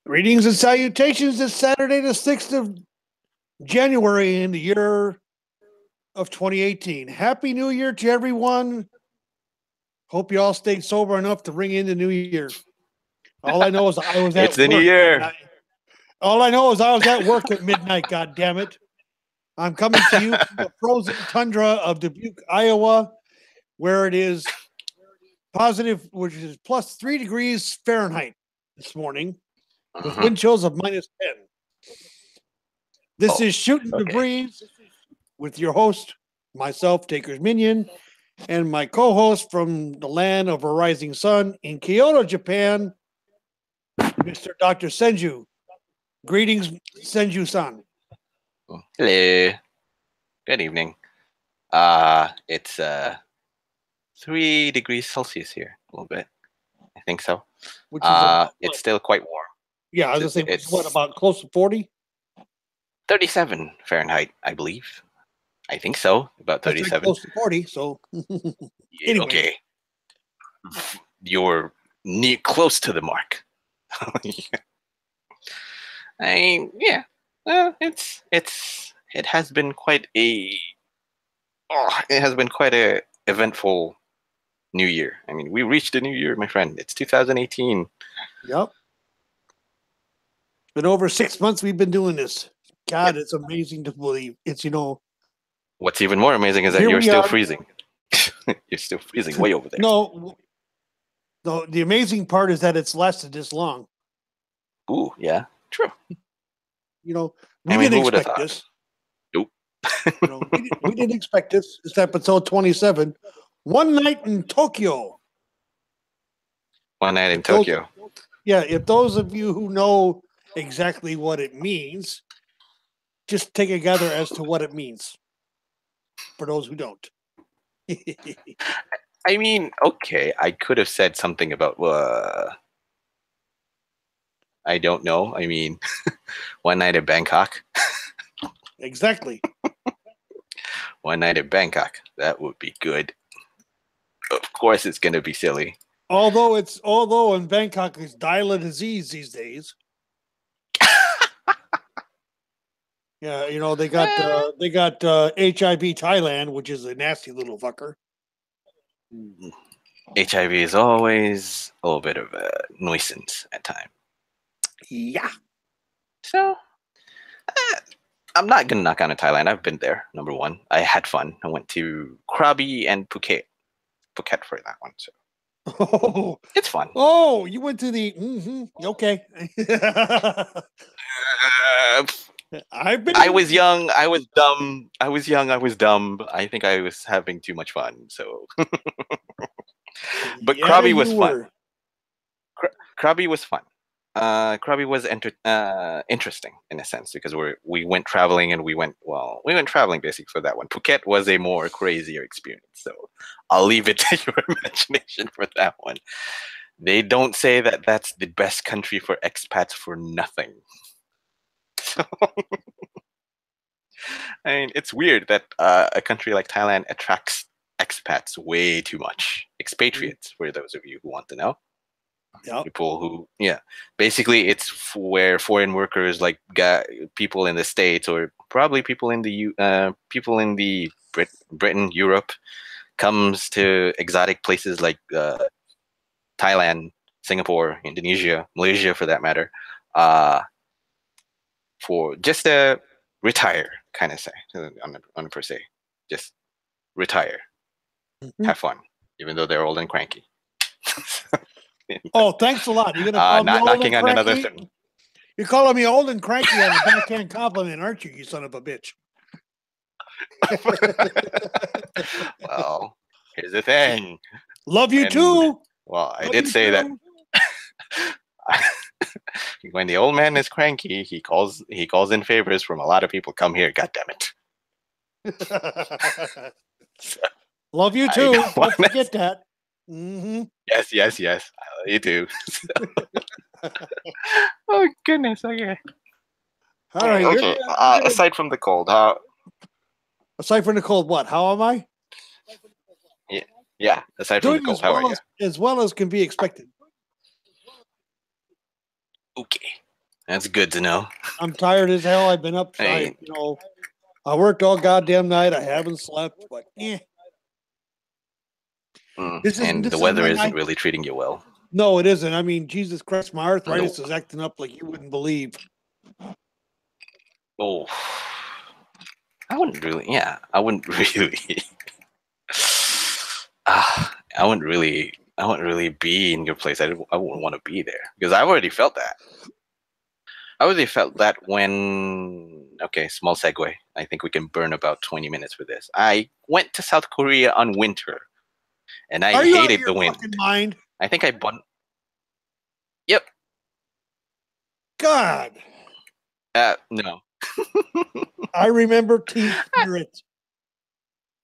Greetings and salutations. It's Saturday, the 6th of January in the year of 2018. Happy New Year to everyone. Hope you all stayed sober enough to ring in the new year. All I know is I was It's at the new work that year. night. All I know is I was at work at midnight, God damn it. I'm coming to you from the frozen tundra of Dubuque, Iowa, where it is positive, which is plus 3 degrees Fahrenheit this morning, with wind chills of minus 10. This is Shootin' the okay. Breeze with your host, myself, Taker's Minion, and my co-host from the land of a rising sun in Kyoto, Japan, Mr. Dr. Senju. Greetings, Senju-san. Hello. Good evening. It's 3 degrees Celsius here, a little bit. I think so. Which is about It's what? still quite warm. Yeah, I was going to say, it's what, about close to 40? 37 Fahrenheit, I believe. I think so. About 37. Close to 40, so anyway. Okay. You're close to the mark. I mean, yeah. It has been quite a eventful new year. I mean, we reached the new year, my friend. It's 2018. Yep. Been over 6 months we've been doing this. God, It's amazing to believe. It's, What's even more amazing is that you're still freezing. You're still freezing way over there. No, the amazing part is that it's lasted this long. Ooh, yeah, true. We didn't expect this. Nope. We didn't expect this. It's episode 27. One night in Tokyo. One night in Tokyo. If those of you who know exactly what it means, just take a gather as to what it means. For those who don't. I mean, okay, I could have said something about, I don't know. I mean, one night in Bangkok. Exactly. One night in Bangkok. That would be good. Of course, it's going to be silly. Although in Bangkok it's dial-a disease these days. Yeah, they got HIV Thailand, which is a nasty little fucker. HIV is always a little bit of a nuisance at times. Yeah. So, I'm not going to knock on Thailand. I've been there, number one. I had fun. I went to Krabi and Phuket. Phuket for that one, so. Oh, it's fun. Oh, you went to the... Okay. I was young. I was dumb. I was young. I was dumb. I think I was having too much fun. So, but Krabi was fun. Krabi was fun. Krabi was interesting in a sense because we went traveling and we went traveling basically for that one. Phuket was a more crazier experience. So I'll leave it to your imagination for that one. They don't say that that's the best country for expats for nothing. So, I mean, it's weird that a country like Thailand attracts expats way too much. Expatriates, for those of you who want to know. Yep. People who, basically it's where foreign workers like people in the States or probably people in the Britain, Europe, comes to exotic places like Thailand, Singapore, Indonesia, Malaysia, for that matter, for just to retire, kind of say, on per se, just retire, have fun, even though they're old and cranky. Oh, thanks a lot. You're gonna call me not old knocking and on cranky? another thing. You're calling me old and cranky on a backhand compliment, aren't you? You son of a bitch. Well, here's the thing. Love you too. Well, I did say that when the old man is cranky, he calls in favors from a lot of people. Come here, goddammit. Love you too. Don't forget that. Mm-hmm. Yes. I love you too. Oh goodness. Okay. All right. Okay. Aside from the cold, aside from the cold, what? How am I? Yeah. Aside from the cold, how are you? As well as can be expected. Okay. That's good to know. I'm tired as hell. I've been up. Hey. I worked all goddamn night. I haven't slept, but And the this is weather my isn't night. really treating you well. No, it isn't. I mean, Jesus Christ, my arthritis No. is acting up like you wouldn't believe. Oh, I wouldn't really. Yeah, I wouldn't really. I wouldn't really. I wouldn't really be in your place. I wouldn't want to be there because I've already felt that. I already felt that when. Okay, small segue. I think we can burn about 20 minutes for this. I went to South Korea on winter, and I Are you out of hated your the wind. fucking mind? I think I bought. Yep. God. No. I remember Team Spirit.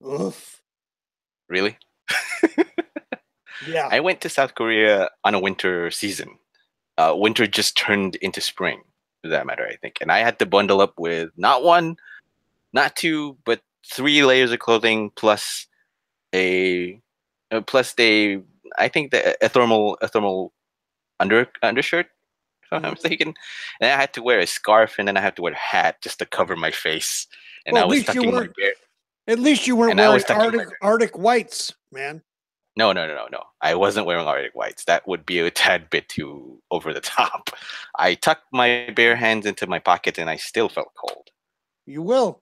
Oof. Really? Yeah. I went to South Korea on a winter season. Winter just turned into spring, for that matter, I think. And I had to bundle up with not one, not two, but 3 layers of clothing plus I think a thermal undershirt, if I'm not mistaken. And I had to wear a scarf, and then I had to wear a hat just to cover my face. And Well, I was tucking my bear. At least you weren't And I wearing was tucking Arctic whites, man. No. I wasn't wearing Arctic whites. That would be a tad bit too over the top. I tucked my bare hands into my pockets, and I still felt cold. You will.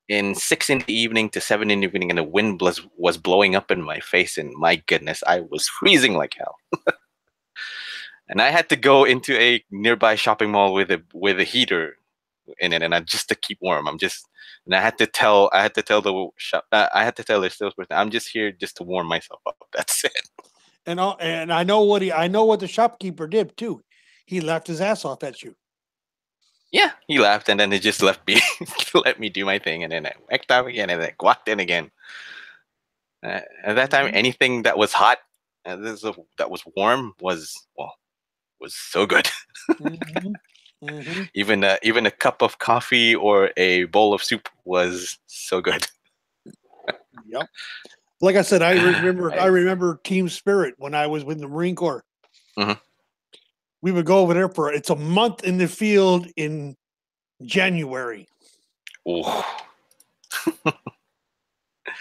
In 6 in the evening to 7 in the evening, and the wind was blowing up in my face, and my goodness, I was freezing like hell. And I had to go into a nearby shopping mall with a heater in it, and just to keep warm. And I had to tell the salesperson, I'm just here just to warm myself up. That's it. And I know what the shopkeeper did too. He laughed his ass off at you. Yeah, he laughed, and then he just left me, let me do my thing, and then I whacked out again, and then walked in again. At that time, anything that was hot, that was warm, was so good. Mm-hmm. Mm-hmm. Even a cup of coffee or a bowl of soup was so good. Yep. Like I said, I remember Team Spirit when I was with the Marine Corps. Mm-hmm. We would go over there it's a month in the field in January. Oh.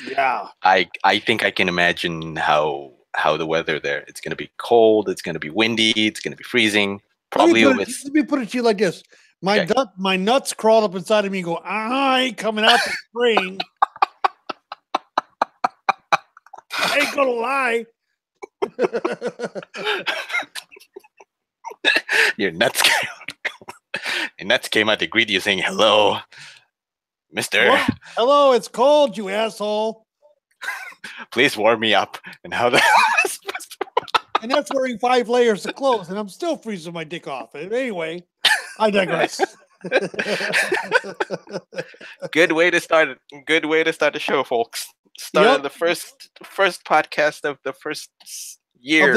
Yeah. I think I can imagine how the weather there. It's going to be cold. It's going to be windy. It's going to be freezing. Probably let me put it to you like this. My nuts crawled up inside of me and go, I ain't coming out to spring. I ain't gonna lie. Your nuts came out the greeting saying, hello, mister. Hello, it's cold, you asshole. Please warm me up. And how the And that's wearing 5 layers of clothes, and I'm still freezing my dick off. Anyway, I digress. Good way to start the show, folks. Started the first podcast of the first year of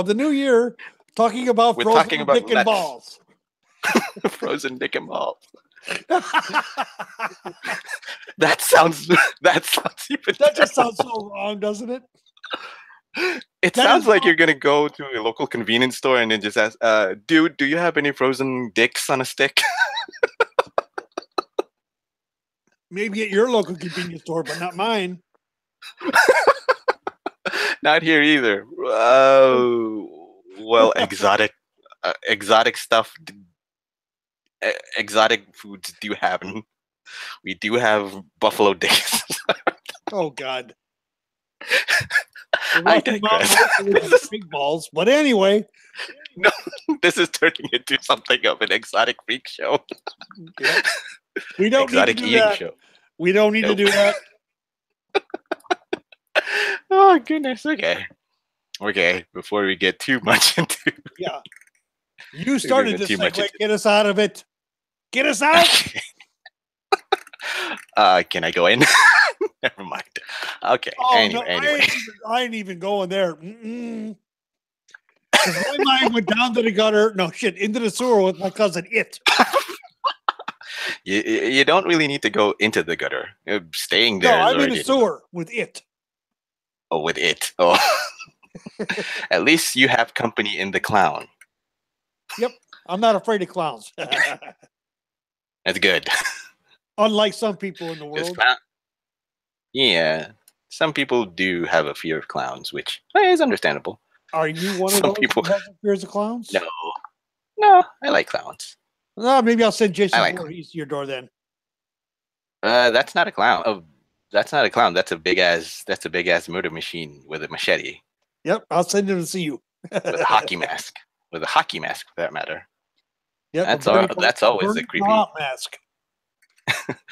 the new year, talking about frozen dick and balls. Frozen dick and balls. That sounds even. That just sounds so wrong, doesn't it? It sounds like you're gonna go to a local convenience store and then just ask, dude, do you have any frozen dicks on a stick? Maybe at your local convenience store, but not mine. Not here either. Well, exotic stuff. Exotic foods do happen. We do have buffalo dicks. Oh God. I digress. Big balls, but anyway. No, this is turning into something of an exotic freak show. Yeah. We don't exotic need to do eating that. show. We don't need to do that. Oh goodness. Okay. Before we get too much into. Yeah. You started this segue. Get us out of it. Get us out. Can I go in? Never mind. Okay. Oh, anyway. I ain't even going there. My mind went down to the gutter. No shit, into the sewer with my cousin It. You don't really need to go into the gutter. Staying there. No, I'm in the sewer with It. Oh, with It. Oh. At least you have company in the clown. Yep. I'm not afraid of clowns. That's good. Unlike some people in the world. Yeah, some people do have a fear of clowns, which is understandable. Are you one of Some those people- who has fears of clowns? No, I like clowns. Maybe I'll send Jason like Voorhees to your door then. That's not a clown. Oh, that's not a clown. That's a big ass murder machine with a machete. Yep, I'll send him to see you. With a hockey mask. With a hockey mask, for that matter. Yep, that's always a creepy mask.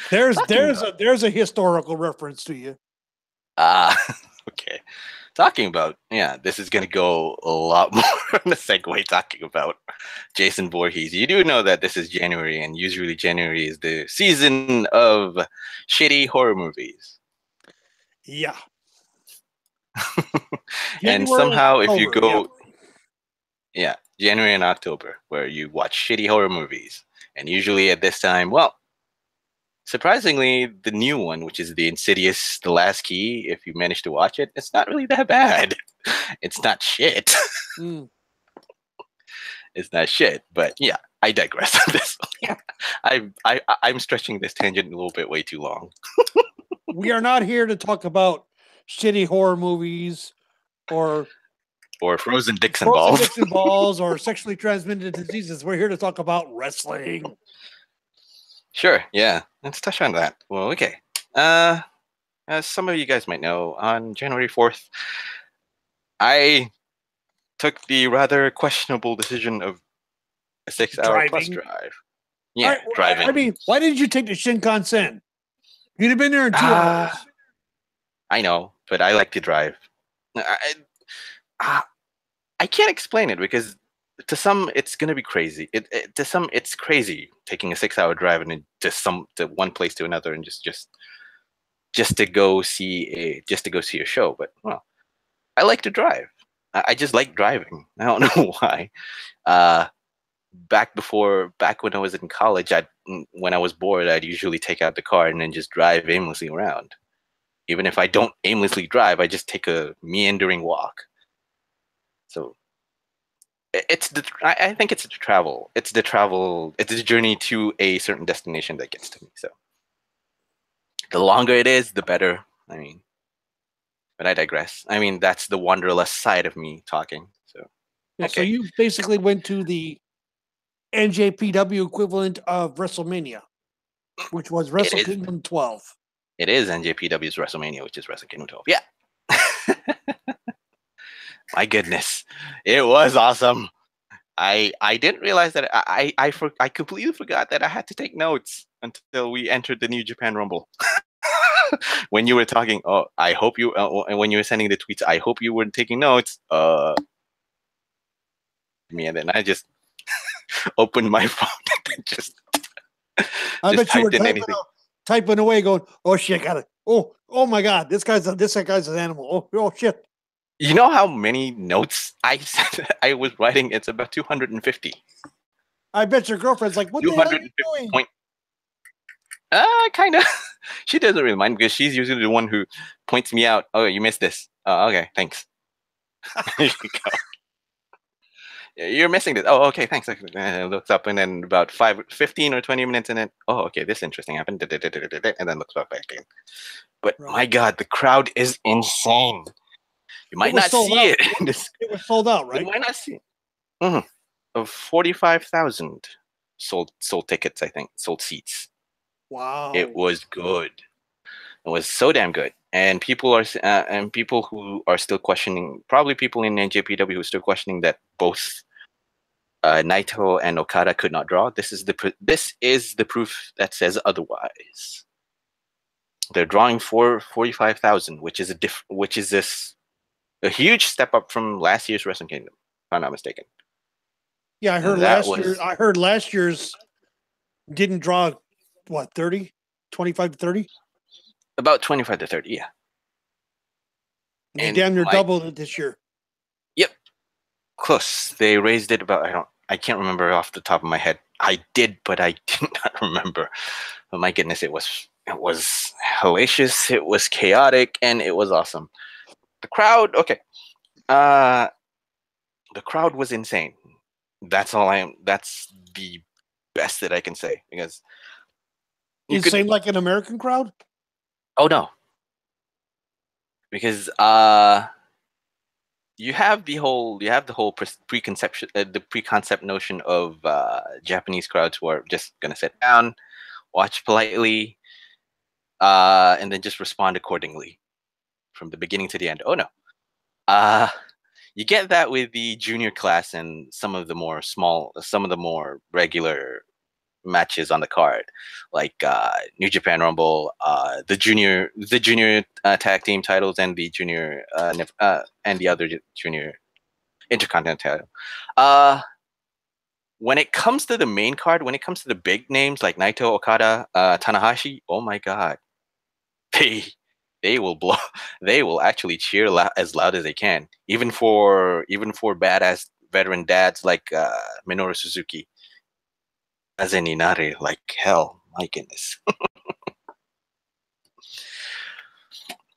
There's a historical reference to you. Okay. Talking about, this is going to go a lot more on the segue talking about Jason Voorhees. You do know that this is January, and usually January is the season of shitty horror movies. Yeah. And somehow if you go... Yeah, January and October, where you watch shitty horror movies. And usually at this time, well, surprisingly, the new one, which is The Insidious, The Last Key, if you manage to watch it, it's not really that bad. It's not shit. It's not shit, but yeah, I digress on this one. I'm stretching this tangent a little bit way too long. We are not here to talk about shitty horror movies or frozen dicks and balls or sexually transmitted diseases. We're here to talk about wrestling. Sure, yeah. Let's touch on that. Well, okay. As some of you guys might know, on January 4th, I took the rather questionable decision of a 6-hour plus drive. Yeah, driving. I mean, why didn't you take the Shinkansen? You'd have been there in 2 hours. I know, but I like to drive. I can't explain it because to some it's gonna be crazy. To some it's crazy taking a 6-hour drive and to one place to another and just to go see a show. But well, I like to drive. I just like driving. I don't know why. Back when I was in college, when I was bored, I'd usually take out the car and then just drive aimlessly around. Even if I don't aimlessly drive, I just take a meandering walk. So I think it's the travel. It's the journey to a certain destination that gets to me. So the longer it is, the better. I mean, but I digress. I mean, that's the wanderlust side of me talking. So okay. So you basically went to the NJPW equivalent of WrestleMania, which was Wrestle Kingdom 12. It is NJPW's WrestleMania, which is Wrestle Kingdom 12. Yeah. My goodness, it was awesome. I didn't realize that I completely forgot that I had to take notes until we entered the New Japan Rumble. When you were talking, I hope you, and when you were sending the tweets, I hope you weren't taking notes. And then I just opened my phone and just you were typing away, going, "Oh shit, got it! Oh my god, this guy's an animal! Oh shit!" You know how many notes I was writing? It's about 250. I bet your girlfriend's like, "What the hell are you doing?" Kind of. She doesn't really mind because she's usually the one who points me out. Oh, you missed this. Okay, thanks. There you go. You're missing this. Oh, okay, thanks. Looks up and then about 15 or 20 minutes and then, okay, this interesting happened. And then looks back in. But my God, the crowd is insane. You might not see it. It was sold out, right? You might not see it. Of 45,000 sold tickets, I think, sold seats. Wow. It was good. It was so damn good. And people who are still questioning, probably people in NJPW who are still questioning that both Naito and Okada could not draw. This is the proof that says otherwise. They're drawing for 45,000, which is a huge step up from last year's Wrestle Kingdom, if I'm not mistaken. Yeah, I heard last year's didn't draw what, 30? 25 to 30? About 25 to 30, yeah. And damn near doubled it this year. Yep. Close. They raised it about, I can't remember off the top of my head. I did, but I did not remember. But my goodness, it was hellacious, it was chaotic, and it was awesome. The crowd, okay. The crowd was insane. That's all I am. That's the best that I can say because you Is could. same like an American crowd? Oh no, because you have the whole preconception, the preconcept notion of Japanese crowds who are just gonna sit down, watch politely, and then just respond accordingly from the beginning to the end. Oh no, uh, you get that with the junior class and some of the more regular matches on the card, like New Japan Rumble, the junior tag team titles, and the junior and the other junior intercontinental title. When it comes to the main card, when it comes to the big names like Naito, Okada, Tanahashi, oh my god, they they will blow. They will actually cheer as loud as they can, even for badass veteran dads like Minoru Suzuki. As in Inari, like hell, my goodness.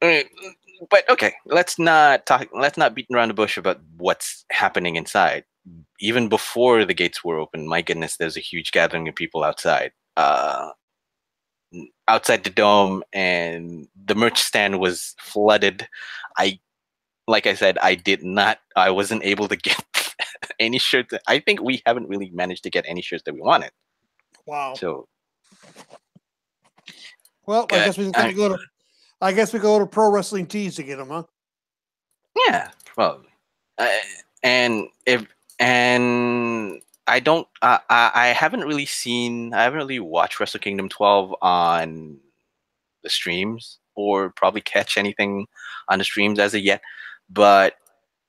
Uh, but okay, let's not talk. Let's not beat around the bush about what's happening inside. Even before the gates were open, my goodness, there's a huge gathering of people outside. Outside the dome, and the merch stand was flooded. I, like I said, I wasn't able to get any shirts. I think we haven't really managed to get any shirts that we wanted. Wow. So, Well, I guess we just got to go to. I guess we go to Pro Wrestling Tees to get them, huh? Yeah, probably. And if and I don't, I haven't really seen, I haven't really watched Wrestle Kingdom 12 on the streams, or probably catch anything on the streams as of yet. But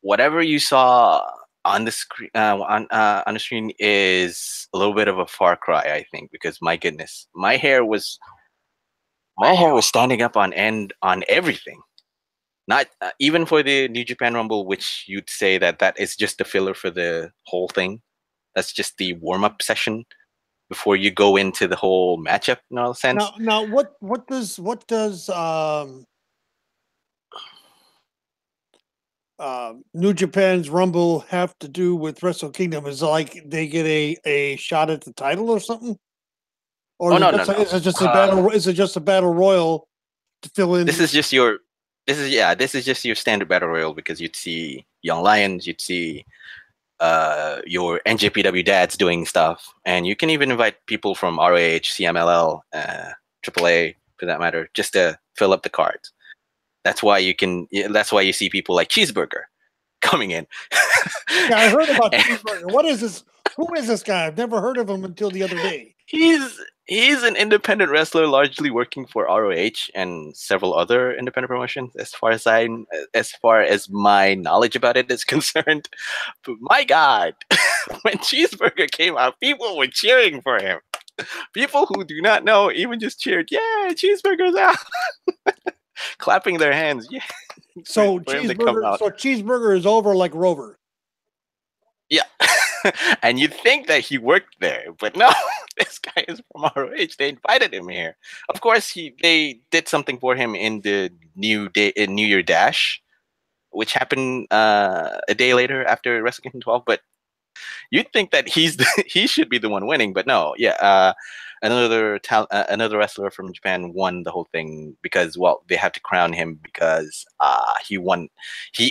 whatever you saw on the screen, on the screen is a little bit of a far cry, I think, because my goodness, my hair was standing up on end on everything. Not even for the New Japan Rumble, which you'd say that is just the filler for the whole thing. That's just the warm up session before you go into the whole matchup in all sense. Now, what does New Japan's Rumble have to do with Wrestle Kingdom? Is it like they get a shot at the title or something? Or Oh is no, it no, just, no. is it just a battle? Is it just a battle royal to fill in? This is just your. This is just your standard battle royal, because you'd see Young Lions, you'd see your NJPW dads doing stuff, and you can even invite people from ROH, CMLL, AAA for that matter, just to fill up the cards. That's why you see people like Cheeseburger coming in. Yeah, I heard about Cheeseburger. What is this? Who is this guy? I've never heard of him until the other day. He's an independent wrestler, largely working for ROH and several other independent promotions, as far as my knowledge about it is concerned. But my God, when Cheeseburger came out, people were cheering for him. People who do not know even just cheered, "Yeah, Cheeseburger's out!" Clapping their hands. Yeah. So for him to come out. Cheeseburger is over like Rover. Yeah. And you'd think that he worked there, but no, this guy is from ROH. They invited him here. Of course, they did something for him in the New Year Dash, which happened a day later after Wrestle Kingdom 12. But you'd think that he should be the one winning, but no. Yeah, another wrestler from Japan won the whole thing because, well, they had to crown him because he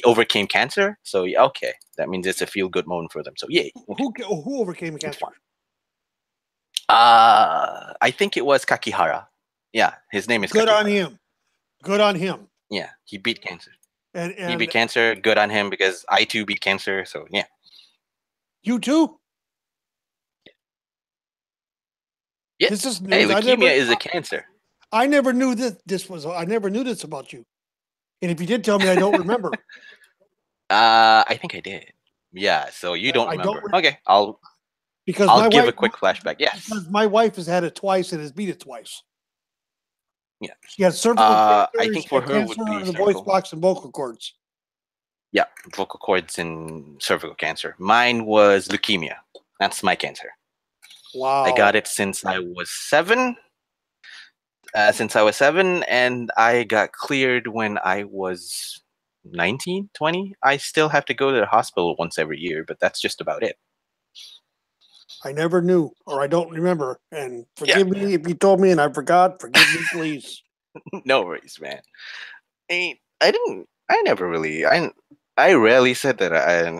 overcame cancer. So yeah, okay, that means it's a feel good moment for them. So yay. Who overcame cancer? I think it was Kakihara. Yeah, his name is Good Kakihara. on him. Good on him. Yeah, he beat cancer. And he beat cancer. Good on him, because I too beat cancer. So yeah. You too? Yeah. This is news. Hey, leukemia is a cancer. I never knew I never knew this about you. And if you did tell me, I don't remember. I think I did. Yeah, so you don't remember. Okay, I'll give a quick flashback. Yes. Because my wife has had it twice and has beat it twice. Yeah. She had cervical cancer. I think for her would be the voice box and vocal cords. Yeah, vocal cords and cervical cancer. Mine was leukemia. That's my cancer. Wow. I got it since I was 7. And I got cleared when I was 19, 20. I still have to go to the hospital once every year, but that's just about it. I never knew, or I don't remember. And Yeah. forgive me if you told me and I forgot. Forgive me, please. No worries, man. I didn't. I never really. I rarely said that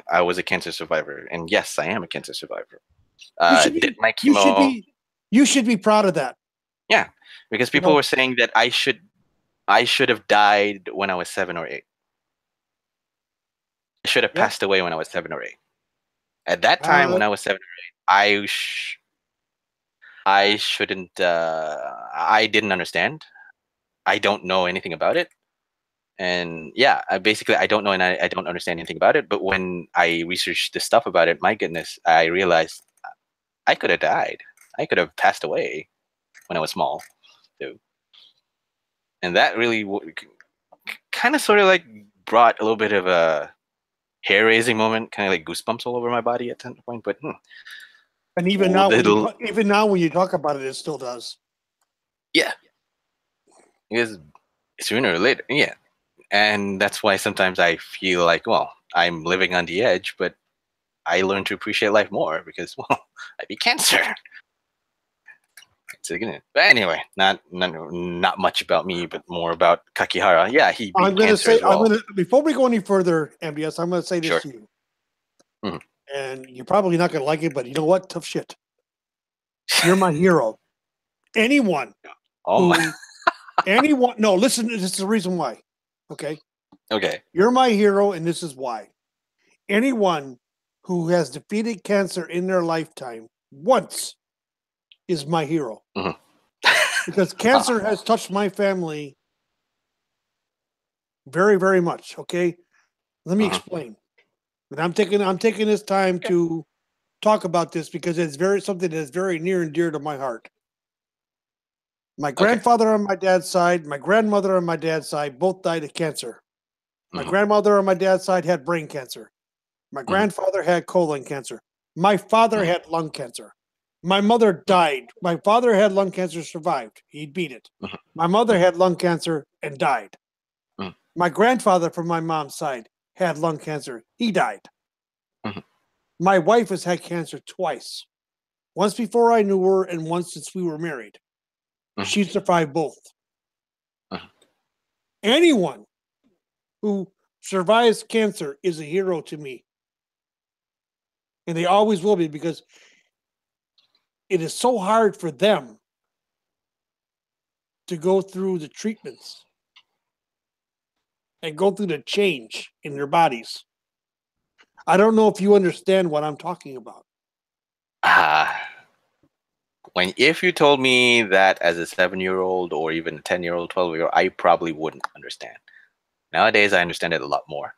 I was a cancer survivor, and yes, I am a cancer survivor. You should Did be. my You should chemo. be. You should be proud of that. Yeah, because You people know. were saying that I should have died when I was 7 or 8. I should have Yep. passed away when I was 7 or 8. At that time, Uh, when I was 7 or 8, I shouldn't. I didn't understand. I don't know anything about it. And yeah, I don't know, and I don't understand anything about it. But when I researched the stuff about it, my goodness, I realized I could have died. I could have passed away when I was small, too. And that really kind of sort of like brought a little bit of a hair raising moment, kind of like goosebumps all over my body at some point. But and even oh, now, even now when you talk about it, it still does. yeah, because sooner or later, yeah. And that's why sometimes I feel like, well, I'm living on the edge, but I learned to appreciate life more because, well, I beat cancer. But anyway, not much about me, but more about Kakihara. Yeah, he beat I'm going to cancer say, as well. before we go any further, MBS, I'm going to say this Sure. to you. Mhm. And you're probably not going to like it, but you know what? Tough shit. You're my hero. Anyone Oh my. anyone, no, listen, this is the reason why. Okay. Okay. You're my hero, and this is why. Anyone who has defeated cancer in their lifetime once is my hero. Mhm. Because cancer has touched my family very, very much. Okay. Let me Mhm. explain. And I'm taking this time to talk about this because it's something that's very near and dear to my heart. My grandfather on my dad's side, my grandmother on my dad's side, both died of cancer. My Mhm. grandmother on my dad's side had brain cancer. My grandfather had colon cancer. My father had lung cancer. My mother died. My father had lung cancer, survived. He beat it. Mhm. My mother had lung cancer and died. Mhm. My grandfather from my mom's side had lung cancer. He died. Mhm. My wife has had cancer twice. Once before I knew her and once since we were married. Mhm. She survived both. Mhm. Anyone who survives cancer is a hero to me. And they always will be because it is so hard for them to go through the treatments and go through the change in their bodies. I don't know if you understand what I'm talking about. If you told me that as a 7-year-old or even a 10-year-old, 12-year-old, I probably wouldn't understand. Nowadays, I understand it a lot more.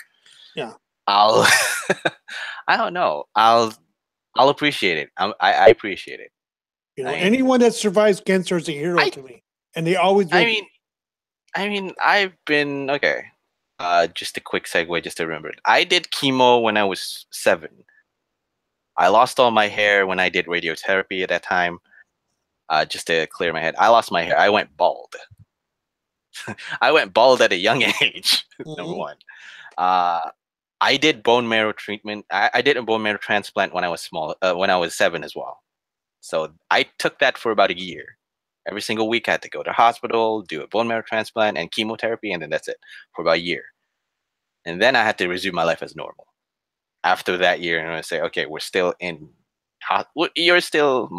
Yeah. I'll, I don't know. I'll appreciate it. I appreciate it. You know, I mean, anyone that survives cancer is a hero I, to me. And they always will I be. mean, I've been okay. Just a quick segue, just to remember it. I did chemo when I was 7. I lost all my hair when I did radiotherapy at that time. Just to clear my head, I lost my hair. I went bald. I went bald at a young age. Number Mhm. one. Uh, I did bone marrow treatment. I did a bone marrow transplant when I was small. When I was 7 as well. So I took that for about a year. Every single week, I had to go to the hospital, do a bone marrow transplant and chemotherapy, and then that's it for about a year. And then I had to resume my life as normal. After that year, and I say, okay, we're still in. You're still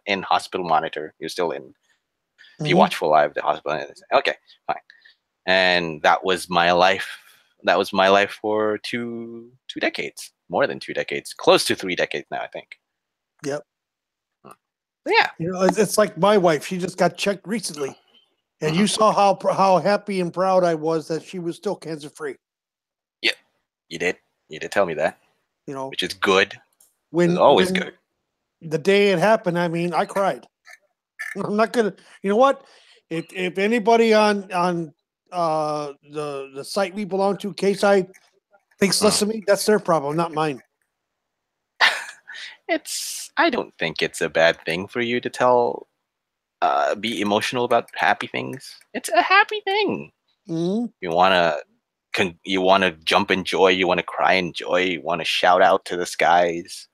in hospital monitor. You're still in. Be Mhm. watchful live the hospital. And I say, okay, fine. And that was my life. That was my life for two decades, more than 2 decades, close to 3 decades now, I think. Yep. Yeah. You know, it's like my wife. She just got checked recently. And you saw how happy and proud I was that she was still cancer free. Yeah, you did. You did tell me that, You know, which is good. It's when always good. the day it happened, I mean, I cried. I'm not gonna. You know what? If anybody on the site we belong to, K-Side, thinks less of me, that's their problem, not mine. I don't think it's a bad thing for you to be emotional about happy things. It's a happy thing. Mm-hmm. You wanna jump in joy. You wanna cry in joy. You wanna shout out to the skies.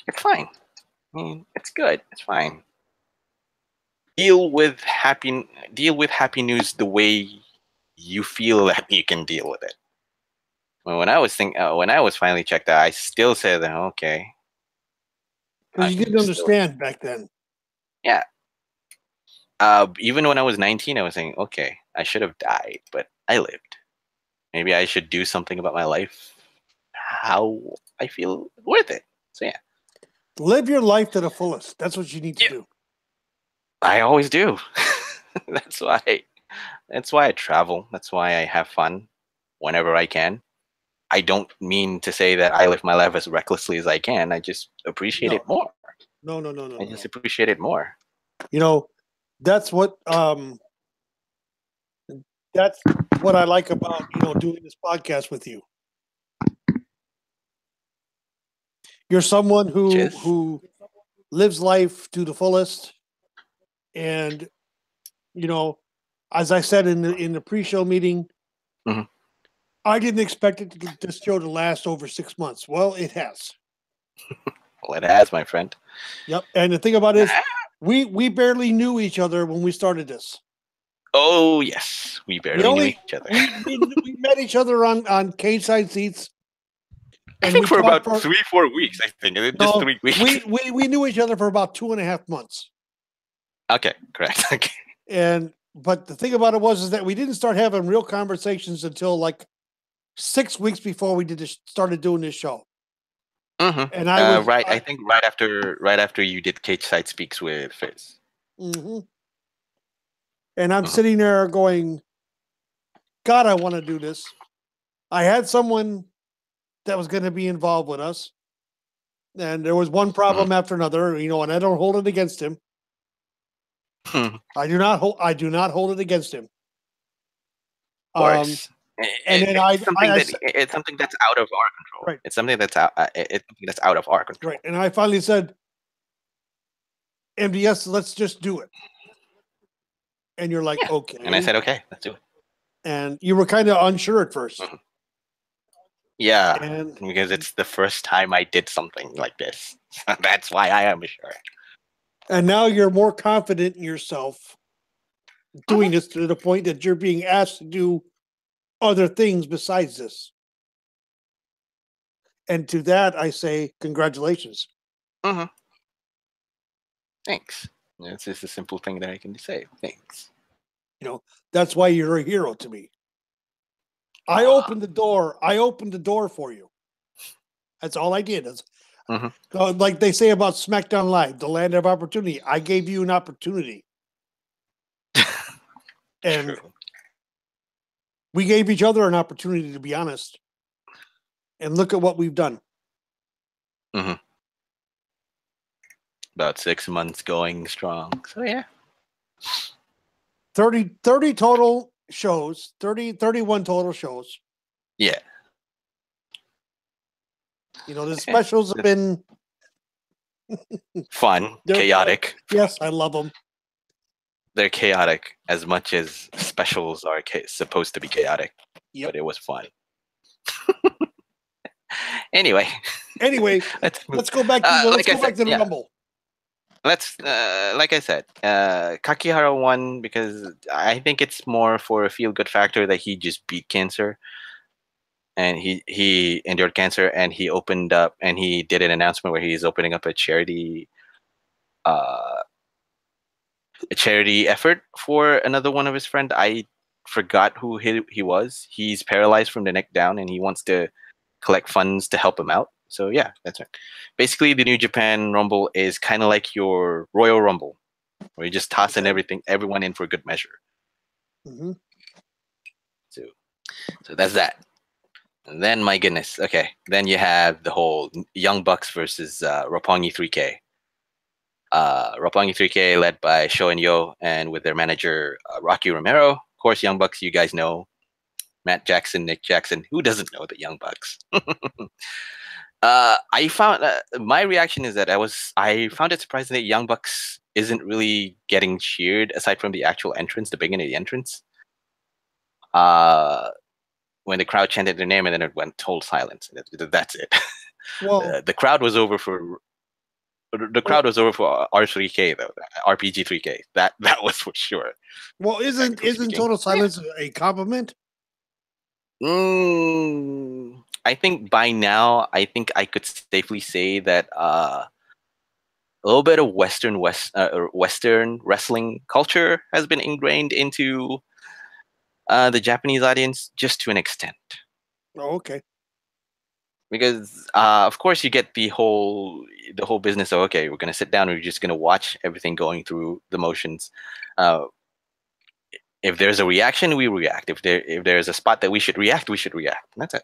It's fine. I mean, it's good. It's fine. Deal with happy news the way you feel that you can deal with it. When I was finally checked out, I still said, okay. Because you didn't understand back then. Yeah. Even when I was 19, I was saying, okay, I should have died, but I lived. Maybe I should do something about my life. How I feel worth it. So yeah. Live your life to the fullest. That's what you need to do. I always do. That's why I travel. That's why I have fun whenever I can. I don't mean to say that I live my life as recklessly as I can. I just appreciate it more. No. I just appreciate it more. That's what I like about doing this podcast with you. You're someone who lives life to the fullest, and as I said in the pre-show meeting, mm-hmm. I didn't expect this show to last over 6 months. Well, it has. Well, it has, my friend. Yep. And the thing about it is, we barely knew each other when we started this. Oh yes, we barely knew each other. we met each other on cage side seats. I think for about 3-4 weeks. I think just 3 weeks. We knew each other for about 2.5 months. Okay, correct. Okay. But the thing about it is that we didn't start having real conversations until like 6 weeks before we started doing this show. Mm-hmm. And I think right after you did Cage Side Speaks with Fizz. Mm-hmm. And I'm sitting there going, God, I want to do this. I had someone that was going to be involved with us, and there was one problem after another, and I don't hold it against him. I do not hold it against him. Of course. It's something that's out of our control. Right. It's something that's out of our control. Right. And I finally said, MDS, let's just do it. And you're like, okay. And I said, okay, let's do it. And you were kind of unsure at first. Mm-hmm. Yeah, because it's the first time I did something like this. That's why I am sure. And now you're more confident in yourself doing this to the point that you're being asked to do other things besides this. And to that, I say, congratulations. Mm-hmm. Thanks. It's just a simple thing that I can say. Thanks. That's why you're a hero to me. I opened the door. I opened the door for you. That's all I did. Like they say about Smackdown Live, the land of opportunity. I gave you an opportunity. And we gave each other an opportunity, to be honest. And look at what we've done. Mm-hmm. About 6 months going strong. So yeah. 30 total shows, 31 total shows. Yeah. The specials have been fun, chaotic. Yes, I love them. They're chaotic as much as specials are supposed to be chaotic. Yep. But it was fun. Anyway, let's go back to the Rumble. Let's like I said, Kakihara won because I think it's more for a feel-good factor that he just beat cancer, and he endured cancer, and he opened up and he did an announcement where he's opening up a charity effort for another one of his friends. I forgot who he was. He's paralyzed from the neck down, and he wants to collect funds to help him out. So yeah, that's right. Basically, the New Japan Rumble is kind of like your Royal Rumble, where you just toss in everyone in for good measure. Mm-hmm. So that's that. And then, my goodness, okay. Then you have the whole Young Bucks versus Roppongi 3K. Roppongi 3K led by Sho and Yo, and with their manager Rocky Romero. Of course, Young Bucks, you guys know. Matt Jackson, Nick Jackson. Who doesn't know the Young Bucks? I found my reaction is that I found it surprising that Young Bucks isn't really getting cheered aside from the actual entrance, the beginning of the entrance. When the crowd chanted their name and then it went total silence. That's it. Well, the crowd was over for the crowd was over for R3K though, RPG 3K. That was for sure. Well, isn't total silence a compliment? I think by now, I think I could safely say that a little bit of Western wrestling culture has been ingrained into the Japanese audience, just to an extent. Oh, okay. Because of course you get the whole business of, okay, we're gonna sit down and we're just gonna watch everything going through the motions. If there's a reaction, we react. If there's a spot that we should react, we should react. And that's it.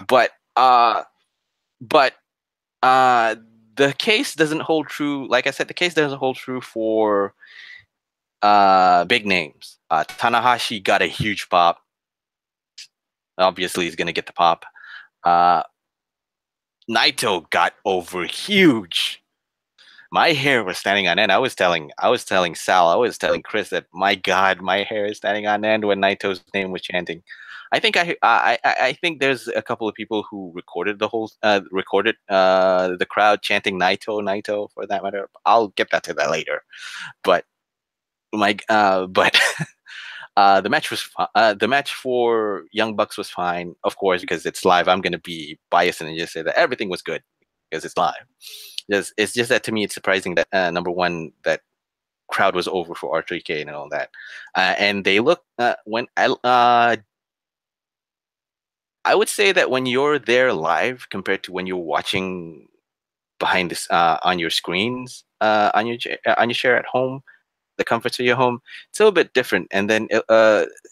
But the case doesn't hold true. Like I said, the case doesn't hold true for big names. Tanahashi got a huge pop. Obviously, he's gonna get the pop. Naito got over huge. My hair was standing on end. I was telling Sal, I was telling Chris that, my God, my hair is standing on end when Naito's name was chanting. I think I think there's a couple of people who recorded the whole the crowd chanting Naito for that matter. I'll get back to that later. But the match was the match for Young Bucks was fine, of course, because it's live. I'm going to be biased and just say that everything was good because it's live. It's just that to me, it's surprising that number one, that crowd was over for R3K and all that, and they look when I would say that when you're there live compared to when you're watching behind this on your screens on your chair at home, the comforts of your home, it's a little bit different. And then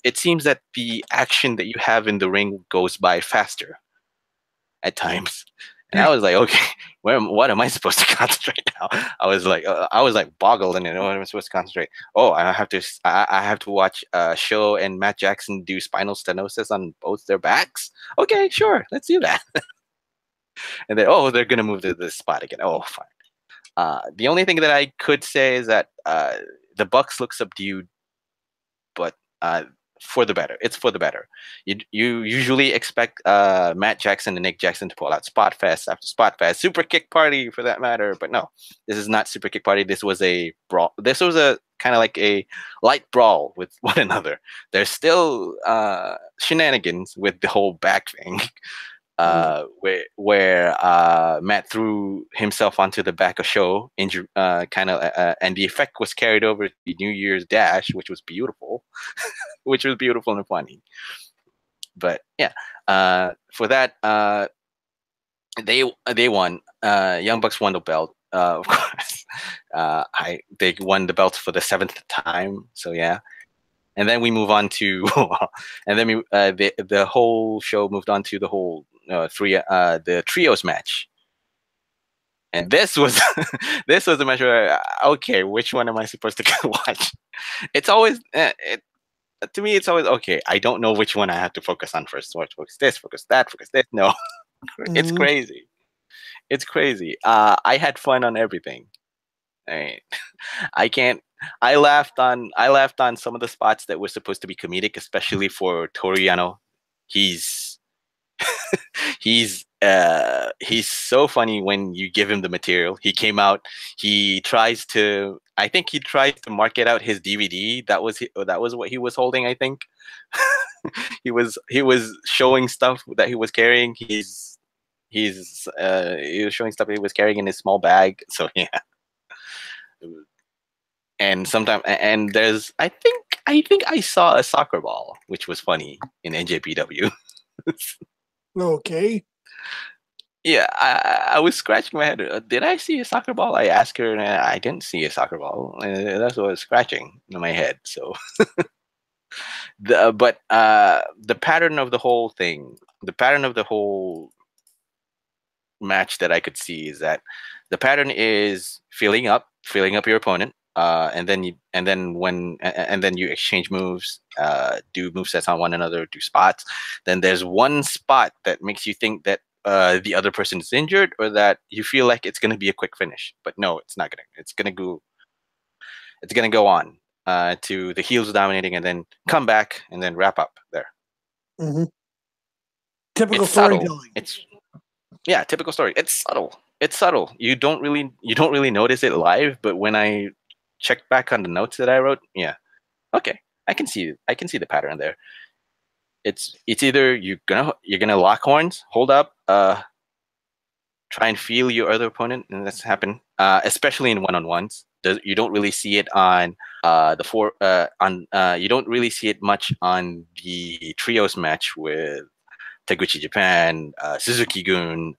it seems that the action that you have in the ring goes by faster at times. And I was like, okay, what am I supposed to concentrate now? I was like boggled in it. What am I supposed to concentrate? Oh, I have to watch Sho and Matt Jackson do spinal stenosis on both their backs. Okay, sure, let's do that. And then, oh, they're gonna move to this spot again. Oh, fine. The only thing that I could say is that the Bucks look subdued, but for the better. It's for the better. You usually expect Matt Jackson and Nick Jackson to pull out spot fest after spot fest, super kick party for that matter. But no, this is not super kick party. This was a brawl. This was a kind of like a light brawl with one another. There's still shenanigans with the whole back thing. Where Matt threw himself onto the back of Sho, and the effect was carried over to the New Year's Dash, which was beautiful, and funny. But yeah, for that, they won. Young Bucks won the belt, of course. They won the belt for the 7th time. So yeah. And then we move on to, and then the whole show moved on to the whole the trios match. And this was a match where, okay, which one am I supposed to watch? It's always to me, it's always okay. I don't know which one I have to focus on first. Focus this, focus that, focus this. No, it's crazy. It's crazy. I had fun on everything. I can't. I laughed on some of the spots that were supposed to be comedic, especially for Toriano. He's so funny when you give him the material. He came out. I think he tries to market out his DVD. That was what he was holding. I think he was showing stuff that he was carrying. He was showing stuff he was carrying in his small bag. So yeah. And sometimes, and there's, I think I saw a soccer ball, which was funny in NJPW. Okay. Yeah, I was scratching my head. Did I see a soccer ball? I asked her, and I didn't see a soccer ball. And that's what I was scratching in my head. So, the pattern of the whole thing, the pattern of the whole match that I could see is that the pattern is filling up your opponent. And then you exchange moves, do movesets on one another, do spots. Then there's one spot that makes you think that the other person is injured, or that you feel like it's going to be a quick finish. But no, it's not going to. It's going to go on to the heels dominating, and then come back, and then wrap up there. Mm-hmm. Typical storytelling. Typical story. It's subtle. it's subtle. You don't really notice it live, but when I checked back on the notes that I wrote, yeah, okay, I can see the pattern there. It's either you're gonna lock horns, hold up, try and feel your other opponent, and that's happened, especially in one-on-ones. You don't really see it on you don't really see it much on the trios match with Taguchi Japan, Suzuki Gun,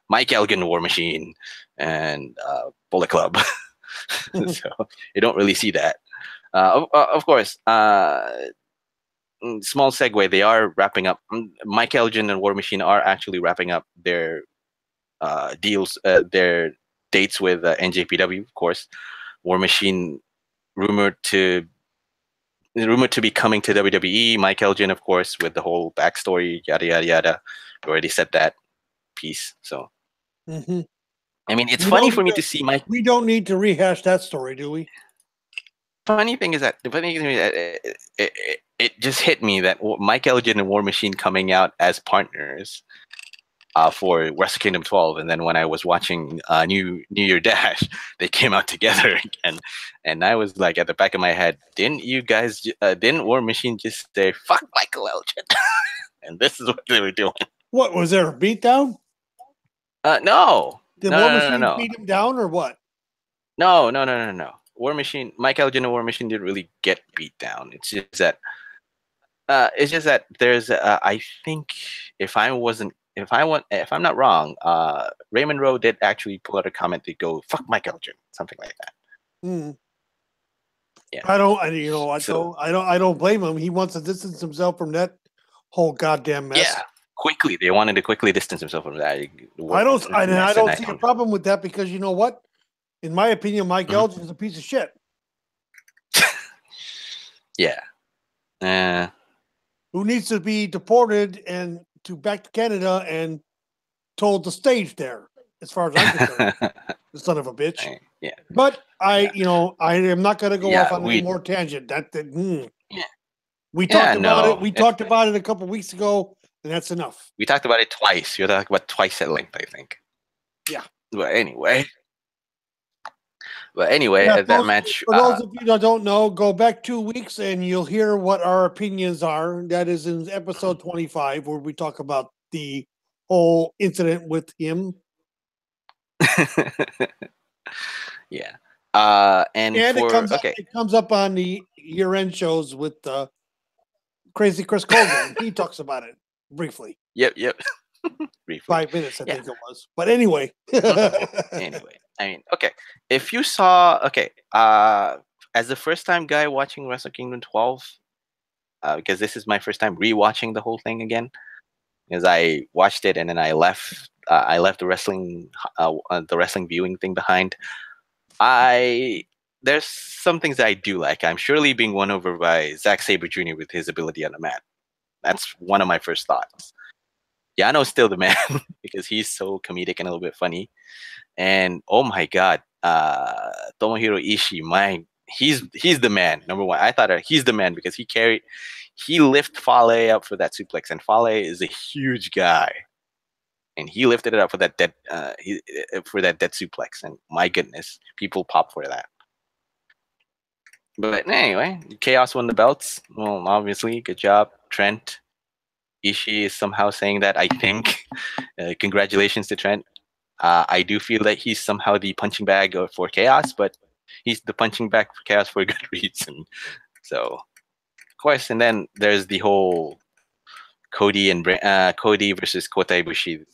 Mike Elgin, War Machine, and Bullet Club. So you don't really see that. Of course, small segue. They are wrapping up. Mike Elgin and War Machine are actually wrapping up their deals, their dates with NJPW. Of course, War Machine rumored to be coming to WWE. Mike Elgin, of course, with the whole backstory, yada yada yada. We already said that piece. So, I mean, it's funny for me to see Mike. We don't need to rehash that story, do we? The funny thing is that it just hit me that Mike Elgin and War Machine coming out as partners for Wrestle Kingdom 12, and then when I was watching New Year Dash, they came out together again, and I was like, at the back of my head, didn't War Machine just say "fuck Michael Elgin"? And this is what they were doing. What was there, a beatdown? No. Did War Machine beat him down or what? No. War Machine, Mike Elgin and War Machine didn't really get beat down. It's just that there's I think if I'm not wrong, Raymond Rowe did actually pull out a comment to go "fuck Mike Elgin," something like that. Yeah. I don't blame him. He wants to distance himself from that whole goddamn mess. Yeah. Quickly, they wanted to quickly distance himself from that. I don't see a problem with that, because you know what? In my opinion, Mike Elgin is a piece of shit. Yeah. Who needs to be deported and back to Canada and told to stage there, as far as I'm concerned. The son of a bitch. Yeah. But I am not going to go off on any more tangent. We talked about it. We talked about it a couple weeks ago, and that's enough. We talked about it twice. You're talking about twice at length, I think. Yeah. But anyway, that match. For those of you that don't know, go back 2 weeks and you'll hear what our opinions are. That is in episode 25, where we talk about the whole incident with him. Yeah. And it comes up on the year-end shows with Crazy Chris Colgan. He talks about it briefly. Yep. Briefly. 5 minutes, I think it was. But anyway. Anyway, I mean, okay. If you saw, as the first-time guy watching Wrestle Kingdom 12, because this is my first time rewatching the whole thing again, because I watched it and then I left the wrestling viewing thing behind. There's some things that I do like. I'm surely being won over by Zack Sabre Jr. with his ability on the mat. That's one of my first thoughts. Yano's still the man because he's so comedic and a little bit funny. And oh my god, Tomohiro Ishii, he's the man. Number one, I thought he's the man because he lifted Fale up for that suplex, and Fale is a huge guy, and he lifted it up for that dead suplex, and my goodness, people pop for that. But anyway, Chaos won the belts. Well, obviously, good job, Trent. Ishii is somehow saying that, I think. Congratulations to Trent. I do feel that he's somehow the punching bag for Chaos, but he's the punching bag for Chaos for a good reason. So, of course, and then there's the whole Cody versus Kota Ibushi.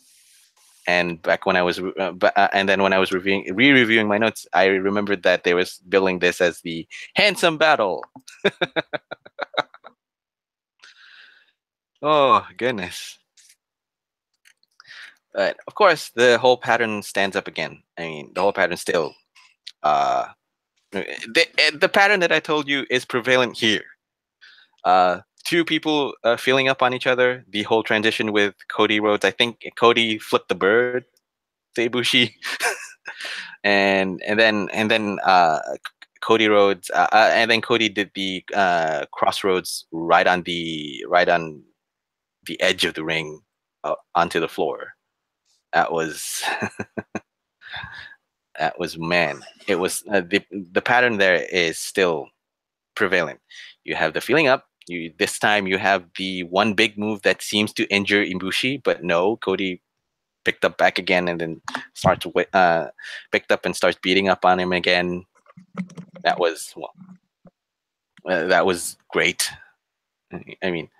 And back when I was, and then when I was re-reviewing my notes, I remembered that they was billing this as the handsome battle. Oh goodness! But of course, the whole pattern stands up again. I mean, the whole pattern still. The pattern that I told you is prevalent here. Two people feeling up on each other. The whole transition with Cody Rhodes. I think Cody flipped the bird to Ibushi, and then Cody Rhodes, and then Cody did the crossroads right on the edge of the ring onto the floor. That was That was man. It was the pattern there is still prevalent. You have the feeling up. This time you have the one big move that seems to injure Ibushi, but no, Cody picked up back again and then picked up and starts beating up on him again. That was that was great. I mean,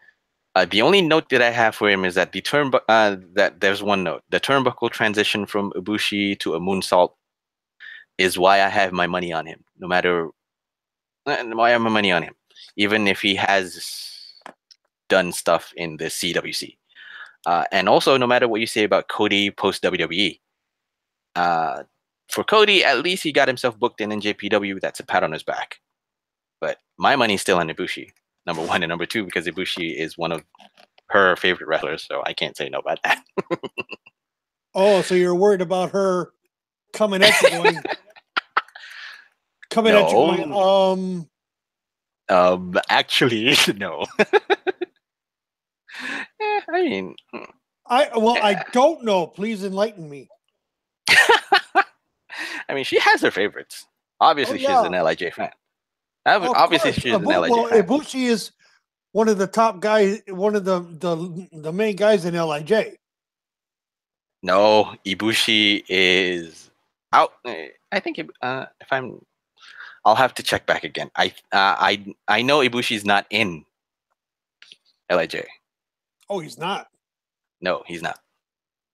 the only note that I have for him is that that there's one note. The turnbuckle transition from Ibushi to a moonsault is why I have my money on him. No matter why I have my money on him, even if he has done stuff in the CWC. And also, no matter what you say about Cody post WWE, for Cody, at least he got himself booked in JPW. That's a pat on his back. But my money's still on Ibushi, number one, and number two, because Ibushi is one of her favorite wrestlers, so I can't say no about that. Oh, so you're worried about her coming at you going, actually, no. I mean, I don't know. Please enlighten me. I mean, she has her favorites. Obviously, she's an LIJ fan. Obviously, she's an LIJ fan. Ibushi is one of the top guys, one of the main guys in LIJ. No, Ibushi is out. I think I'll have to check back again. I know Ibushi's not in LIJ. Oh, he's not. No, he's not.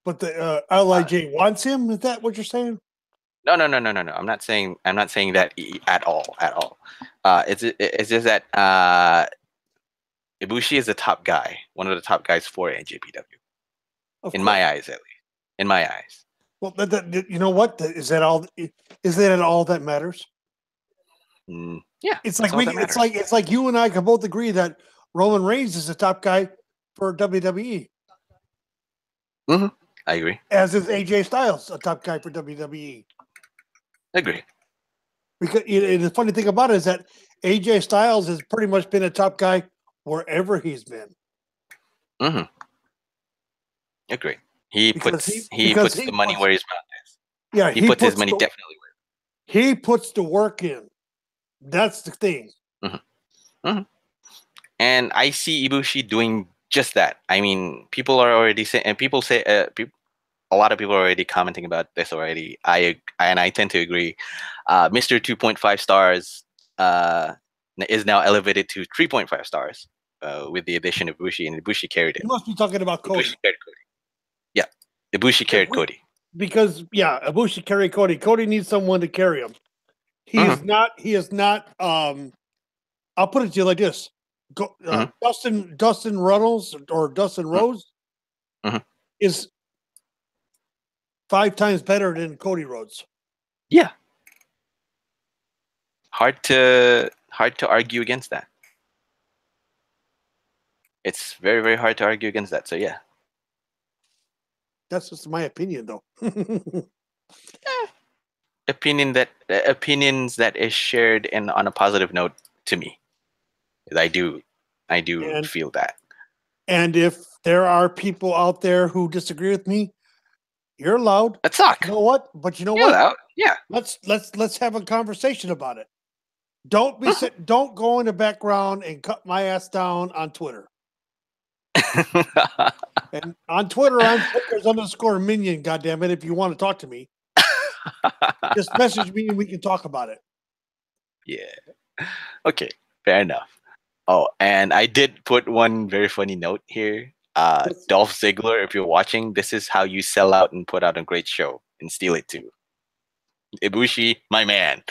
But the LIJ wants him. Is that what you're saying? No. I'm not saying that at all. It's just that Ibushi is the top guy, one of the top guys for JPW. In my eyes, at least. In my eyes. Well, you know what? Is that all? Is that all that matters? Yeah. It's like you and I can both agree that Roman Reigns is the top guy for WWE. Mm-hmm. I agree. As is AJ Styles, a top guy for WWE. Agree. Because the funny thing about it is that AJ Styles has pretty much been a top guy wherever he's been. Mm-hmm. Agree. He puts the money where his mouth is. Yeah, he puts his money definitely where. He puts the work in. That's the thing. Mm-hmm. Mm-hmm. And I see Ibushi doing just that. I mean, people are already saying, and people say, a lot of people are already commenting about this already. I tend to agree. Mr. 2.5 stars is now elevated to 3.5 stars with the addition of Ibushi, and Ibushi carried it. You must be talking about Cody. Ibushi carried Cody. Yeah, Ibushi carried Cody. Because Ibushi carried Cody. Cody needs someone to carry him. He is not. He is not. I'll put it to you like this: Dustin Runnels or Dustin Rhodes is 5 times better than Cody Rhodes. Yeah. Hard to argue against that. It's very, very hard to argue against that. So yeah. That's just my opinion, though. Opinions that is shared on a positive note to me. I do feel that. And if there are people out there who disagree with me, you're allowed. Let's talk. You know what? But you know you're what? Allowed. Yeah. Let's have a conversation about it. Don't don't go in the background and cut my ass down on Twitter. And on Twitter, I'm Pickers_Minion. Goddamn it! If you want to talk to me, just message me and we can talk about it. Yeah. Okay. Fair enough. Oh, and I did put one very funny note here. Dolph Ziggler, if you're watching, this is how you sell out and put out a great show and steal it too. Ibushi, my man.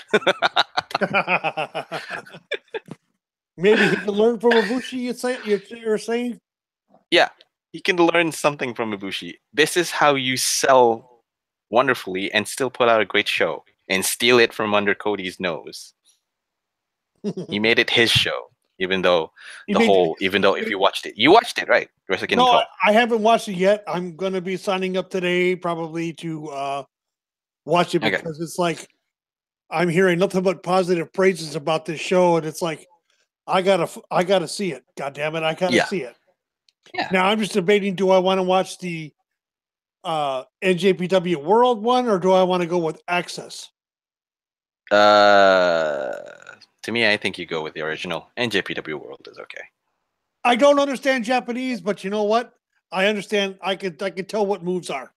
Maybe he can learn from Ibushi. You're saying? Yeah, he can learn something from Ibushi. This is how you sell wonderfully and still put out a great show and steal it from under Cody's nose. He made it his show, even though if you watched it, right? Wrestle Kingdom. No, I haven't watched it yet. I'm going to be signing up today probably to watch it because it's like I'm hearing nothing but positive praises about this show, and it's like I gotta see it. God damn it, I gotta see it. Yeah. Now I'm just debating: do I want to watch the NJPW World one, or do I want to go with Access? To me, I think you go with the original. NJPW World is okay. I don't understand Japanese, but you know what? I understand. I could tell what moves are.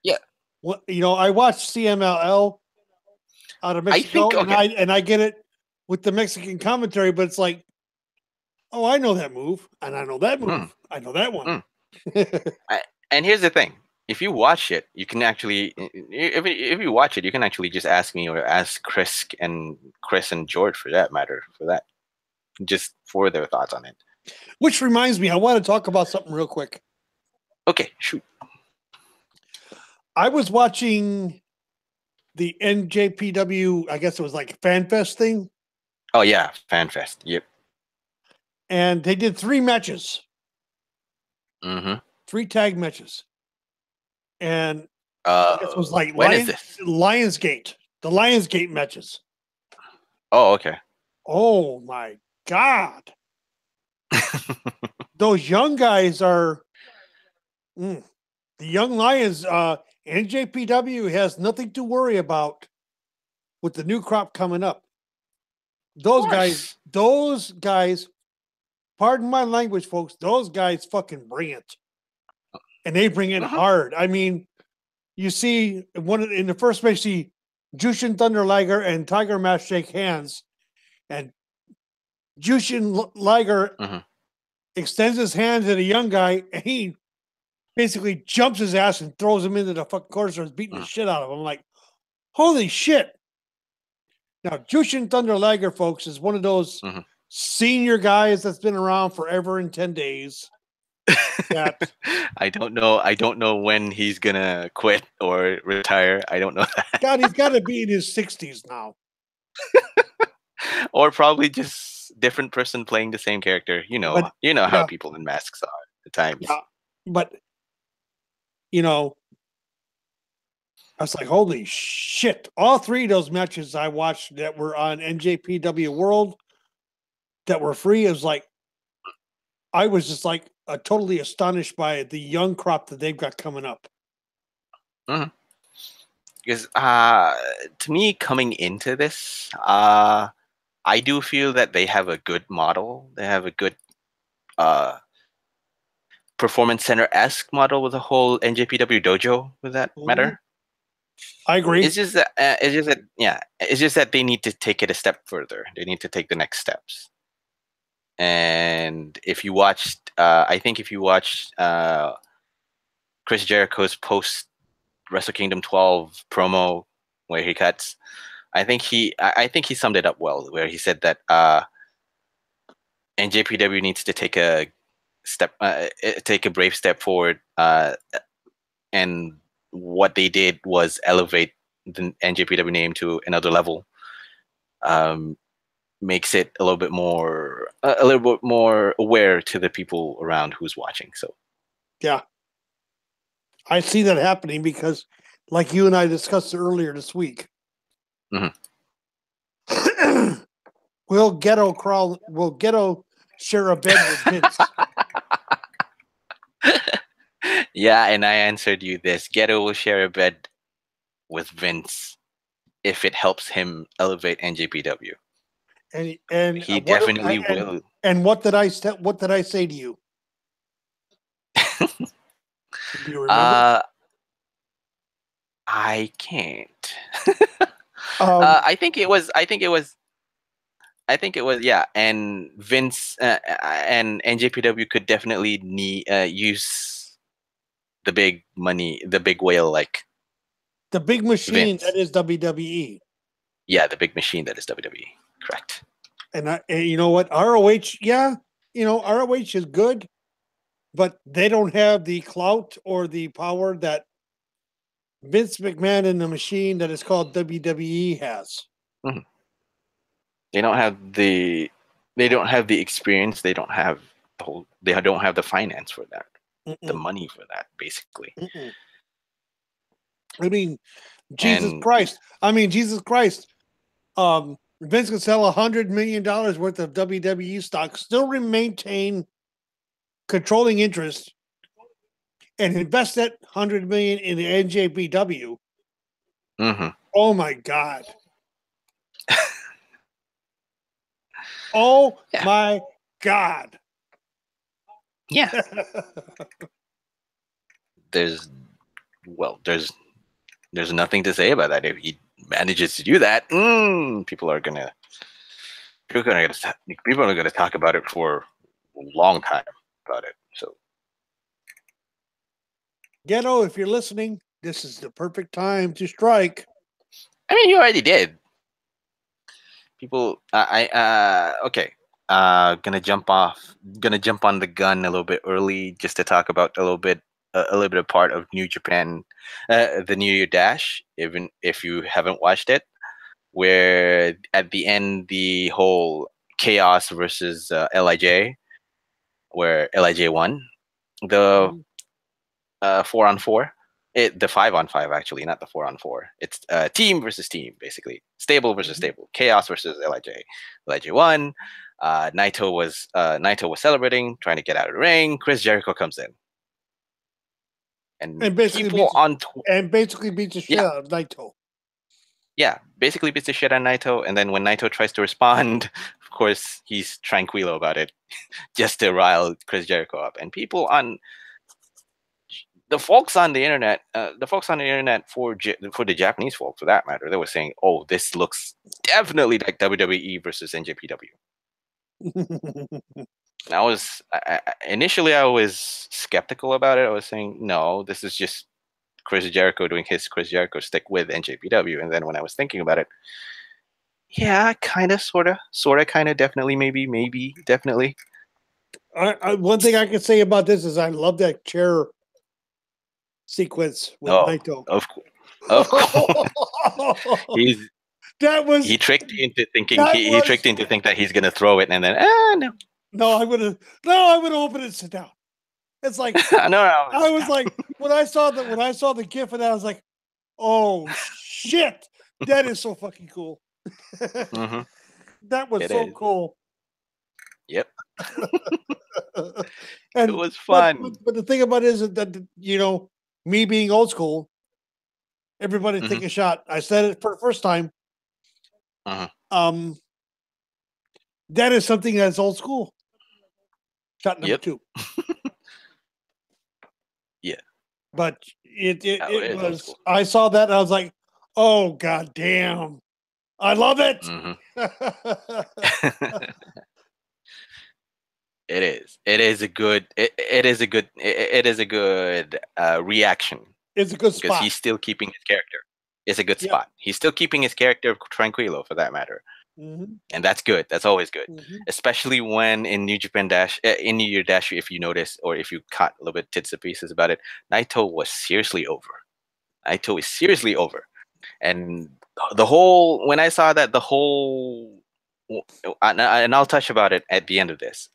Yeah. What I watched CMLL out of Mexico, and I get it with the Mexican commentary, but it's like, oh, I know that move, and I know that move. I know that one. And here's the thing: if you watch it, you can actually, if you watch it, you can actually just ask me or ask Chris and George for that matter, just for their thoughts on it. Which reminds me, I want to talk about something real quick. Okay, shoot. I was watching the NJPW, I guess it was like FanFest thing. Oh yeah, FanFest. Yep. And they did 3 matches. Mm-hmm. 3 tag matches. And it was like when is this? Lionsgate. The Lionsgate matches. Oh, okay. Oh my God. Those young guys are the young Lions. NJPW has nothing to worry about with the new crop coming up. Those guys, pardon my language, folks, those guys fucking bring it. And they bring it hard. I mean, you see in the first match, see Jushin Thunder Liger and Tiger Mask shake hands, and Jushin Liger extends his hand to the young guy, and he basically jumps his ass and throws him into the fucking corner, starts beating the shit out of him. I'm like, holy shit. Now, Jushin Thunder Liger, folks, is one of those senior guys that's been around forever and 10 days. I don't know when he's gonna quit or retire. I don't know that. God, he's got to be in his 60s now. Or probably just different person playing the same character. You know how people in masks are at times. Yeah, but I was like, holy shit. All 3 of those matches I watched that were on NJPW World that were free, is like, I was just like totally astonished by the young crop that they've got coming up. Because to me, coming into this, I do feel that they have a good model. They have a good performance center-esque model with the whole NJPW dojo, with that matter. I agree. It's just that they need to take it a step further. They need to take the next steps. And if you watched, I think if you watched Chris Jericho's post Wrestle Kingdom 12 promo where he cuts, I think he summed it up well, where he said that NJPW needs to take a brave step forward, and what they did was elevate the NJPW name to another level. Makes it a little bit more aware to the people around who's watching. So yeah, I see that happening because, like you and I discussed earlier this week, will Ghetto share a bed with Vince? Yeah, and I answered you this: Ghetto will share a bed with Vince if it helps him elevate NJPW. And he definitely will. And what did I say to you? Do you remember? I can't. I think it was. Yeah. And Vince and NJPW could definitely use the big money, the big whale, like the big machine Vince. That is WWE. Yeah, the big machine that is WWE. Correct. And you know what? ROH, yeah, ROH is good, but they don't have the clout or the power that Vince McMahon and the machine that is called WWE has. They don't have the experience. They don't have the finance for that. The money for that, basically. I mean, Jesus Christ. Vince could sell $100 million worth of WWE stock, still maintain controlling interest and invest that 100 million in the NJPW. Mm-hmm. Oh my God. Oh Yeah. my God. Yeah. There's nothing to say about that. If he manages to do that, people are gonna talk about it for a long time about it. So, Ghetto, if you're listening, this is the perfect time to strike. I mean, you already did. People, okay. Gonna jump on the gun a little bit early just to talk about a little bit of part of New Japan, the New Year Dash. Even if you haven't watched it, where at the end the whole Chaos versus Lij, where Lij won the 4-on-4. The 5-on-5 actually, not the 4-on-4. It's team versus team, basically. Stable versus stable. Chaos versus Lij. Lij won. Naito was celebrating, trying to get out of the ring. Chris Jericho comes in, and basically people on basically beats the shit out of Naito. Yeah, basically beats the shit out of Naito, and then when Naito tries to respond, of course he's tranquilo about it, just to rile Chris Jericho up. And people on the folks on the internet, for the Japanese folks, for that matter, they were saying, "Oh, this looks definitely like WWE versus NJPW." And initially I was skeptical about it. I was saying, "No, this is just Chris Jericho doing his Chris Jericho stick with NJPW." And then when I was thinking about it, yeah, kind of, sort of, kind of, definitely, maybe, definitely. One thing I can say about this is I love that chair sequence with Naito. Of course. He tricked you into thinking he tricked you into think that he's gonna throw it, and then no, I would have opened it and sit down. It's like no. I was like, when I saw the gif of that, I was like, oh shit, that is so fucking cool. Mm-hmm. That was cool. Yep. And it was fun. But the thing about it is that me being old school, everybody take a shot. I said it for the first time. That is something that's old school. Shot number 2. Yeah. But it was. I saw that and I was like, "Oh god damn, I love it." It is. It is a good. It is a good. It is a good reaction. It's a good spot because he's still keeping his character. It's a good spot. He's still keeping his character tranquilo, for that matter. And that's good. That's always good, especially when in New Japan Dash, in New Year Dash, if you notice or if you caught a little bit tits and pieces about it, Naito was seriously over. Naito is seriously over, and the whole when I saw that and I'll touch about it at the end of this.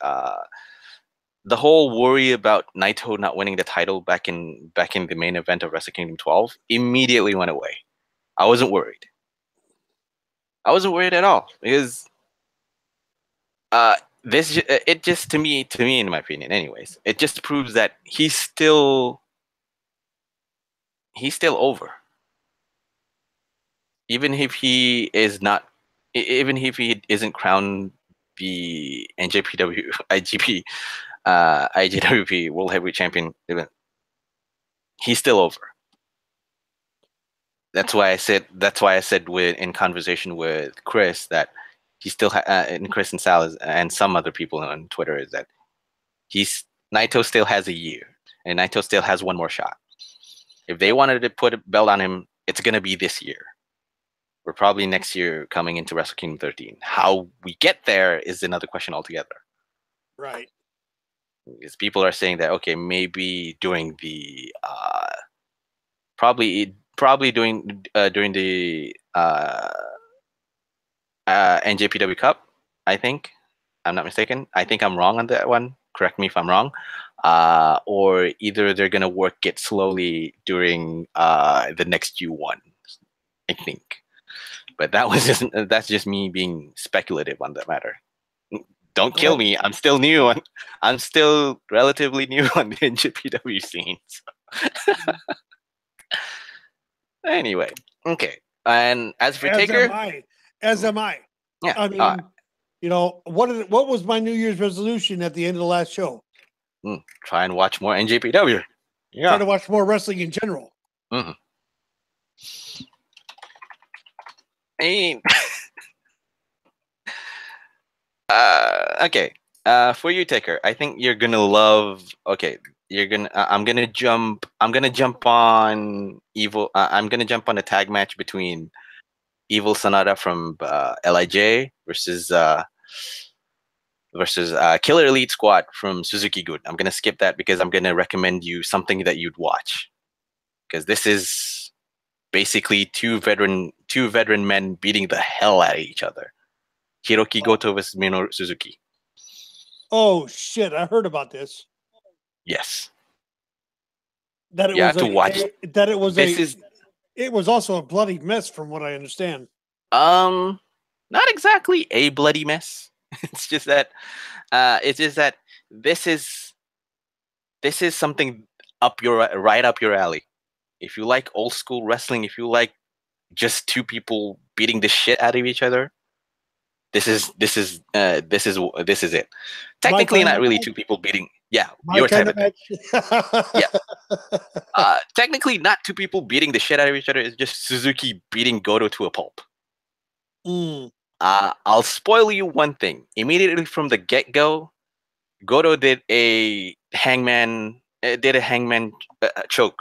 The whole worry about Naito not winning the title back in the main event of Wrestle Kingdom 12 immediately went away. I wasn't worried. I wasn't worried at all because it just to me in my opinion anyways, it just proves that he's still over. Even if he is not, even if he isn't crowned the NJPW IGWP World Heavyweight Champion, he's still over. That's why I said in conversation with Chris that he still and Chris and Sal and some other people on Twitter is that Naito still has a year and Naito still has one more shot. If they wanted to put a belt on him, it's gonna be this year. Or probably next year coming into Wrestle Kingdom 13. How we get there is another question altogether. Right. Because people are saying that maybe during the probably during the NJPW Cup, I think. I'm not mistaken. I think I'm wrong on that one. Correct me if I'm wrong. Or either they're gonna work it slowly during the next U1, I think. But that's just me being speculative on that matter. Don't kill me. I'm still new. I'm still relatively new on the NJPW scene. So. Anyway, okay. And as for Taker, as am I. Yeah. I mean, you know, what was my New Year's resolution at the end of the last show? Try and watch more NJPW. Yeah. Try to watch more wrestling in general. Mm-hmm. I mean, okay. For you, Taker, I think you're gonna love. Okay, you're gonna. I'm gonna jump on Evil. I'm gonna jump on a tag match between Evil Sonata from Lij versus Killer Elite Squad from Suzuki Gun. I'm gonna skip that because I'm gonna recommend you something that you'd watch, because this is basically two veteran men beating the hell out of each other. Hiroki Goto versus Minoru Suzuki. Oh shit! I heard about this. Yes. That it you was have to watch. It was also a bloody mess, from what I understand. Not exactly a bloody mess. It's just that this is something right up your alley. If you like old school wrestling, if you like just two people beating the shit out of each other, this is it. Technically, not really two people beating. Yeah, your type of match. Yeah. Technically, not two people beating the shit out of each other. It's just Suzuki beating Goto to a pulp. I'll spoil you one thing. Immediately from the get-go, Goto did a hangman choke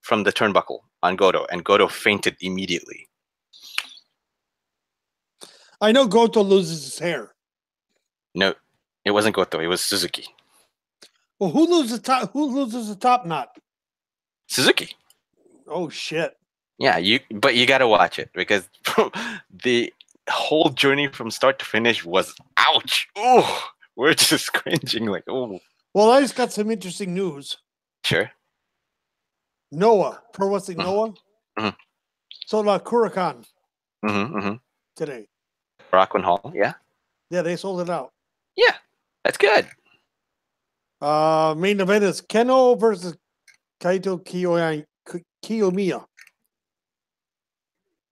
from the turnbuckle on Goto, and Goto fainted immediately. I know Goto loses his hair. No, it wasn't Goto. It was Suzuki. Well, who loses the top knot? Suzuki. Oh shit. Yeah, but you gotta watch it, because the whole journey from start to finish was ouch. Oh, we're just cringing like, oh. Well, I just got some interesting news. Sure. Noah, Pro Wrestling Noah, sold out Kurikan today. Rockland Hall, yeah. Yeah, they sold it out. Yeah, that's good. Main event is Keno versus Kaito Kiyomiya.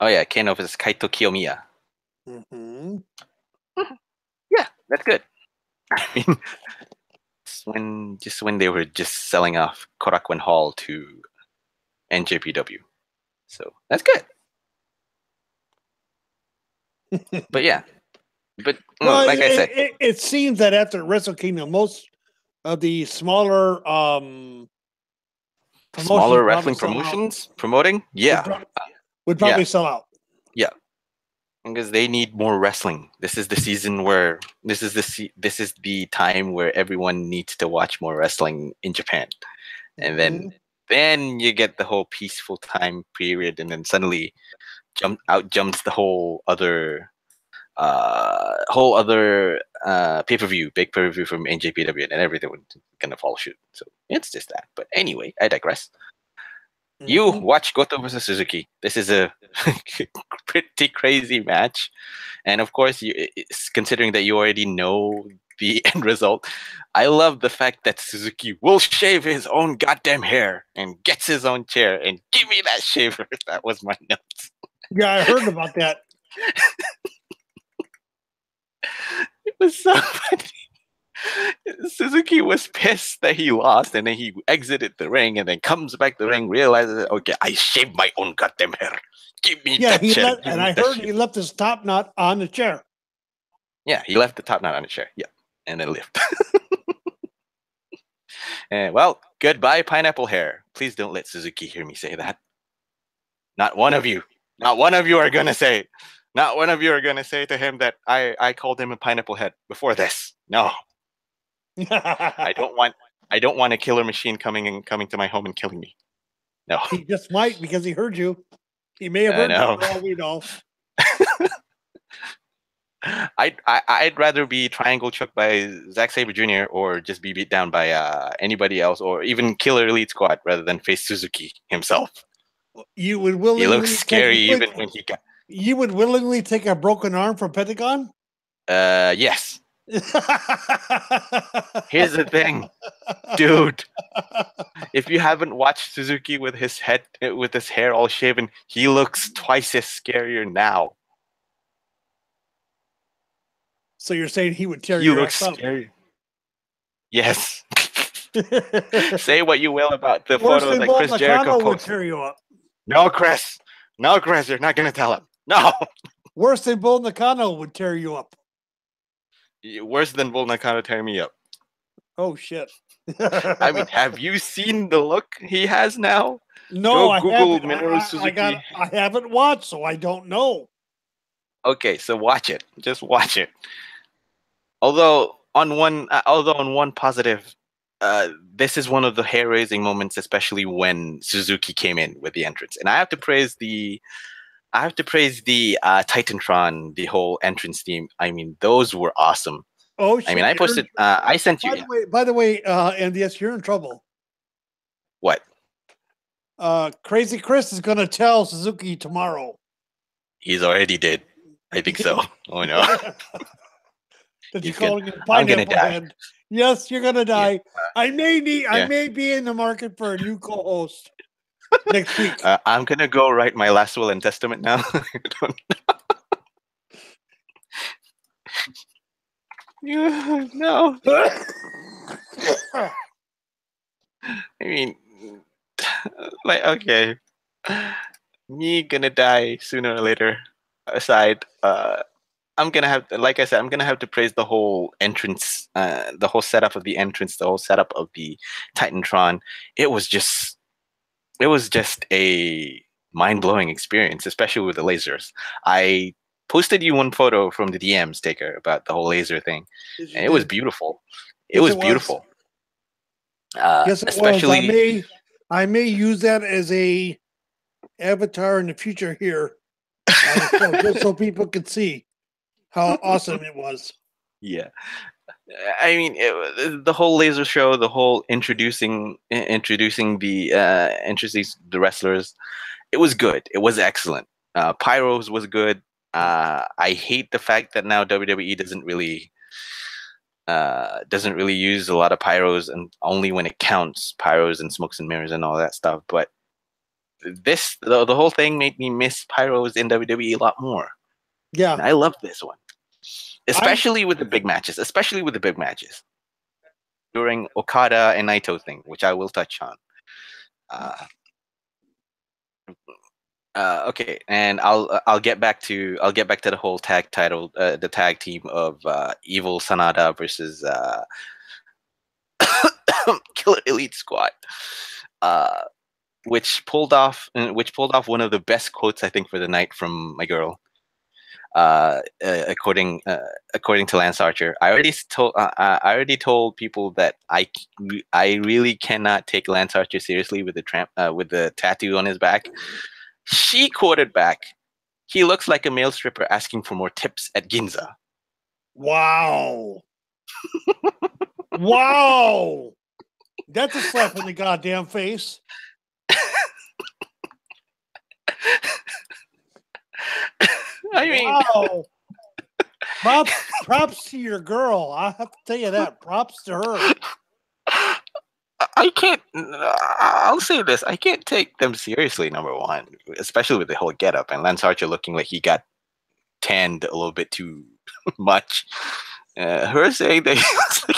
Oh yeah, Keno versus Kaito Kiyomiya. Yeah, that's good. I mean, just when they were just selling off Korakuen Hall to NJPW, so that's good. But yeah, well, like I said, it seems that after Wrestle Kingdom, most of the smaller wrestling promotions promoting, would probably sell out. Yeah, because they need more wrestling. This is the season where this is the time where everyone needs to watch more wrestling in Japan, and then you get the whole peaceful time period, and then suddenly jumps the whole other big pay-per-view from NJPW, and everything would kind of fall shoot. So it's just that. But anyway, I digress. You watch Goto versus Suzuki. This is a pretty crazy match, and of course, considering that you already know the end result, I love the fact that Suzuki will shave his own goddamn hair and gets his own chair and give me that shaver. That was my notes. Yeah, I heard about that. It was so funny. Suzuki was pissed that he lost, and then he exited the ring, and then comes back to the ring, realizes, okay, I shaved my own goddamn hair. Give me that chair. And I heard he left his top knot on the chair. Yeah, he left the top knot on the chair. Yeah, and then left. And well, goodbye, pineapple hair. Please don't let Suzuki hear me say that. Not one of you are gonna say. Not one of you are gonna say to him that I called him a pineapple head before this. No. I don't want a killer machine coming to my home and killing me. No. He just might, because he heard you. He may have heard you, for all we know. I'd rather be triangle choked by Zack Sabre Jr. or just be beat down by anybody else, or even Killer Elite Squad, rather than face Suzuki himself. You would willingly. He looks scary even when he got. You would willingly take a broken arm from Pentagon? Yes. Here's the thing, dude. If you haven't watched Suzuki with his hair all shaven, he looks twice as scarier now. So you're saying he would tear He your looks ass up? scary. Yes. Say what you will about the Worse photo than that Bull Chris Jericho Nakano would posted. tear you up. No, Chris. No, Chris. You're not gonna tell him. No. Worse than Bull Nakano would tear you up. Worse than Bull Nakano tearing me up. Oh shit! I mean, have you seen the look he has now? No, I Google haven't. Minoru Suzuki. I haven't watched, so I don't know. Okay, so watch it. Just watch it. Although on one positive, this is one of the hair-raising moments, especially when Suzuki came in with the entrance, and I have to praise the Titantron, the whole entrance theme. I mean, those were awesome. Oh shit! I mean, I posted. I sent you. By the way, and yes, you're in trouble. What? Crazy Chris is going to tell Suzuki tomorrow. He's already did. I think so. Oh no. That you're calling him pineapple head. Yes, you're gonna die. Yeah. I may be in the market for a new co-host next week. I'm gonna go write my last will and testament now. No. I mean, like, okay, me gonna die sooner or later aside, I'm gonna have, like I said, I'm gonna have to praise the whole entrance, the whole setup of the entrance, the whole setup of the Titantron. It was just a mind-blowing experience, especially with the lasers. I posted you one photo from the DMs, Taker, about the whole laser thing, and it was beautiful. It was beautiful. Yes, it especially was. I may use that as a avatar in the future here, just so people can see how awesome it was. Yeah, I mean, the whole laser show, the whole introducing the wrestlers, it was good. It was excellent. Pyros was good. I hate the fact that now WWE doesn't really use a lot of pyros, and only when it counts, pyros and smokes and mirrors and all that stuff. But the whole thing made me miss pyros in WWE a lot more. Yeah, and I love this one, especially with the big matches. During Okada and Naito thing, which I will touch on. Okay, and I'll get back to the whole tag title, the tag team of Evil Sanada versus Killer Elite Squad, which pulled off one of the best quotes, I think, for the night from my girl. According to Lance Archer, I already told people that I really cannot take Lance Archer seriously with the tattoo on his back. She quoted back, "He looks like a male stripper asking for more tips at Ginza." Wow. Wow. That's a slap in the goddamn face. I mean, wow. Props to your girl. I have to tell you that. Props to her. I can't. I'll say this: I can't take them seriously. Number one, especially with the whole getup and Lance Archer looking like he got tanned a little bit too much. Her saying that he looks like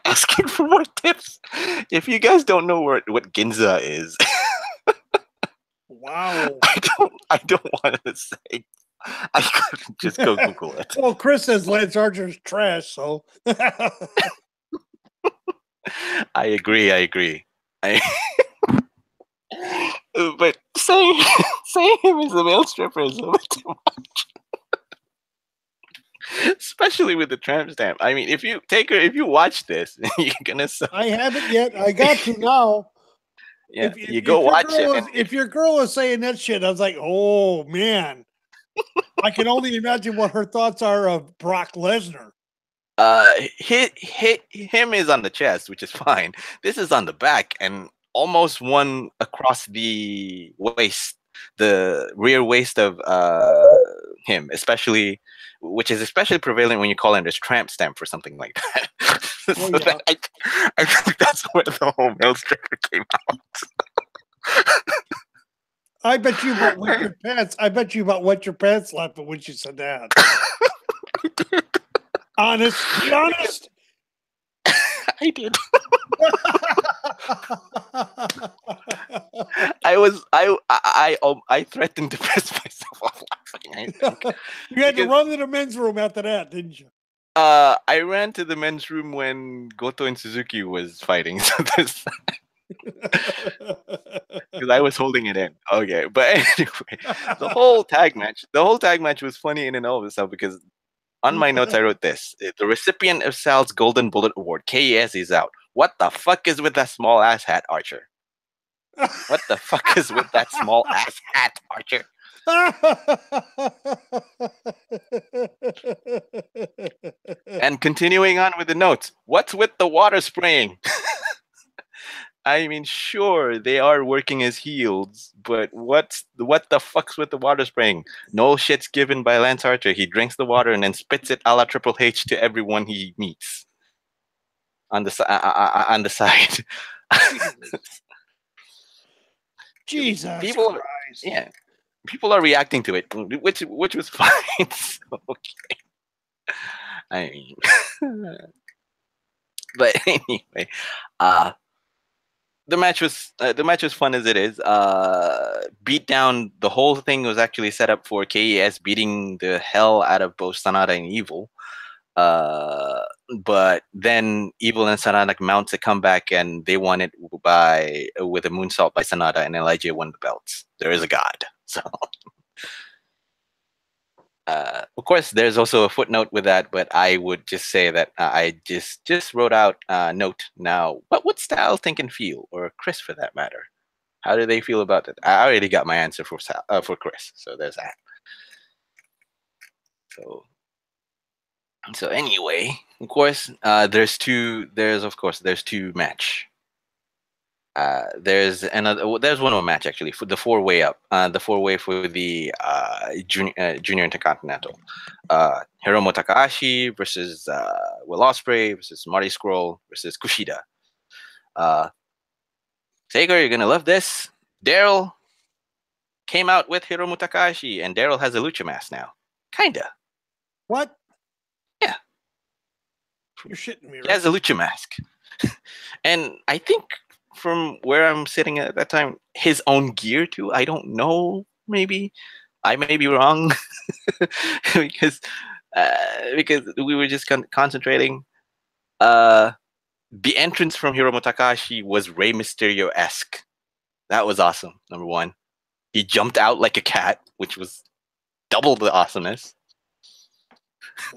asking for more tips. If you guys don't know what Ginza is, wow, I don't want to say. I couldn't just go Google it. Well, Chris says Lance Archer's trash, so. I agree. But saying him as a male stripper is a little bit too much. Especially with the tramp stamp. I mean, if you watch this, you're gonna. I haven't yet. I got to now. Yeah, you go watch it. If your girl is saying that shit, I was like, oh man. I can only imagine what her thoughts are of Brock Lesnar. Him is on the chest, which is fine. This is on the back and almost one across the waist, the rear waist of him, which is especially prevalent when you call in this tramp stamp or something like that. Oh, yeah. I think that's where the whole male striker came out. I bet you about wet your pants. I bet you about wet your pants laughing when she said that. Honest, be honest. I did. I threatened to piss myself off laughing. I think. You had to run to the men's room after that, didn't you? I ran to the men's room when Goto and Suzuki was fighting. So this. Because I was holding it in. Okay, but anyway, the whole tag match was funny in and of itself because on my notes I wrote this: the recipient of Sal's Golden Bullet Award, KES, is out. What the fuck is with that small ass hat, Archer? What the fuck is with that small ass hat, Archer? And continuing on with the notes, what's with the water spraying? I mean, sure, they are working as heels, but what the fuck's with the water spraying? No shit's given by Lance Archer. He drinks the water and then spits it a la Triple H to everyone he meets. On the side. Jesus people Christ. Yeah, people are reacting to it, which was fine. So, okay. I mean, but anyway, the match was fun as it is. Beat down. The whole thing was actually set up for KES beating the hell out of both Sanada and Evil. But then Evil and Sanada mounts a comeback, and they won it with a moonsault by Sanada, and LIJ won the belts. There is a god. So, of course, there's also a footnote with that, but I would just say that I just wrote out a note now. What would Styles think and feel, or Chris for that matter? How do they feel about it? I already got my answer for Chris, so there's that. So anyway, of course, there's two match. There's one more match actually for the 4-way up. The 4-way for the junior intercontinental. Hiromu Takahashi versus Will Ospreay versus Marty Scurll versus Kushida. Taker, you're gonna love this. Daryl came out with Hiromu Takahashi, and Daryl has a lucha mask now. Kinda. What? Yeah. You're shitting me, right? He has a lucha mask. And I think from where I'm sitting at that time, his own gear too. I don't know. Maybe I may be wrong because we were just concentrating. The entrance from Hiromu Takahashi was Rey Mysterio-esque. That was awesome. Number one, he jumped out like a cat, which was double the awesomeness.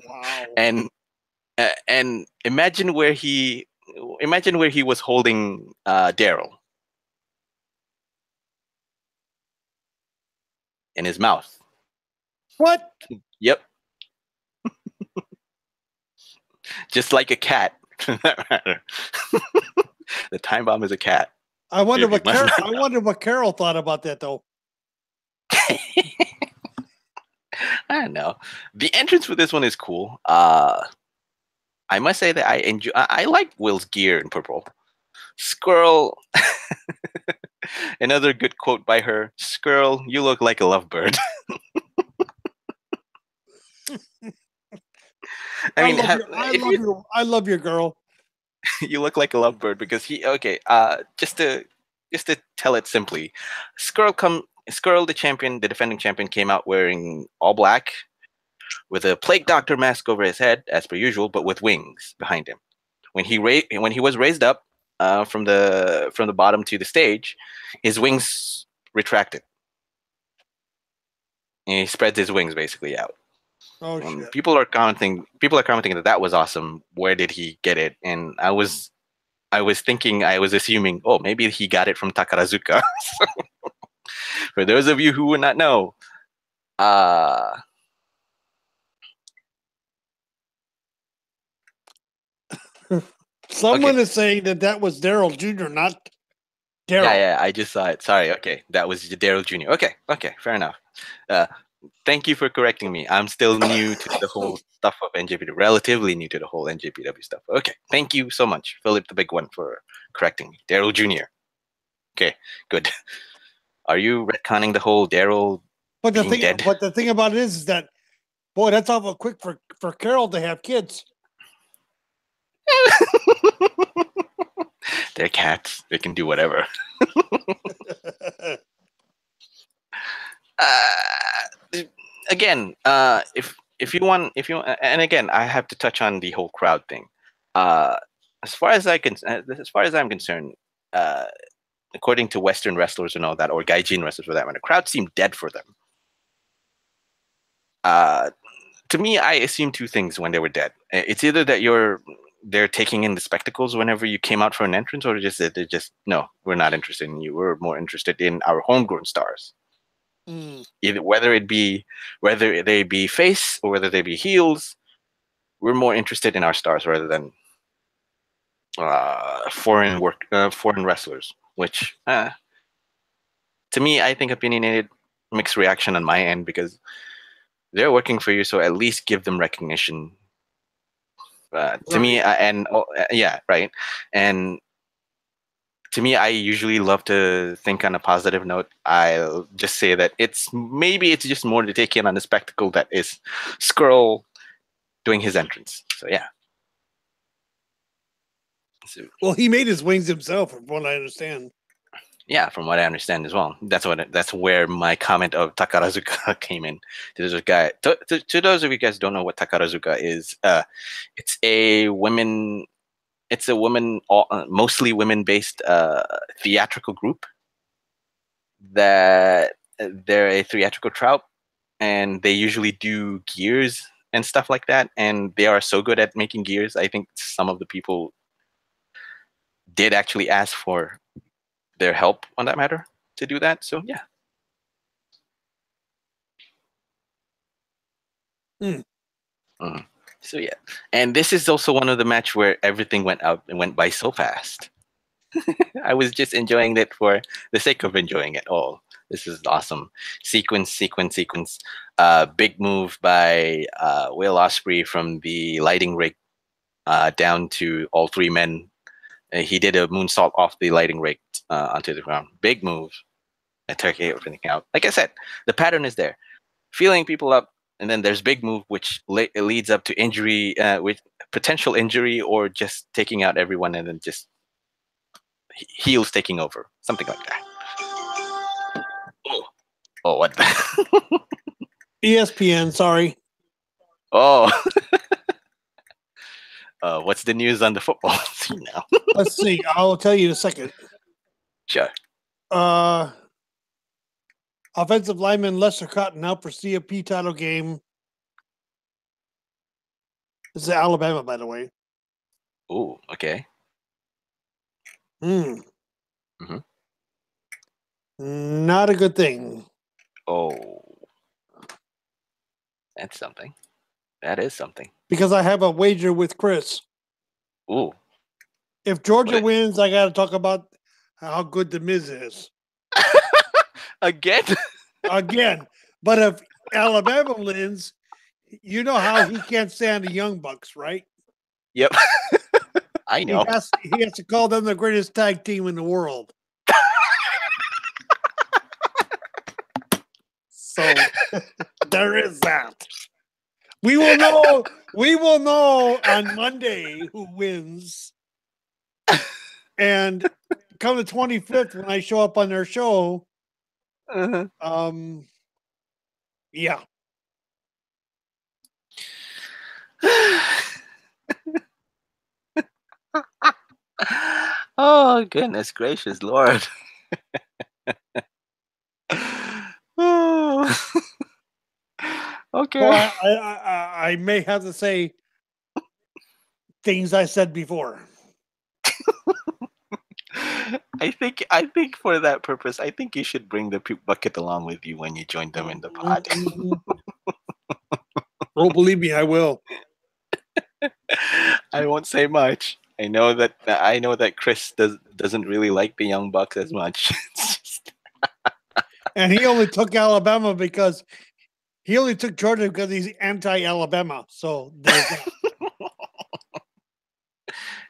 Wow. And imagine where he was holding Daryl in his mouth. What? Yep. Just like a cat. The time bomb is a cat. I wonder what Carol thought about that though. I don't know. The entrance for this one is cool. I must say that I like Will's gear in purple. Scurll. Another good quote by her. Scurll, you look like a lovebird. I love your girl. You look like a lovebird because just to tell it simply, Scurll, the champion, the defending champion, came out wearing all black with a plague doctor mask over his head, as per usual, but with wings behind him. When he was raised up from the bottom to the stage, his wings retracted. And he spreads his wings basically out. Oh shit! People are commenting that was awesome. Where did he get it? And I was assuming, oh, maybe he got it from Takarazuka. For those of you who would not know, someone is saying that was Daryl Jr., not Daryl. Yeah, I just saw it. Sorry. Okay, that was Daryl Jr. Okay, fair enough. Thank you for correcting me. I'm still new to the whole stuff of NJPW, relatively new to the whole NJPW stuff. Okay, thank you so much, Philip the Big One, for correcting me. Daryl Jr. Okay, good. Are you retconning the whole Daryl But being dead? the thing about it is that, boy, that's awful quick for Carol to have kids. They're cats. They can do whatever. Again, if you want, and again, I have to touch on the whole crowd thing. As far as I'm concerned, according to Western wrestlers and all that, or Gaijin wrestlers for that matter, crowd seemed dead for them. To me, I assumed two things when they were dead. It's either that they're taking in the spectacles whenever you came out for an entrance, or just that they're just, no, we're not interested in you. We're more interested in our homegrown stars. Either whether they be face or whether they be heels, we're more interested in our stars rather than foreign wrestlers. Which, to me, I think opinionated, mixed reaction on my end, because they're working for you, so at least give them recognition. To me, yeah, right. And to me, I usually love to think on a positive note. I'll just say that it's just more to take in on the spectacle that is Skrull doing his entrance. So yeah. Well, he made his wings himself, from what I understand. Yeah, from what I understand as well. That's where my comment of Takarazuka came in. There's a guy. To those of you guys who don't know what Takarazuka is, it's a women, mostly women-based theatrical group. That they're a theatrical troupe, and they usually do gears and stuff like that. And they are so good at making gears. I think some of the people did actually ask for their help on that matter to do that. So yeah. So yeah, and this is also one of the match where everything went by so fast. I was just enjoying it for the sake of enjoying it all. This is awesome. Sequence. Big move by Will Ospreay from the lighting rig down to all three men. He did a moonsault off the lighting rig onto the ground. Big move. And Turkey everything out. Like I said, the pattern is there. Feeling people up, and then there's big move, which leads up to injury, with potential injury, or just taking out everyone, and then just heels taking over, something like that. Oh, what? ESPN, sorry. Oh. What's the news on the football scene now? Let's see. I'll tell you in a second. Sure. Offensive lineman Lester Cotton out for CFP title game. This is Alabama, by the way. Oh, okay. Not a good thing. Oh. That's something. That is something. Because I have a wager with Chris. Ooh. If Georgia wins, I got to talk about how good the Miz is. Again? Again. But if Alabama wins, you know how he can't stand the Young Bucks, right? Yep. I know. He has to call them the greatest tag team in the world. So there is that. We will know on Monday who wins. And come the 25th, when I show up on their show, yeah. Oh, goodness gracious, Lord. Oh. Okay. So I may have to say things I said before. I think for that purpose, I think you should bring the puke bucket along with you when you join them in the pod. Oh, believe me, I will. I won't say much. I know that Chris doesn't really like the Young Bucks as much. And he only took Alabama because He only took Georgia because he's anti-Alabama. So there's that.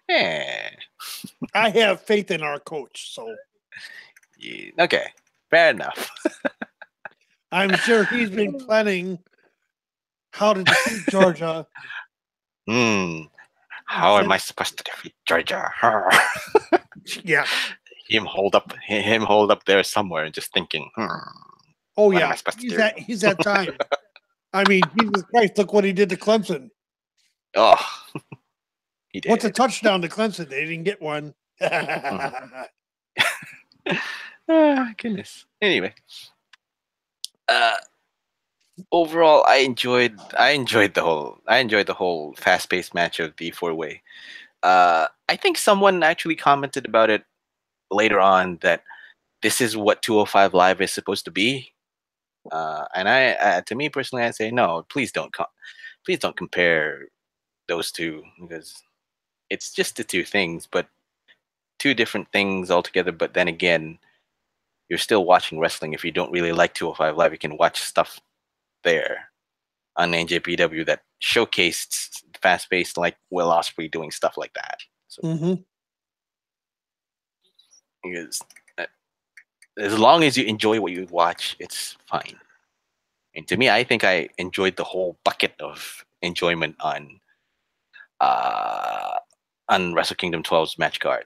Yeah. I have faith in our coach. So Okay, fair enough. I'm sure he's been planning how to defeat Georgia. How am I supposed to defeat Georgia? Yeah. him hold up there somewhere and just thinking, Oh what am yeah. I supposed to do? He's that time. I mean, Jesus Christ! Look what he did to Clemson. Oh, he did. What's a touchdown to Clemson? They didn't get one. Goodness. Anyway, overall, I enjoyed the whole fast-paced match of the four-way. I think someone actually commented about it later on that this is what 205 Live is supposed to be. And to me personally, I say no. Please don't compare those two, because it's just the two things, but two different things altogether. But then again, you're still watching wrestling. If you don't really like 205 Live, you can watch stuff there on NJPW that showcased fast-paced, like Will Ospreay doing stuff like that. So, because as long as you enjoy what you watch, it's fine. And to me, I think I enjoyed the whole bucket of enjoyment on Wrestle Kingdom 12's match card.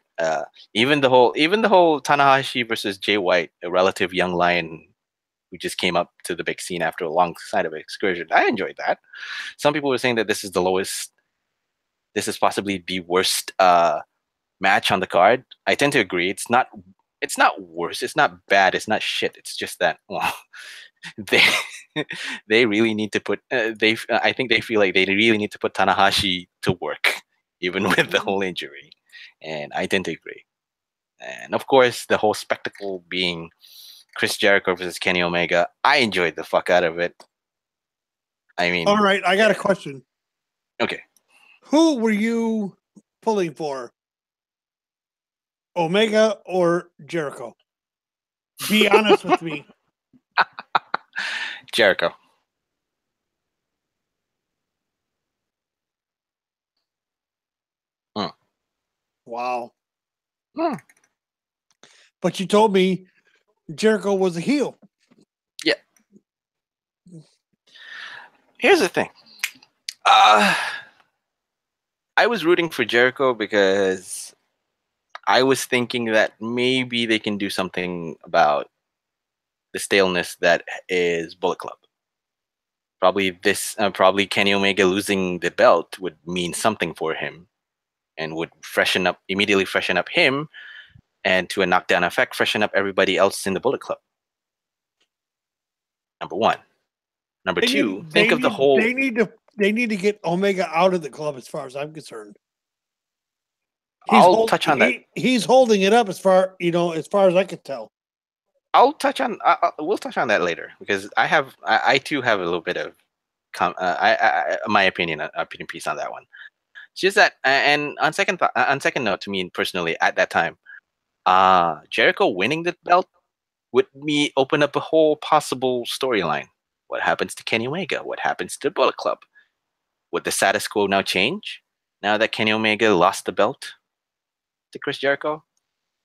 Even the whole Tanahashi versus Jay White, a relative young lion who just came up to the big scene after a long side of excursion. I enjoyed that. Some people were saying that this is the lowest. This is possibly the worst match on the card. I tend to agree. It's not worse. It's not bad. It's not shit. It's just that, well, they really need to put. I think they feel like they really need to put Tanahashi to work, even with the whole injury. And I tend to agree. And of course, the whole spectacle being Chris Jericho versus Kenny Omega. I enjoyed the fuck out of it. I mean, all right, I got a question. Okay. Who were you pulling for? Omega or Jericho? Be honest with me. Jericho. Wow. Hmm. But you told me Jericho was a heel. Yeah. Here's the thing. I was rooting for Jericho because I was thinking that maybe they can do something about the staleness that is Bullet Club. Probably Kenny Omega losing the belt would mean something for him, and would immediately freshen up him, and to a knockdown effect, freshen up everybody else in the Bullet Club. Number one. Number two, think of the whole. They need to get Omega out of the club, as far as I'm concerned. I'll touch on that. He's holding it up as far as I could tell. We'll touch on that later, because I too have a little bit of my opinion piece on that one. It's just that, and on second note, to me personally, at that time, Jericho winning the belt would open up a whole possible storyline. What happens to Kenny Omega? What happens to the Bullet Club? Would the status quo now change now that Kenny Omega lost the belt to Chris Jericho?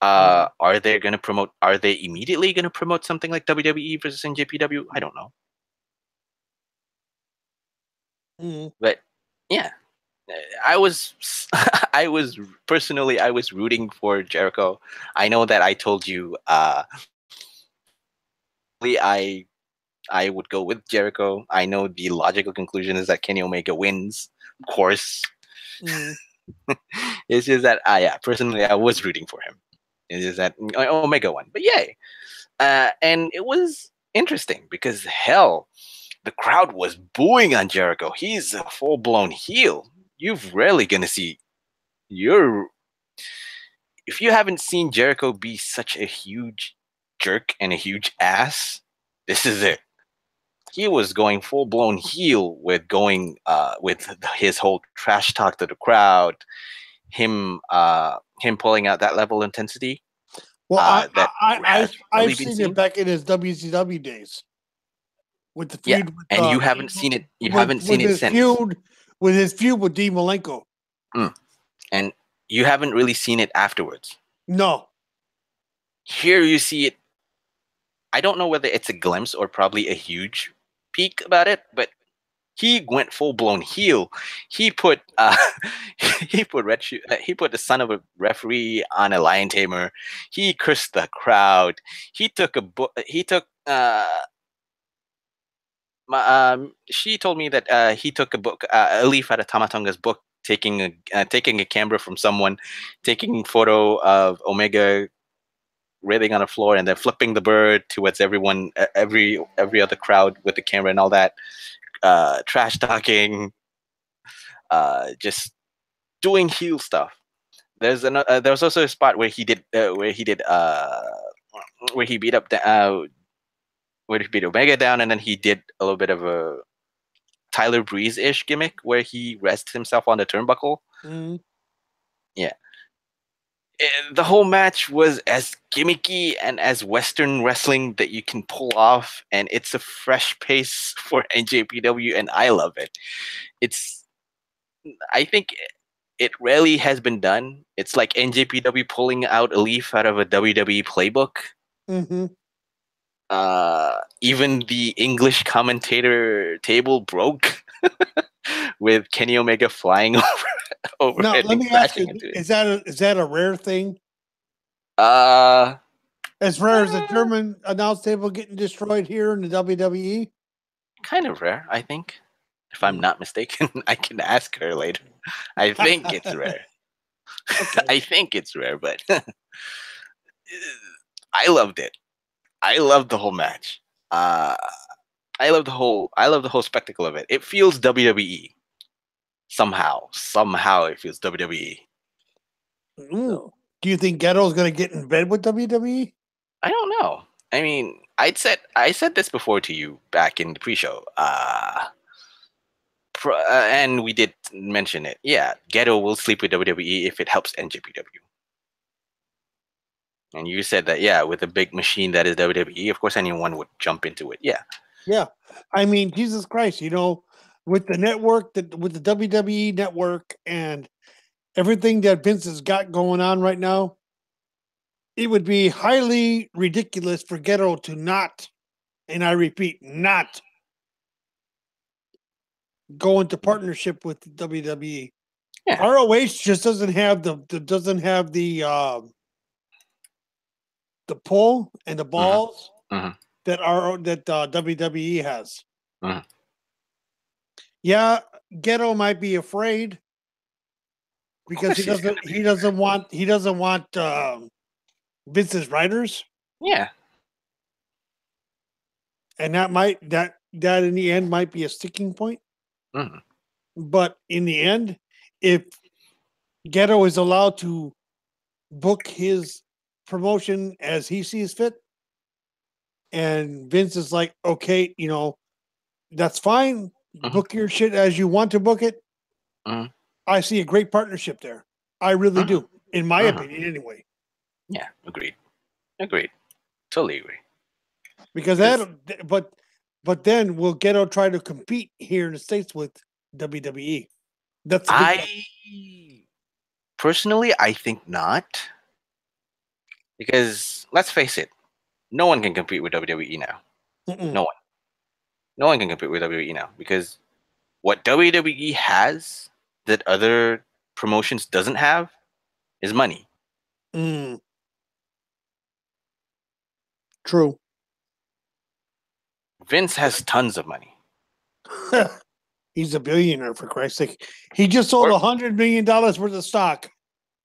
Are they immediately going to promote something like WWE versus NJPW? I don't know. But yeah, I was rooting for Jericho. I know that I told you I would go with Jericho. I know the logical conclusion is that Kenny Omega wins, of course. It's just that personally I was rooting for him. It's just that Omega won, but yay! And it was interesting because hell, the crowd was booing on Jericho. He's a full-blown heel. You're rarely gonna see. If you haven't seen Jericho be such a huge jerk and a huge ass, this is it. He was going full-blown heel with his whole trash talk to the crowd, him pulling out that level of intensity. Well, I've seen it back in his WCW days. with the Yeah, feud with and you haven't seen it. You haven't seen with it his since. feud with Dean Malenko. And you haven't really seen it afterwards. No. Here you see it. I don't know whether it's a glimpse or probably a huge peek about it, but he went full blown heel. He put he put he put the son of a referee on a lion tamer. He cursed the crowd. He took a book. He took she told me that he took a book, a leaf out of Tamatonga's book, taking a camera from someone, taking a photo of Omega writhing on the floor, and then flipping the bird towards everyone, every other crowd with the camera and all that, trash talking, just doing heel stuff. There's there was also a spot where he did where he beat up where he beat Omega down, and then he did a little bit of a Tyler Breeze-ish gimmick where he rests himself on the turnbuckle. Mm-hmm. Yeah. The whole match was as gimmicky and as Western wrestling that you can pull off, and it's a fresh pace for NJPW, and I love it. I think it rarely has been done. It's like NJPW pulling out a leaf out of a WWE playbook. Mm-hmm. Even the English commentator table broke with Kenny Omega flying over Now, it let and me ask crashing you: into it. is that a rare thing? As rare as the German announce table getting destroyed here in the WWE? Kind of rare, I think. If I'm not mistaken, I can ask her later. I think it's rare. Okay. I think it's rare, but I loved it. I loved the whole match. I love the whole spectacle of it. It feels WWE. Somehow it feels WWE. So. Do you think Ghetto's going to get in bed with WWE? I don't know. I mean, I said this before to you back in the pre-show. And we did mention it. Yeah, Ghetto will sleep with WWE if it helps NJPW. And you said that, yeah, with a big machine that is WWE, of course anyone would jump into it. Yeah. Yeah. I mean, Jesus Christ, with the network, with the WWE network and everything that Vince has got going on right now, it would be highly ridiculous for Ghetto to not, and I repeat, not go into partnership with the WWE. Yeah. ROH just doesn't have the pull and the balls that WWE has. Yeah, Ghetto might be afraid because he doesn't want Vince's writers. Yeah. And that in the end might be a sticking point. But in the end, if Ghetto is allowed to book his promotion as he sees fit, and Vince is like, okay, that's fine. Book your shit as you want to book it. I see a great partnership there. I really do, in my opinion, anyway. Yeah, agreed. Totally agree. Because but then will Ghetto try to compete here in the States with WWE? Personally, I think not. Because let's face it, no one can compete with WWE now. No one can compete with WWE now, because what WWE has that other promotions doesn't have is money. True. Vince has tons of money. He's a billionaire, for Christ's sake. He just sold $100 million worth of stock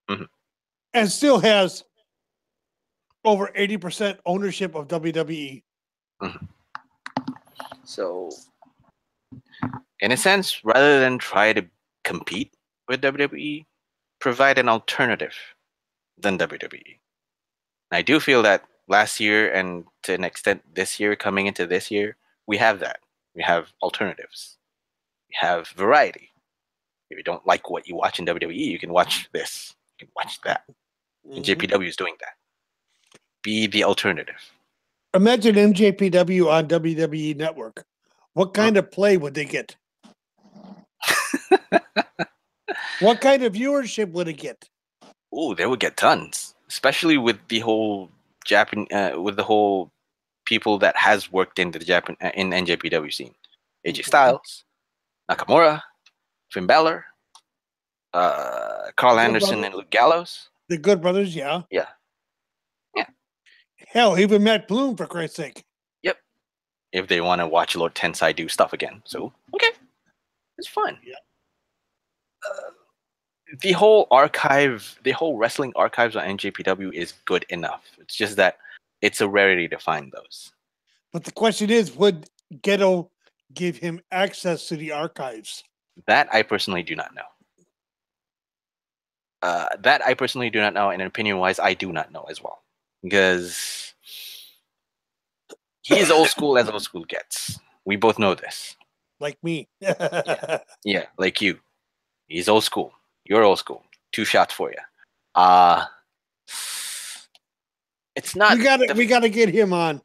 and still has over 80% ownership of WWE. So, in a sense, rather than try to compete with WWE, provide an alternative than WWE. I do feel that last year, and to an extent this year, coming into this year, we have that. We have alternatives. We have variety. If you don't like what you watch in WWE, you can watch this. You can watch that. And JPW is doing that. Be the alternative. Imagine NJPW on WWE Network. What kind of play would they get? What kind of viewership would it get? Ooh, they would get tons, especially with the whole with the whole people that has worked in the in NJPW scene. AJ Styles, Nakamura, Finn Balor, Carl Anderson, and Luke Gallows. The Good Brothers, yeah. Yeah. Hell, even Matt Bloom, for Christ's sake. Yep. If they want to watch Lord Tensai do stuff again. So, okay. It's fun. Yeah. The whole archive, the whole wrestling archives on NJPW is good enough. It's just that it's a rarity to find those. But the question is, would Ghetto give him access to the archives? That I personally do not know. That I personally do not know, and opinion-wise, I do not know as well. Because he's old school as old school gets. We both know this. Like me. Yeah, like you. He's old school. You're old school. 2 shots for you. It's not. We gotta get him on.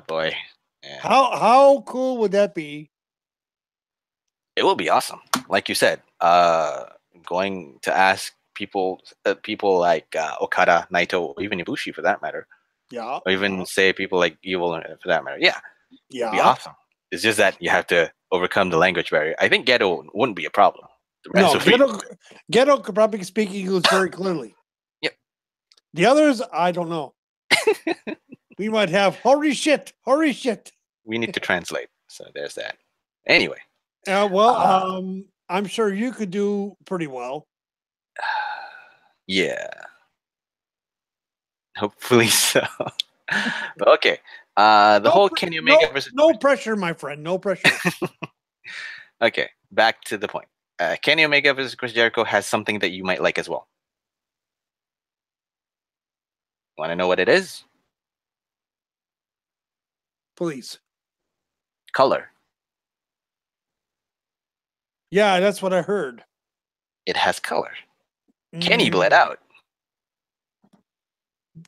Boy. Yeah. How cool would that be? It will be awesome. Like you said, going to ask people like Okada, Naito, or even Ibushi for that matter. Yeah. Or even say people like Evil for that matter. Yeah. Yeah. It'd be awesome. It's just that you have to overcome the language barrier. I think Ghetto wouldn't be a problem. No, Ghetto could probably speak English very clearly. Yep. The others, I don't know. We might have holy shit. We need to translate. So there's that. Anyway. I'm sure you could do pretty well. Yeah. Hopefully so. But okay. Whole Kenny Omega versus no pressure, my friend. No pressure. Okay, back to the point. Kenny Omega versus Chris Jericho has something that you might like as well. Want to know what it is? Please. Color. Yeah, that's what I heard. It has color. Kenny bled out.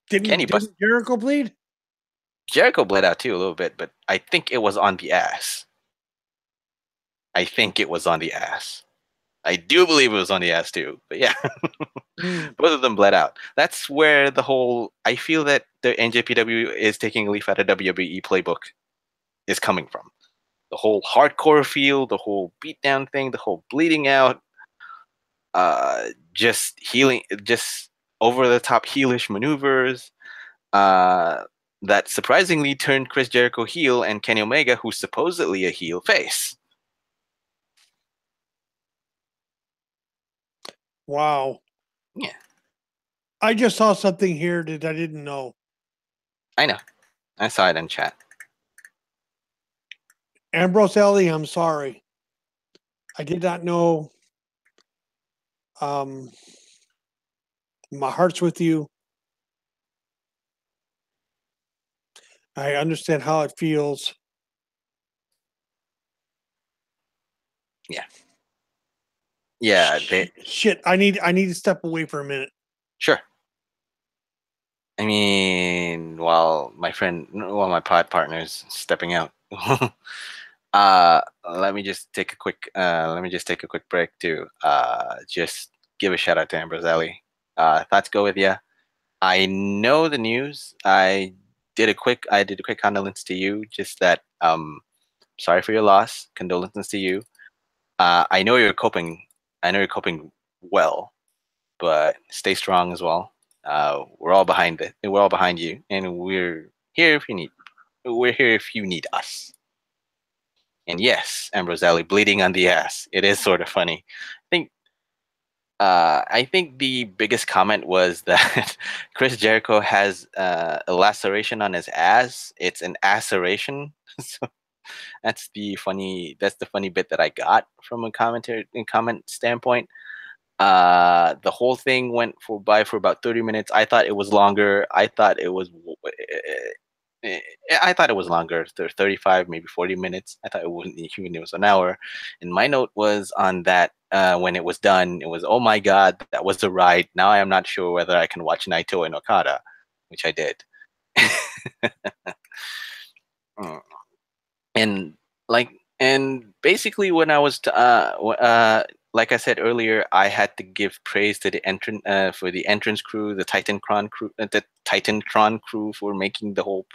Didn't Jericho bleed? Jericho bled out too a little bit, but I think it was on the ass. I do believe it was on the ass too, but yeah. Both of them bled out. That's where I feel that the NJPW is taking a leaf out of WWE playbook is coming from. The whole hardcore feel, the whole beatdown thing, the whole bleeding out, just healing, just over the top heelish maneuvers, that surprisingly turned Chris Jericho heel and Kenny Omega, who's supposedly a heel, face. Wow. Yeah. I just saw something here that I didn't know. I know. I saw it in chat. Ambrose Ellie, I'm sorry. I did not know. My heart's with you. I understand how it feels. Yeah. Yeah. Shit. I need to step away for a minute. Sure. I mean, while my pod partner's stepping out, let me just take a quick break to just give a shout out to Ambrose Ellie. Thoughts go with you. I know the news. I did a quick condolence to you. Just that sorry for your loss. Condolences to you. I know you're coping well, but stay strong as well. We're all behind it. We're all behind you, and we're here if you need. We're here if you need us. And yes, Ambrose Ellie bleeding on the ass. It is sort of funny. I think the biggest comment was that Chris Jericho has a laceration on his ass. It's an asseration. So that's the funny bit that I got from a comment standpoint. The whole thing went for about 30 minutes. I thought it was longer. I thought it was longer, 35, maybe 40 minutes. I thought it wasn't even, it was an hour. And my note was on that when it was done, it was, oh my God, that was a ride. Now I am not sure whether I can watch Naito and Okada, which I did. Mm. and like and basically when I was like I said earlier, I had to give praise to the entrance for the entrance crew, the Titantron crew for making the whole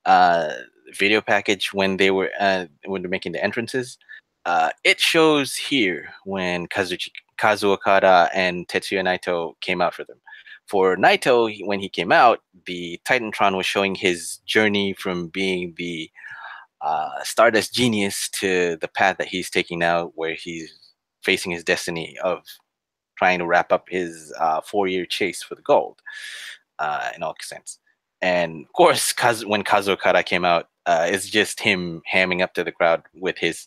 uh, video package when they're making the entrances. It shows here when Kazu Okada and Tetsuya Naito came out for them. For Naito, when he came out, the Titantron was showing his journey from being the Stardust genius to the path that he's taking now, where he's facing his destiny of trying to wrap up his 4-year chase for the gold, in all sense. And of course, when Kazu Okada came out, it's just him hamming up to the crowd with his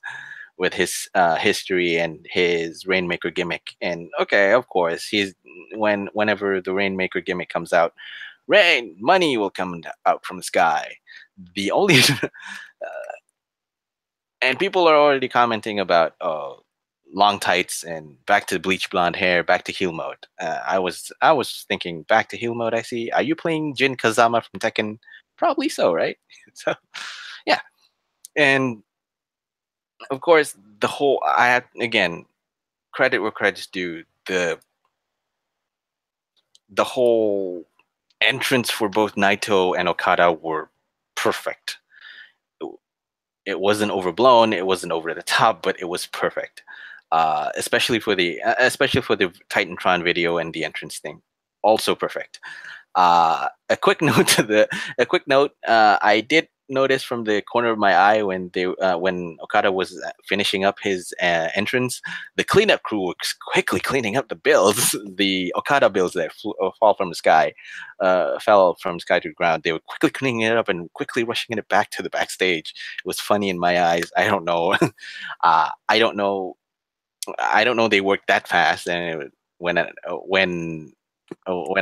history and his Rainmaker gimmick. And okay, of course, whenever the Rainmaker gimmick comes out, money will come out from the sky. The only and people are already commenting about long tights and back to bleach blonde hair, back to heel mode. I was thinking back to heel mode. I see. Are you playing Jin Kazama from Tekken? Probably so, right? So yeah, and of course the whole. I have again credit where credit's due. The whole entrance for both Naito and Okada were perfect. It wasn't overblown, it wasn't over the top, but it was perfect. Especially for the Titantron video and the entrance thing, also perfect. A quick note I did notice from the corner of my eye when Okada was finishing up his entrance, the cleanup crew was quickly cleaning up the bills, the Okada bills that fell from the sky to the ground. They were quickly cleaning it up and quickly rushing it back to the backstage. It was funny in my eyes. I don't know. I don't know. I don't know they worked that fast. And when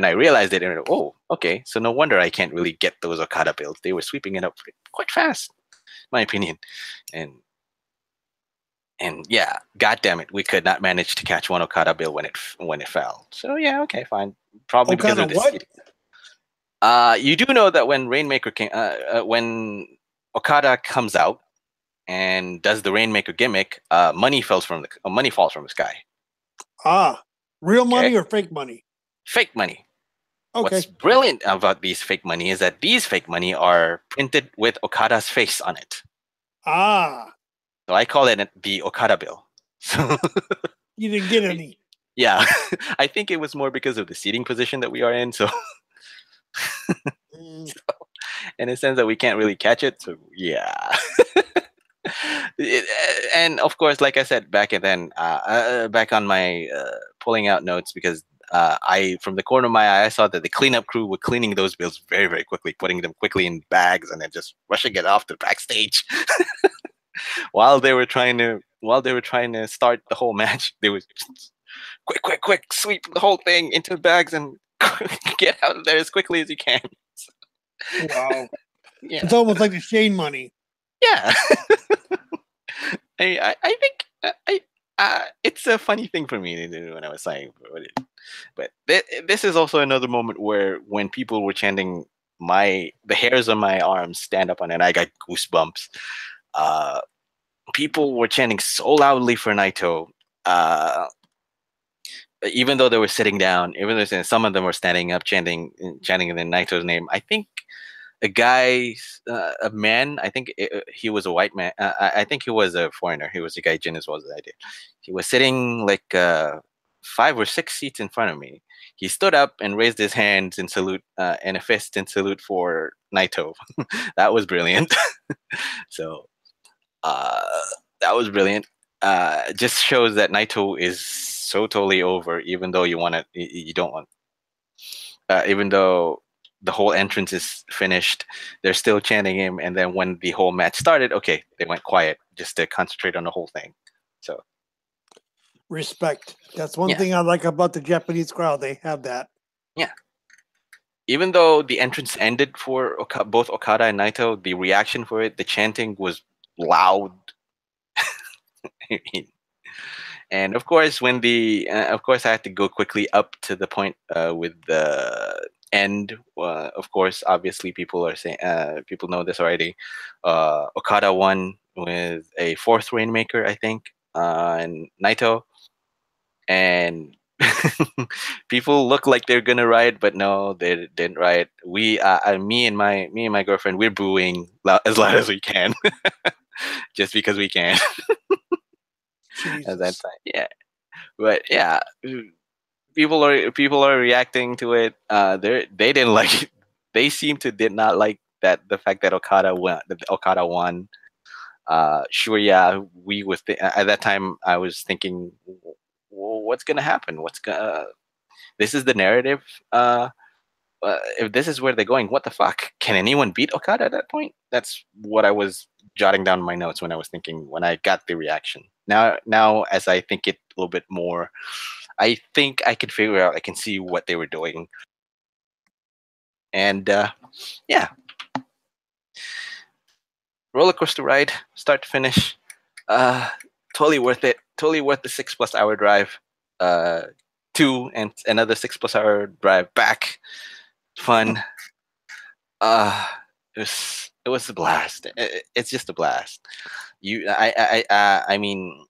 I realized it, oh, okay, so no wonder I can't really get those Okada builds. They were sweeping it up quite fast, my opinion, and yeah, god damn it, we could not manage to catch one Okada build when it fell. So yeah, okay, fine, probably because of the seating. You do know that when Rainmaker when Okada comes out and does the Rainmaker gimmick, money falls from the sky. Real money or fake money? Fake money. Okay. What's brilliant about these fake money is that these fake money are printed with Okada's face on it. So I call it the Okada bill. So you didn't get any. Yeah, I think it was more because of the seating position that we are in. So, in a sense that we can't really catch it. So yeah. And of course, like I said back on my pulling out notes, because from the corner of my eye, I saw that the cleanup crew were cleaning those bills very, very quickly, putting them quickly in bags and then just rushing it off to the backstage. while they were trying to start the whole match, they was quick, sweep the whole thing into bags and get out of there as quickly as you can. Wow. Yeah. It's almost like the Shane money. Yeah. I think it's a funny thing for me to do when I was saying it. But this is also another moment where when people were chanting, the hairs on my arms stand up on it, I got goosebumps. People were chanting so loudly for Naito, even though they were sitting down, even though some of them were standing up chanting in Naito's name. I think a man, I think he was a white man. I think he was a foreigner. He was a gaijin as well as I did. He was sitting like 5 or 6 seats in front of me. He stood up and raised his hands in salute, and a fist in salute for Naito. That was brilliant. So that was brilliant. Just shows that Naito is so totally over, even though you don't want, even though the whole entrance is finished, they're still chanting him. And then when the whole match started, okay, they went quiet just to concentrate on the whole thing. So respect. That's one thing I like about the Japanese crowd. They have that. Yeah. Even though the entrance ended for both Okada and Naito, the reaction for it, the chanting was loud. And of course, I had to go quickly up to the point with the And of course, obviously, people are saying people know this already. Okada won with a fourth Rainmaker, I think, and Naito, and people look like they're gonna riot, but no, they didn't riot. Me and my girlfriend, we're booing as loud as we can, just because we can at that Jesus. time. Yeah, but yeah, people are reacting to it. They didn't like it. They seem to did not like that the fact that Okada won. Sure, yeah, at that time I was thinking, What's gonna happen? What's gonna This is the narrative. If this is where they're going, what the fuck? Can anyone beat Okada at that point? That's what I was jotting down in my notes when I was thinking when I got the reaction. Now, as I think it a little bit more, I think I can figure out. I can see what they were doing, and yeah, roller coaster ride, start to finish. Uh, Totally worth it. Totally worth the 6+ hour drive. Uh, and another 6+ hour drive back. Fun. Uh, it was a blast. It's just a blast. I mean,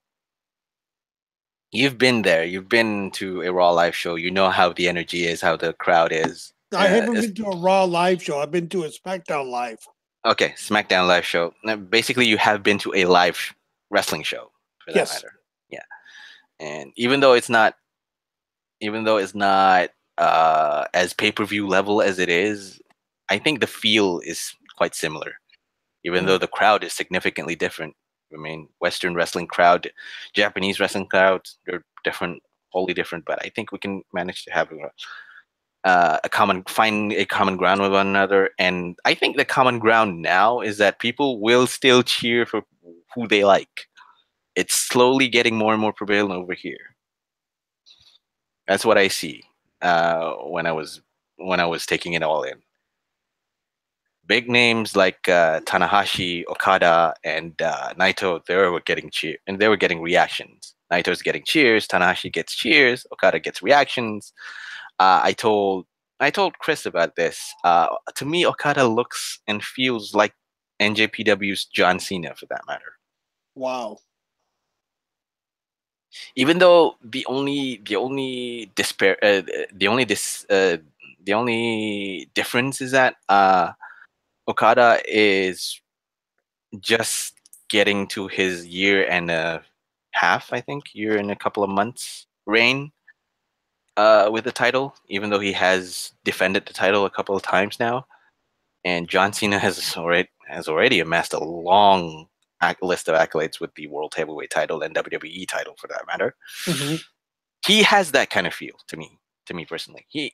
you've been there. You've been to a Raw live show. You know how the energy is, how the crowd is. I haven't been to a Raw live show. I've been to a SmackDown live. Okay, SmackDown live show. Now, basically, you have been to a live wrestling show for that Yes. matter. Yeah, and even though it's not as pay-per-view level as it is, I think the feel is quite similar. Even though the crowd is significantly different. I mean, Western wrestling crowd, Japanese wrestling crowd, they're different, wholly different. But I think we can manage to have find a common ground with one another. And I think the common ground now is that people will still cheer for who they like. It's slowly getting more and more prevalent over here. That's what I see when I was taking it all in. Big names like Tanahashi, Okada, and Naito, they were getting cheer and they were getting reactions. Naito's getting cheers, Tanahashi gets cheers, Okada gets reactions. I told Chris about this. To me, Okada looks and feels like NJPW's John Cena, for that matter. Wow. Even though the only difference is that Okada is just getting to his year and a half, I think, year and a couple of months reign with the title, even though he has defended the title a couple of times now. And John Cena has already amassed a long list of accolades with the World Heavyweight title and WWE title, for that matter. Mm-hmm. He has that kind of feel to me personally. He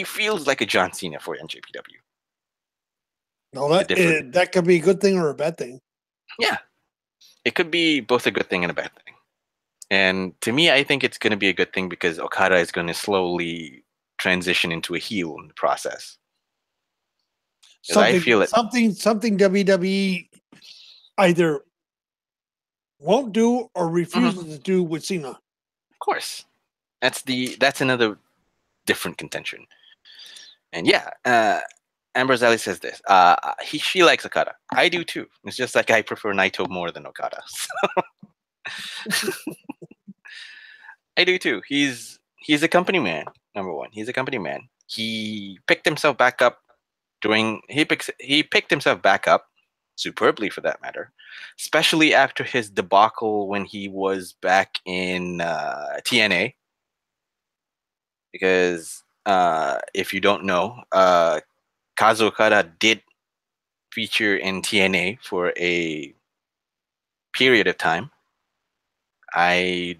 feels like a John Cena for NJPW. No, that could be a good thing or a bad thing. Yeah, it could be both a good thing and a bad thing. And to me, I think it's going to be a good thing because Okada is going to slowly transition into a heel in the process. I feel it. Something WWE either won't do or refuses to do with Cena. Of course, that's another different contention. And yeah, Ambrose Ali says this. She likes Okada. I do too. It's just like I prefer Naito more than Okada. So. I do too. He's a company man. Number one, he's a company man. He picked himself back up he picked himself back up superbly, for that matter, especially after his debacle when he was back in TNA. Because if you don't know, Kazu Okada did feature in TNA for a period of time. I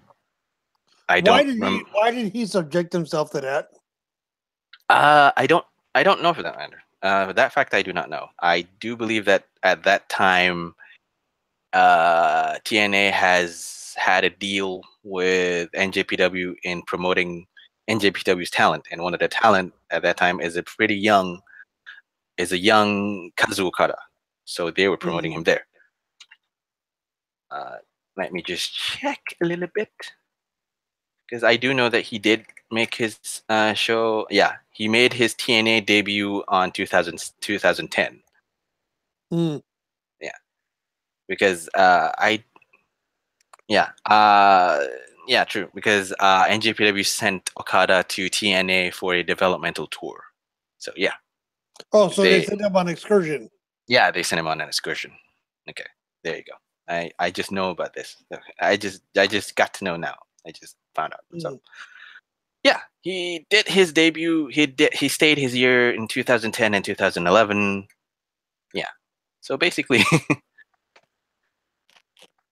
don't. Why did he subject himself to that? I don't know, for that matter. That fact I do not know. I do believe that at that time, TNA has had a deal with NJPW in promoting NJPW's talent, and one of the talent at that time is a young Kazu Okada. So they were promoting him there. Let me just check a little bit, because I do know that he did make his show. Yeah, he made his TNA debut on 2010. Mm. Yeah, because yeah, yeah, true. Because NJPW sent Okada to TNA for a developmental tour. So yeah, Oh, so they sent him on excursion. yeah, they sent him on an excursion. Okay, there you go. I just know about this. I just got to know now. I just found out. So yeah, he did his debut. He stayed his year in 2010 and 2011. Yeah. So basically,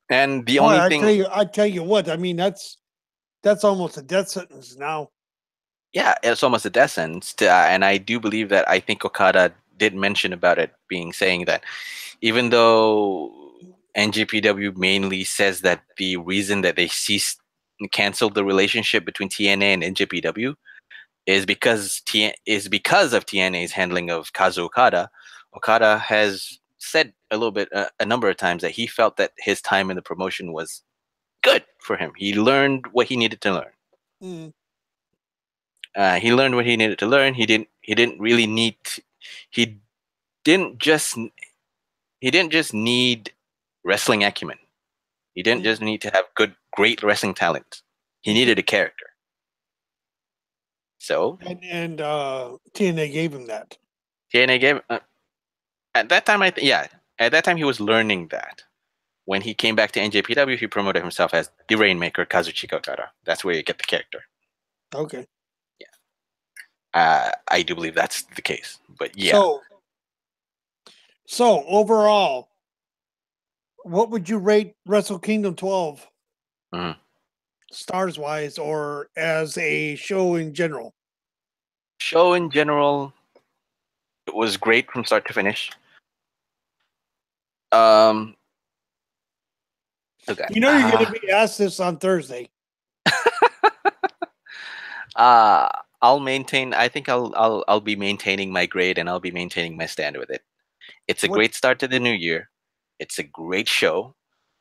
and the Boy, only thing, I tell you what. I mean, that's almost a death sentence now. yeah, it's almost a death sentence. And I do believe that I think Okada did mention about it, saying that even though NGPW mainly says that the reason that they canceled the relationship between TNA and NJPW is because of TNA's handling of Kazu Okada. Okada has said a number of times that he felt that his time in the promotion was good for him. He learned what he needed to learn. Mm. He learned what he needed to learn. He didn't really need. He didn't just. He didn't just need wrestling acumen. He didn't just need to have great wrestling talent. He needed a character. So and TNA gave him that. TNA gave at that time. At that time he was learning that. When he came back to NJPW, he promoted himself as the Rainmaker Kazuchika Okada. That's where you get the character. Okay. Yeah. I do believe that's the case. But yeah. So overall, what would you rate Wrestle Kingdom 12? Mhm. Stars wise or as a show in general? Show in general, it was great from start to finish. Okay. You know you're going to be asked this on Thursday. I'll maintain. I think I'll be maintaining my grade and I'll be maintaining my stand with it. It's a great start to the new year. It's a great show.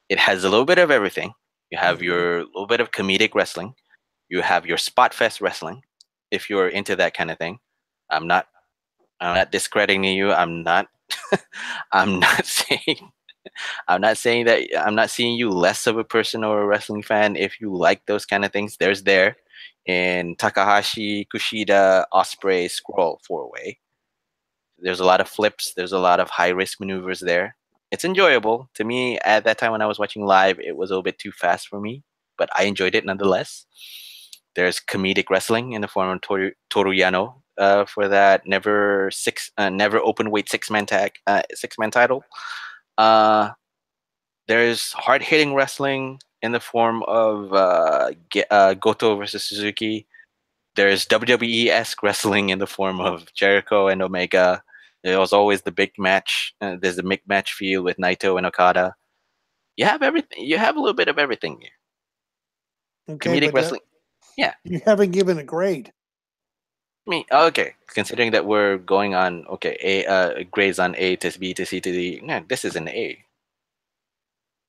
It has a little bit of everything. You have your little bit of comedic wrestling. You have your spot fest wrestling. If you're into that kind of thing, I'm not. I'm not discrediting you. I'm not. I'm not saying. I'm not saying that. I'm not seeing you less of a person or a wrestling fan. If you like those kind of things, there's there in Takahashi, Kushida, Osprey, Scroll 4-way. There's a lot of flips. There's a lot of high risk maneuvers there. It's enjoyable. To me, at that time when I was watching live, it was a little bit too fast for me, but I enjoyed it nonetheless. There's comedic wrestling in the form of Toru Yano for that never open weight six man title. There's hard hitting wrestling in the form of Goto versus Suzuki. There's WWE-esque wrestling in the form of Jericho and Omega. There was always the big match. There's the big match feel with Naito and Okada. You have everything. You have a little bit of everything here. Okay, Comedic wrestling. Yeah. You haven't given a grade. Okay. Considering that we're going on, grades on A to B to C to D. No, this is an A.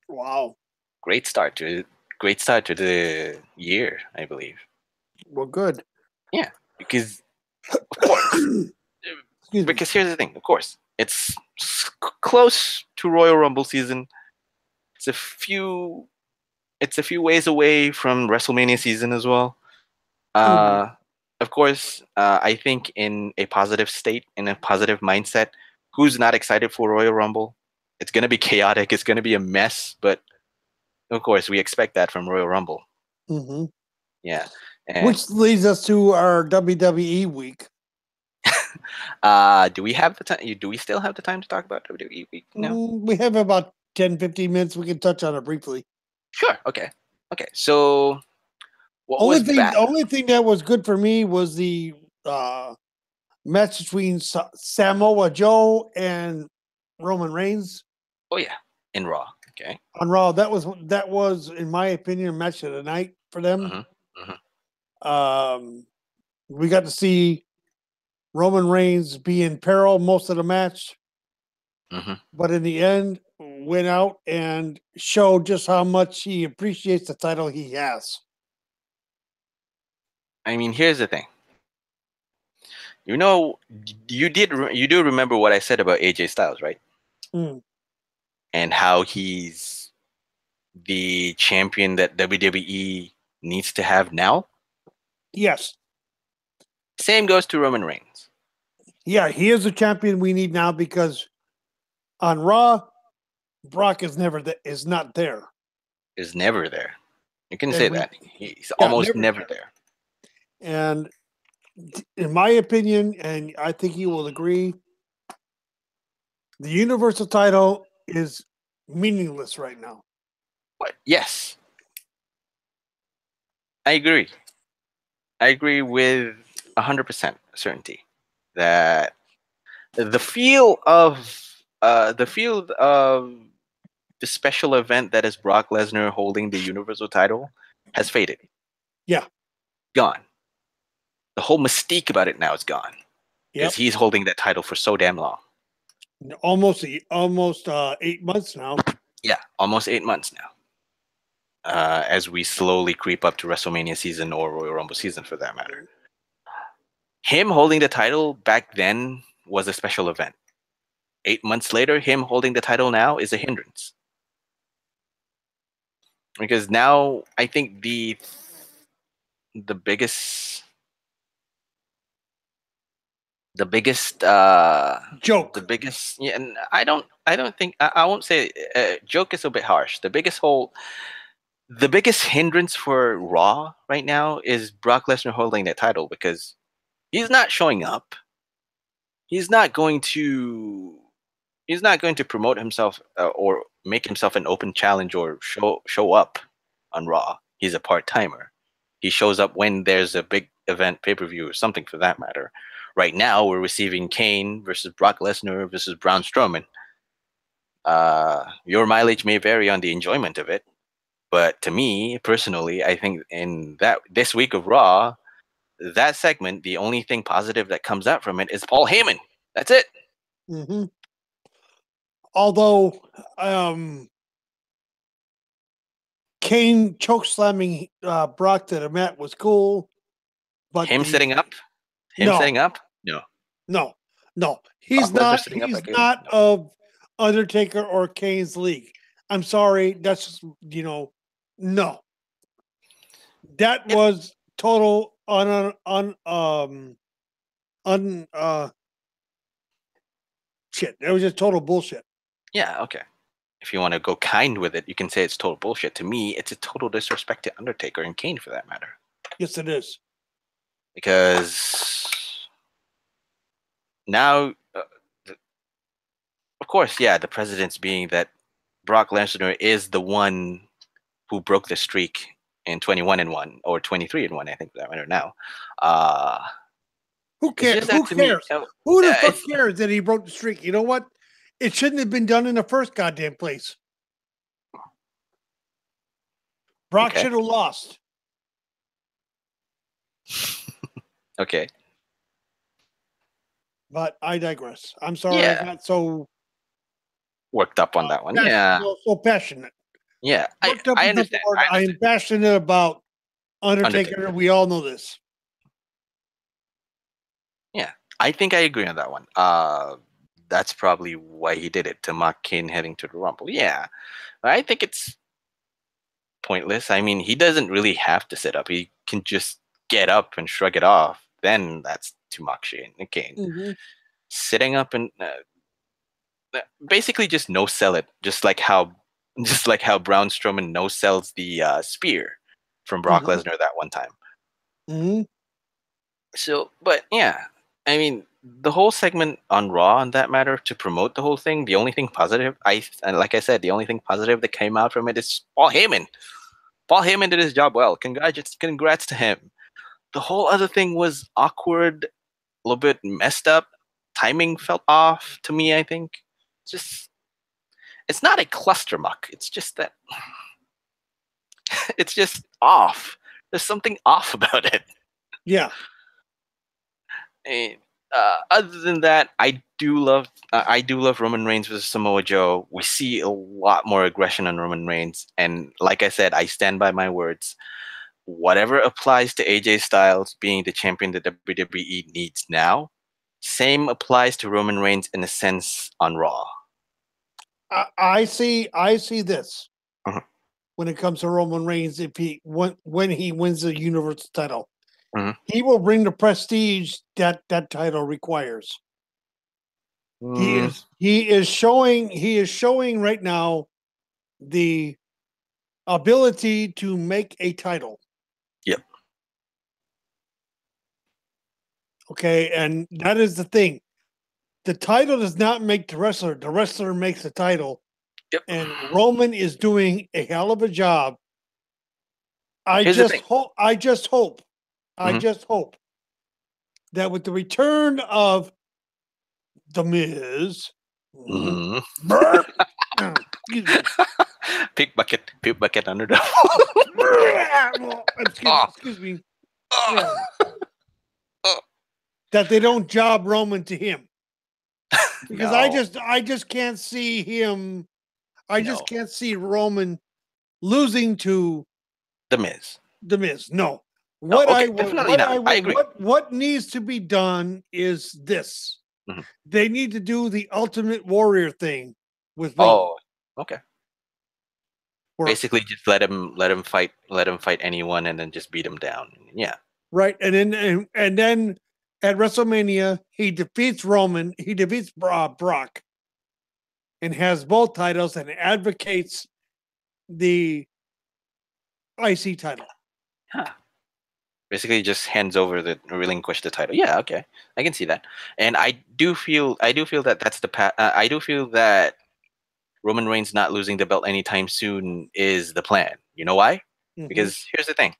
Wow. Great start to the year, I believe. Well, good. Yeah, because of course. Because here's the thing, of course, it's close to Royal Rumble season. It's a few ways away from WrestleMania season as well. Of course, I think in a positive state, in a positive mindset, who's not excited for Royal Rumble? It's going to be chaotic. It's going to be a mess, but of course, we expect that from Royal Rumble. Mm-hmm. Yeah. Which leads us to our WWE week. Do we have the time? Do we still have the time to talk about WWE week? No. We have about 10, 15 minutes. We can touch on it briefly. Sure. Okay. So, the only thing that was good for me was the match between Samoa Joe and Roman Reigns. Oh yeah, in Raw. Okay. On Raw, that was in my opinion match of the night for them. We got to see Roman Reigns be in peril most of the match, but in the end, went out and showed just how much he appreciates the title he has. I mean, here's the thing. You know, you do remember what I said about AJ Styles, right? Mm. And how he's the champion that WWE needs to have now. Yes. Same goes to Roman Reigns. Yeah, he is the champion we need now because on Raw, Brock is not there. Is never there. You can And say we- that. He's almost never there. And in my opinion, and I think you will agree, the Universal title is meaningless right now. But yes, I agree. I agree with 100% certainty that the feel of the special event that is Brock Lesnar holding the Universal title has faded. Yeah. Gone. The whole mystique about it now is gone. Yep. Because he's holding that title for so damn long. Almost 8 months now. Yeah, almost 8 months now. As we slowly creep up to WrestleMania season or Royal Rumble season for that matter. Him holding the title back then was a special event. 8 months later, him holding the title now is a hindrance. Because now I think the biggest joke. The biggest, yeah, and I don't think I won't say joke is a bit harsh. The biggest hindrance for Raw right now is Brock Lesnar holding that title because he's not showing up. He's not going to promote himself or make himself an open challenge or show up on Raw. He's a part-timer. He shows up when there's a big event, pay-per-view or something for that matter. Right now, we're receiving Kane versus Brock Lesnar versus Braun Strowman. Your mileage may vary on the enjoyment of it, but to me personally, I think in this week of Raw, that segment, the only thing positive that comes out from it is Paul Heyman. That's it. Mm-hmm. Although Kane choke slamming Brock to the mat was cool, but setting up, setting up, no, he's Brock not. Lesnar He's not of Undertaker or Kane's league. I'm sorry, that's just no. That was total shit. That was just total bullshit. Yeah, okay. If you want to go kind with it, you can say it's total bullshit. To me, it's a total disrespect to Undertaker and Kane for that matter. Yes, it is. Because now, of course, yeah, the precedence being that Brock Lesnar is the one who broke the streak in 21-1 or 23-1, I think for that matter now. Who cares? Who cares? Who the fuck cares that he broke the streak? You know what? It shouldn't have been done in the first goddamn place. Brock should have lost. Okay. But I digress. I'm sorry I got so worked up on that one. Yeah. So passionate. Yeah. I understand. I am passionate about Undertaker. We all know this. Yeah. I think I agree on that one. That's probably why he did it, to mock Kane heading to the Rumble. Yeah. I think it's pointless. I mean, he doesn't really have to sit up. He can just get up and shrug it off. Then that's to mock Kane. Mm-hmm. Sitting up and basically just no sell it, just like how Braun Strowman no sells the spear from Brock Lesnar that one time. Mm-hmm. So, but yeah, I mean, the whole segment on Raw, on that matter, to promote the whole thing, the only thing positive, like I said, the only thing positive that came out from it is Paul Heyman. Paul Heyman did his job well. Congrats to him. The whole other thing was awkward, a little bit messed up. Timing felt off to me, I think. It's not a cluster muck. It's just that it's just off. There's something off about it. Yeah. And, other than that, I do love Roman Reigns versus Samoa Joe. We see a lot more aggression on Roman Reigns, and like I said, I stand by my words. whatever applies to AJ Styles being the champion that WWE needs now, same applies to Roman Reigns in a sense on Raw. I see this Mhm. when it comes to Roman Reigns. If when he wins the Universal title, Mhm. he will bring the prestige that title requires. Mm, He is showing right now the ability to make a title. Yep. Okay, and that is the thing. The title does not make the wrestler. The wrestler makes the title. Yep. And Roman is doing a hell of a job. Here's the thing. I just hope Mhm. that with the return of the Miz, Mhm. burp, excuse me, Pick bucket under the. excuse me, Oh. that they don't job Roman to him, because No. I just can't see him. I just No. can't see Roman losing to The Miz. the Miz. No. No, okay, definitely not. I agree. What needs to be done is this. Mhm. They need to do the Ultimate Warrior thing with Roman. Oh, okay. Where- Basically, just let him fight anyone, and then just beat him down. Yeah. right, and then at WrestleMania he defeats Roman, he defeats Brock, and has both titles and advocates the IC title. Huh. Basically, just hands over relinquish the title. Yeah, okay, I can see that, and I do feel that that's the path. I do feel that Roman Reigns not losing the belt anytime soon is the plan. You know why? Mhm. Because here's the thing.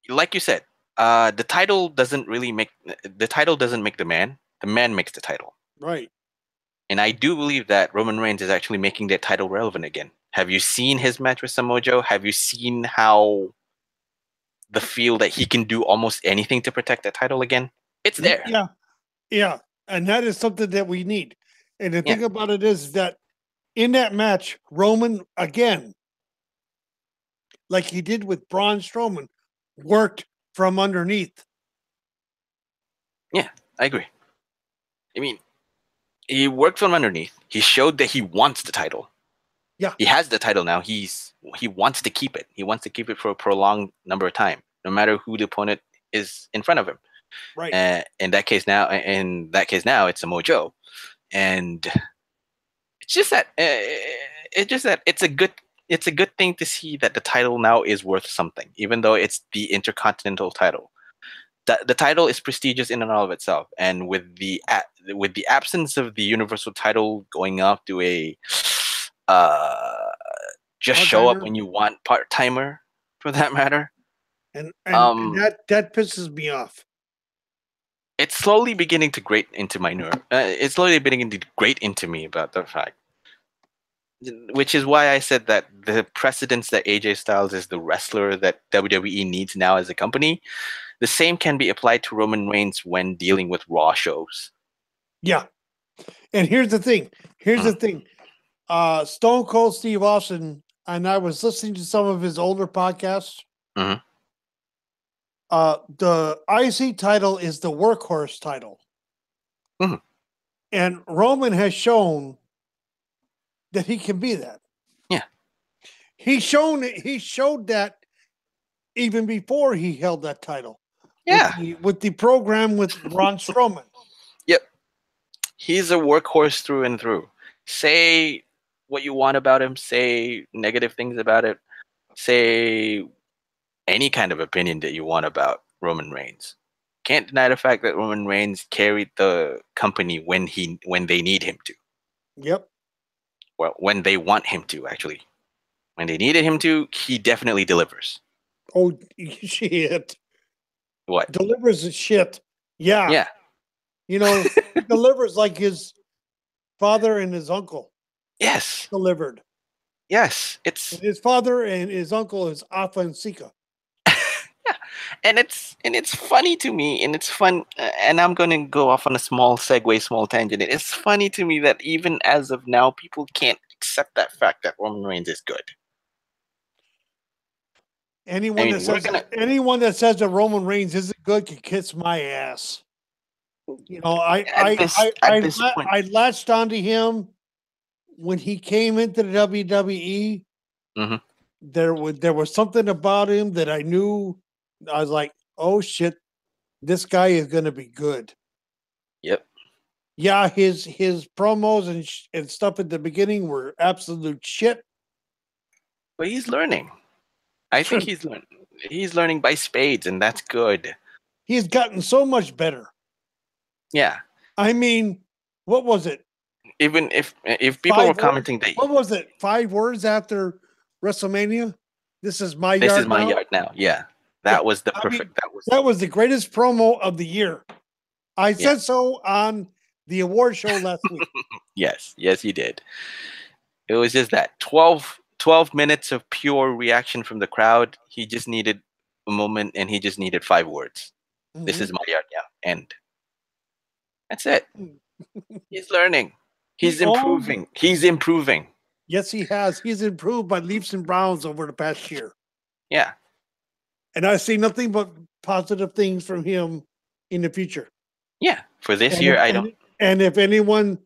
Like you said, the title doesn't make the man. The man makes the title. Right. And I do believe that Roman Reigns is actually making that title relevant again. Have you seen his match with Samoa Joe? Have you seen how the feel that he can do almost anything to protect that title again? It's there. Yeah, and that is something that we need. And the Yeah. thing about it is that in that match, Roman again, like he did with Braun Strowman, worked from underneath. Yeah, I agree. I mean, he worked from underneath. He showed that he wants the title. Yeah. He has the title now. He wants to keep it. He wants to keep it for a prolonged number of time, no matter who the opponent is in front of him. Right. In that case now, it's Samoa Joe, and it's just that it's a good thing to see that the title now is worth something, even though it's the Intercontinental title. The title is prestigious in and of itself, and with the absence of the Universal title going up to a just show up Part-timer. when you want part timer, for that matter. And Um, that pisses me off. It's slowly beginning to grate into my nerve. It's slowly beginning to grate into me about the fact, which is why I said that the precedence that AJ Styles is the wrestler that WWE needs now as a company, the same can be applied to Roman Reigns when dealing with Raw shows. Yeah. And here's the thing. Stone Cold Steve Austin, and I was listening to some of his older podcasts. Mhm. The IC title is the workhorse title. Mhm. And Roman has shown that he can be that. Yeah. He showed that even before he held that title. Yeah. With the program with Braun Strowman. Yep. He's a workhorse through and through. Say what you want about him, say negative things about it, say any kind of opinion that you want about Roman Reigns. Can't deny the fact that Roman Reigns carried the company when they need him to. Yep. Well, when they want him to, actually. When they needed him to, he definitely delivers. Oh, shit. What? Delivers the shit. Yeah. Yeah. You know, he delivers like his father and his uncle Yes. delivered. Yes. And his father and his uncle is Alpha and Sika. Yeah. And it's funny to me, and it's fun. And I'm going to go off on a small tangent. It's funny to me that even as of now, people can't accept that fact that Roman Reigns is good. Anyone mean, that says that Roman Reigns isn't good can kiss my ass. You know, at this point, I latched onto him when he came into the WWE. Mhm. There was something about him that I knew. I was like, oh shit, this guy is going to be good. Yep. Yeah, his promos and stuff at the beginning were absolute shit. But he's learning. I think he's learning by spades, and that's good. He's gotten so much better. Yeah. I mean, what was it? Even if people were commenting that What was it? 5 words after WrestleMania? This is my this yard is my now. yard now. Yeah. That was the perfect. That was the greatest promo of the year. I Yeah. said so on the award show last week. Yes, you did. It was just that 12 minutes of pure reaction from the crowd. He just needed a moment, and he just needed 5 words. This is my yard now. End. That's it. He's learning. He's improving. He's improving. Yes, he has. He's improved by leaps and bounds over the past year. Yeah. And I see nothing but positive things from him in the future. Yeah. For this year, I don't. And if anyone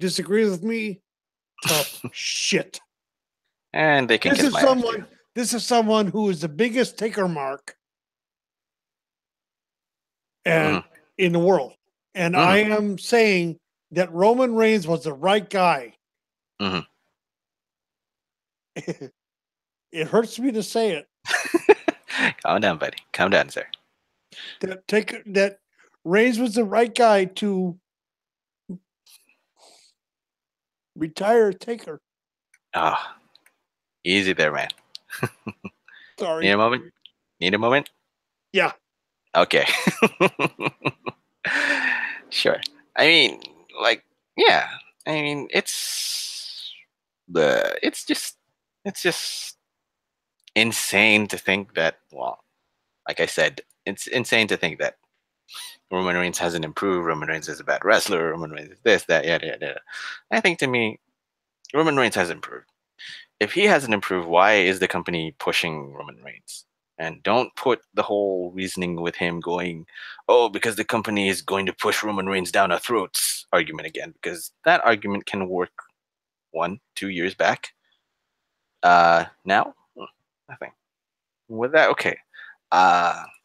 disagrees with me, tough shit. And they can kiss my ass too. This is someone who is the biggest taker mark and in the world. And I am saying that Roman Reigns was the right guy. It hurts me to say it. Calm down, buddy. Calm down, sir. That Reigns was the right guy to retire Taker. Ah, easy there, man. Sorry. Need a moment? Need a moment? Yeah. Okay. Sure. I mean, like, yeah. I mean, it's just insane to think that. Well, like I said, it's insane to think that Roman Reigns hasn't improved. Roman Reigns is a bad wrestler. Roman Reigns is this, that, yada, yada, yada. I think to me, Roman Reigns has improved. If he hasn't improved, why is the company pushing Roman Reigns? And don't put the whole reasoning with him going, oh, because the company is going to push Roman Reigns down our throats argument again, because that argument can work 1-2 years back. Now, nothing. With that, okay.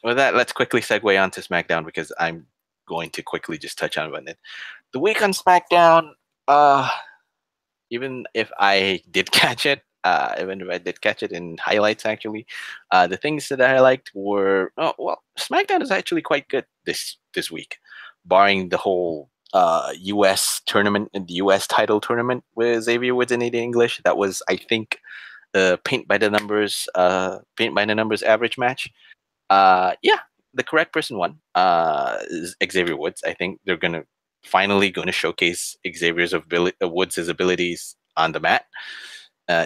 With that, let's quickly segue on to SmackDown, because I'm going to quickly just touch on it. The week on SmackDown, even if I did catch it, in highlights, actually, the things that I liked were, SmackDown is actually quite good this week, barring the whole U.S. tournament and the U.S. title tournament with Xavier Woods and AD English. That was, I think, paint by the numbers average match. Yeah, the correct person won. Is Xavier Woods. I think they're finally going to showcase Xavier's Woods' abilities on the mat.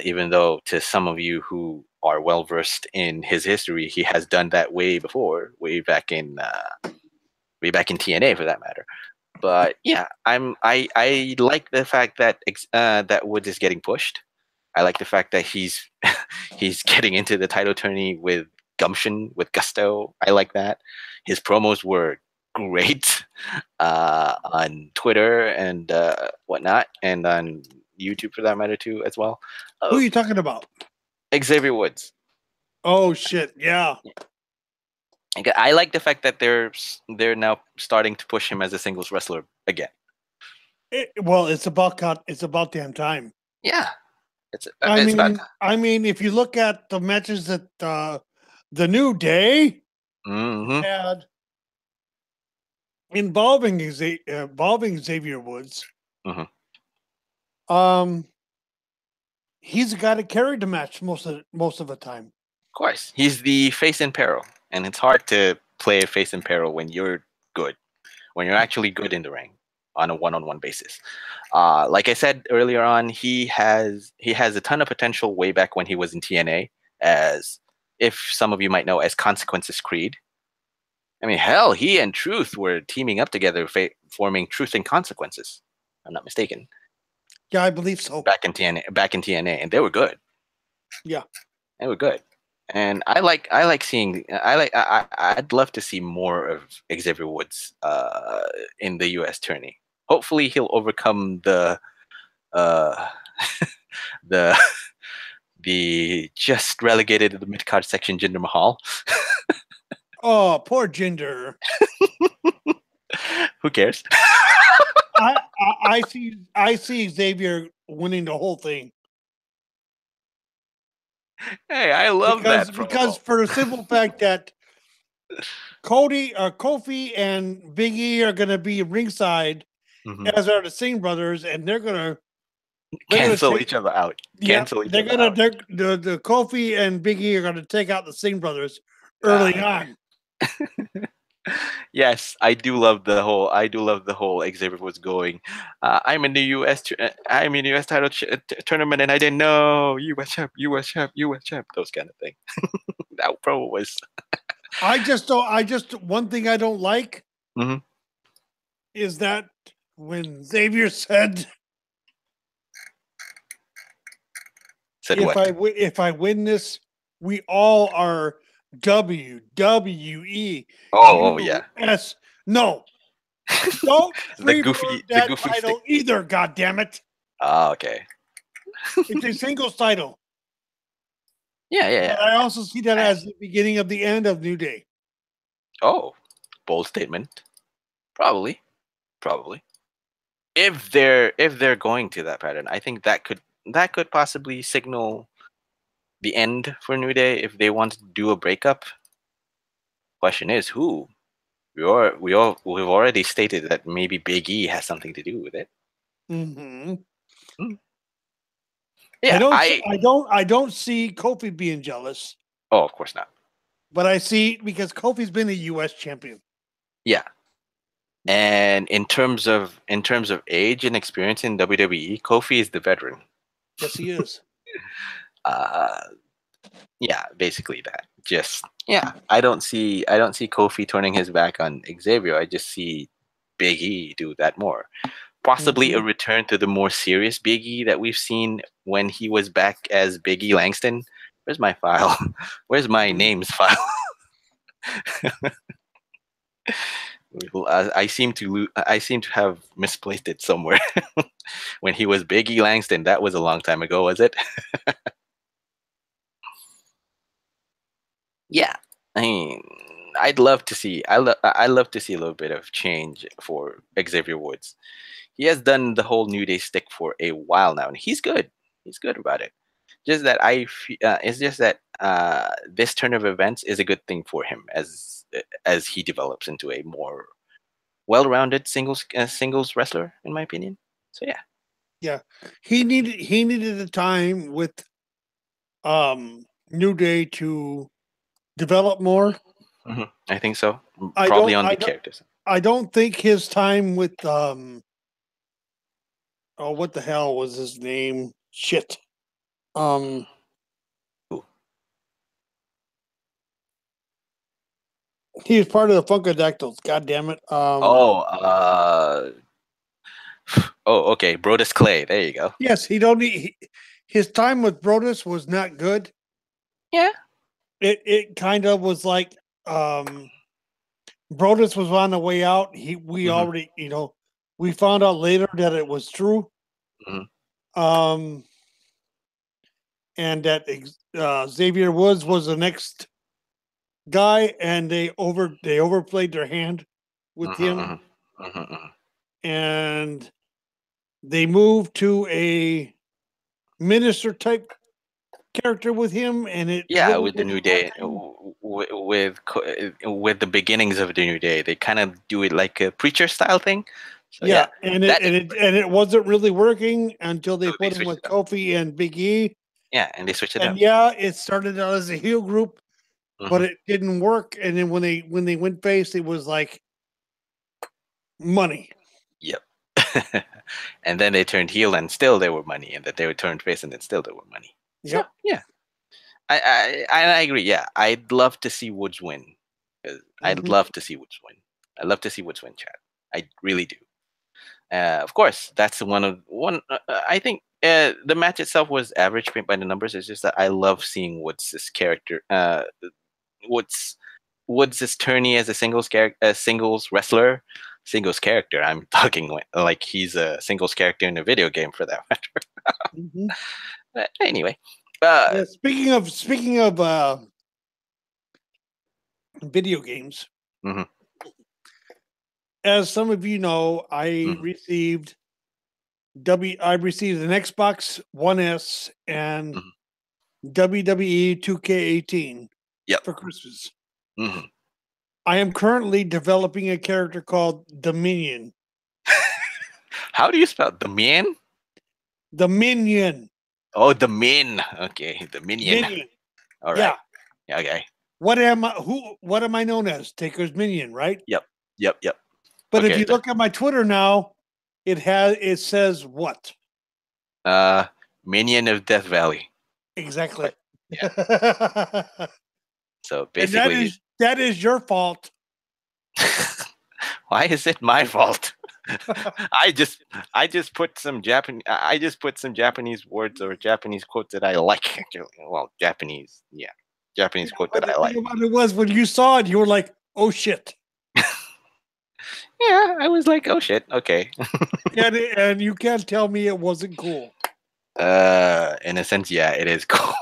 Even though to some of you who are well versed in his history, he has done that way before, way back in TNA for that matter. But yeah, I like the fact that that Woods is getting pushed. I like the fact that he's getting into the title tourney with gumption, with gusto. I like that. His promos were great on Twitter and whatnot, and on YouTube for that matter too, as well. Who are you talking about? Xavier Woods. Oh shit! Yeah. I like the fact that they're now starting to push him as a singles wrestler again. It's about damn time. Yeah, I mean, if you look at the matches that the New Day had involving Xavier Woods, he's the guy that carried the match most of the time. Of course, he's the face in peril, and it's hard to play a face in peril when you're good, when you're actually good in the ring on a one-on-one basis. Like I said earlier on, he has a ton of potential way back when he was in TNA, as if some of you might know, as Consequences Creed. I mean, hell, he and Truth were teaming up together, forming Truth and Consequences. I'm not mistaken. Yeah, I believe so. Back in TNA, and they were good. Yeah, they were good. And I like seeing I'd love to see more of Xavier Woods in the U.S. tourney. Hopefully, he'll overcome uh, the the just relegated to the mid card section Jinder Mahal. Oh, poor Jinder. Who cares? I see Xavier winning the whole thing Hey, I love because that because promo. for the simple fact that Kofi and Big E are going to be ringside, Mhm. as are the Singh brothers, and they're gonna Cancel take, each other out. yeah, Cancel each they're other gonna out. the Kofi and Big E are gonna take out the Singh brothers Ah, early on. yes, I do love the whole Xavier was going. I'm in the I'm in the US title tournament and I didn't know US champ, US champ, US champ. Those kind of thing. That promo was. I just don't. I just one thing I don't like Mhm. is that when Xavier said, Said what? if I win this, we all are WWE Oh yeah. US." No, don't reword The that goofy stick. title either. God damn it! Ah, okay. It's a singles title, Yeah, yeah, but yeah. I also see that as the beginning of the end of New Day. Oh, bold statement. Probably, probably. If they're going to that pattern, I think that could possibly signal the end for New Day if they want to do a breakup. Question is who? We've already stated that maybe Big E has something to do with it. Mm-hmm. Hmm. Yeah, I don't see Kofi being jealous, oh, of course not. but I see because Kofi's been a U.S. champion. Yeah, and in terms of age and experience in WWE, Kofi is the veteran. Yes, he is. Uh, yeah, basically that. Just yeah, I don't see Kofi turning his back on Xavier. I just see Big E do that more. Possibly a Mm-hmm. return to the more serious Big E that we've seen when he was back as Big E Langston. Where's my file? Where's my Mm-hmm. names file? I seem to have misplaced it somewhere. When he was Big E Langston, that was a long time ago, was it? Yeah. I mean, I love to see a little bit of change for Xavier Woods. He has done the whole New Day stick for a while now, and he's good. He's good about it. It's just that this turn of events is a good thing for him as he develops into a more well-rounded singles wrestler, in my opinion. So yeah. Yeah, he needed a time with New Day to develop more. I think so. I Probably don't on I the don't characters. I don't think his time with oh, what the hell was his name? Shit. Um Ooh. he was part of the Funkadactyls. God damn it. Oh, oh, okay. Brodus Clay. There you go. Yes, he don't need his time with Brodus was not good. Yeah. It kind of was like um Brodus was on the way out. We hmm already, we found out later that it was true. hmm Um and that Xavier Woods was the next guy, and they overplayed their hand with him, hmm hmm and they moved to a minister type character with him, and it Yeah, really with the wasn't New Day, working. with the beginnings of the New Day, they kind of do it like a preacher style thing. So yeah, Yeah, and it that and didn't it work. and it wasn't really working until they So they put him switched with it up. Kofi and Big E. Yeah, and they switched it And up. yeah, it started out as a heel group, but hmm it didn't work. And then when they went face, it was like money. Yep. And then they turned heel, and still there were money, and then they turned face, and then still there were money. So Yep. yeah, I agree. Yeah, I'd love to see Woods win. I'd Hmm. love to see Woods win. I love to see Woods win, Chad. I really do. Of course, that's one of one. I think The match itself was average paint by the numbers. It's just that I love seeing Woods' character. Woods Woods' tourney as a singles wrestler, singles character. I'm talking like he's a singles character in a video game for that matter. Mhm. But anyway, Yeah, speaking of video games, mhm, as some of you know, I mhm. received an Xbox One S and Mhm. WWE 2K18 Yep. for Christmas. Mhm. I am currently developing a character called Dominion. How do you spell Dominion? Dominion. Oh, the min. Okay, the minion. Minion. All right. Yeah. Yeah, okay. What am I known as? Taker's Minion, right? Yep. Yep. Yep. But if Okay. you look at my Twitter now, it says what? Minion of Death Valley. Exactly. Yeah. So And basically, that is your fault. why is it my fault? I just put some Japanese words or Japanese quotes that I like. Actually, well, Japanese quote But that the I like. thing about it was when you saw it, you were like, "Oh shit!" Yeah, I was like, oh shit, okay. And you can't tell me it wasn't cool. In a sense, yeah, it is cool.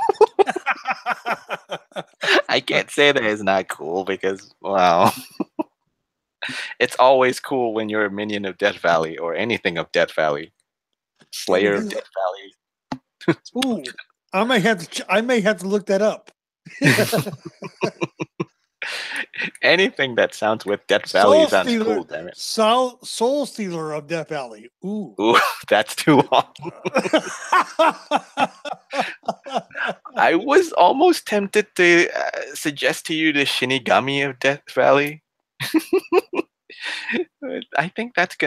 I can't say that it's not cool because, well, it's always cool when you're a minion of Death Valley or anything of Death Valley, Yeah, Slayer of because Death Valley. ooh, I may have to look that up. Anything that sounds with Death Valley Soul sounds Stealer, cool, damn it. Soul Stealer of Death Valley. Ooh. Ooh, that's too long. I was almost tempted to suggest to you the Shinigami of Death Valley. I think that's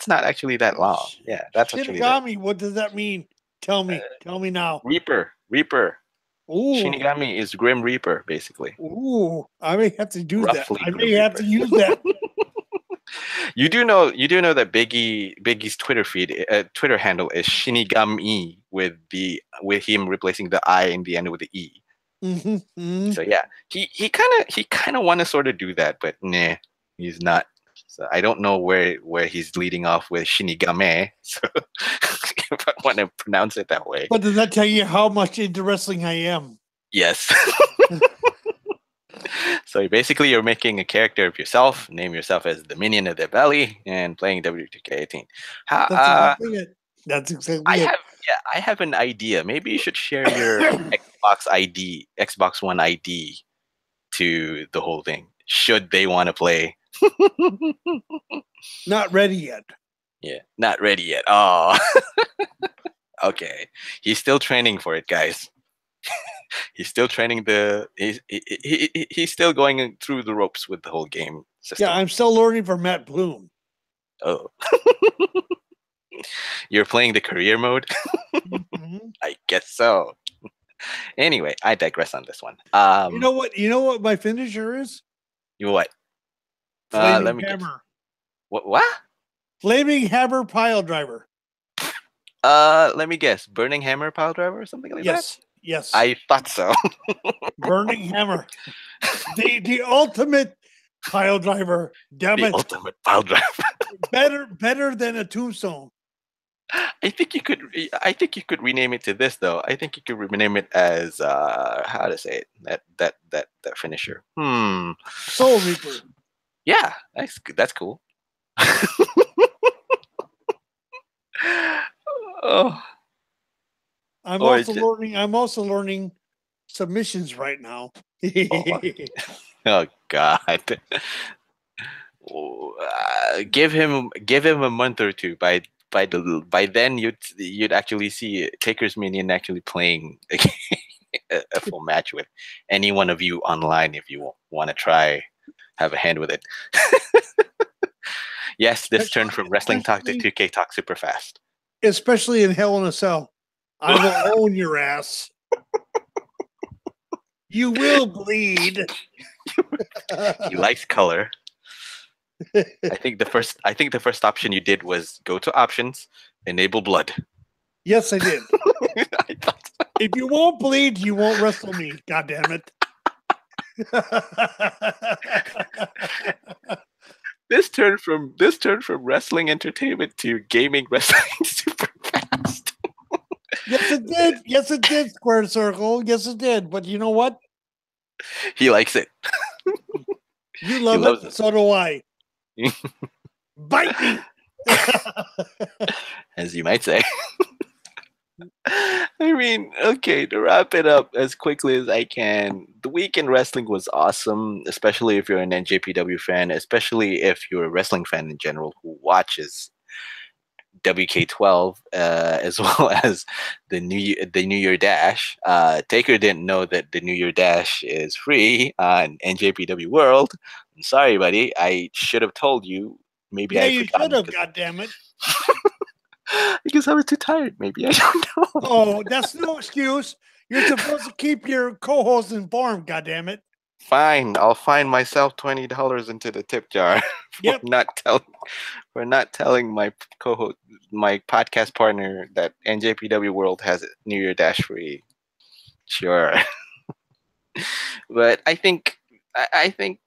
not actually that long. Yeah, that's actually that. Shinigami, what does that mean? Tell me now. Reaper. Ooh, Shinigami is Grim Reaper, basically. ooh, I may have to do that. Roughly I Grim may have Reaper. to use that. You do know that Biggie's Twitter handle is Shinigami with him replacing the I in the end with the E. Mm-hmm. So yeah, he kind of want to sort of do that, but nah, he's not. So I don't know where he's leading off with Shinigame. So if I want to pronounce it that way, But does that tell you how much into wrestling I am? yes. So basically, you're making a character of yourself, name yourself as the minion of the valley, and playing W2K18. That's exactly it. That's exactly it. I have an idea. Maybe you should share your Xbox One ID to the whole thing. Should they want to play? Not ready yet. Yeah, not ready yet. Oh, okay. He's still training for it, guys. He's still training he's still going through the ropes with the whole game system. Yeah, I'm still learning from Matt Bloom. Oh. You're playing the career mode? Mm-hmm. I guess so. Anyway, I digress on this one. You know what? You know what my finisher is? You what? Flaming Let me guess. Hammer. What? Flaming Hammer Pile Driver. Let me guess. Burning Hammer Pile Driver or something like that? Yes. I thought so. Burning Hammer. The ultimate pile driver. Damn The it. ultimate pile driver. Better than a tombstone. I think you could rename it to this though. I think you could rename it as how to say it. That finisher. Soul Reaper. Yeah, that's cool. Oh. I'm Or also learning submissions right now. Oh God. Give him a month or two. By then you'd actually see Taker's Minion actually playing a full match with any one of you online if you want to try have a hand with it. Yes, this turned from wrestling talk to 2K talk super fast. Especially in Hell in a Cell. I will own your ass. You will bleed. He likes color. I think the first option you did was go to options, enable blood. Yes, I did. I thought so. If you won't bleed, you won't wrestle me. God damn it. This turned from wrestling entertainment to gaming wrestling super fast. Yes, it did. Yes, it did, Square Circle. Yes, it did. But you know what? He likes it. You love loves it. it. So do I. Bite me. As you might say. I mean, okay, to wrap it up as quickly as I can, the week in wrestling was awesome, especially if you're an NJPW fan, especially if you're a wrestling fan in general who watches WK12, as well as the New Year Dash. Taker didn't know that the New Year Dash is free on NJPW World. I'm sorry, buddy. I should have told you. Maybe Yeah, I you forgot. should have. God damn it. Because I was too tired. Maybe I don't know. Oh, that's no excuse. You're supposed to keep your co-host informed. God damn it. Fine, I'll find myself $20 into the tip jar for Yep. not telling my co-host, my podcast partner, that NJPW World has New Year Dash free. Sure, but I think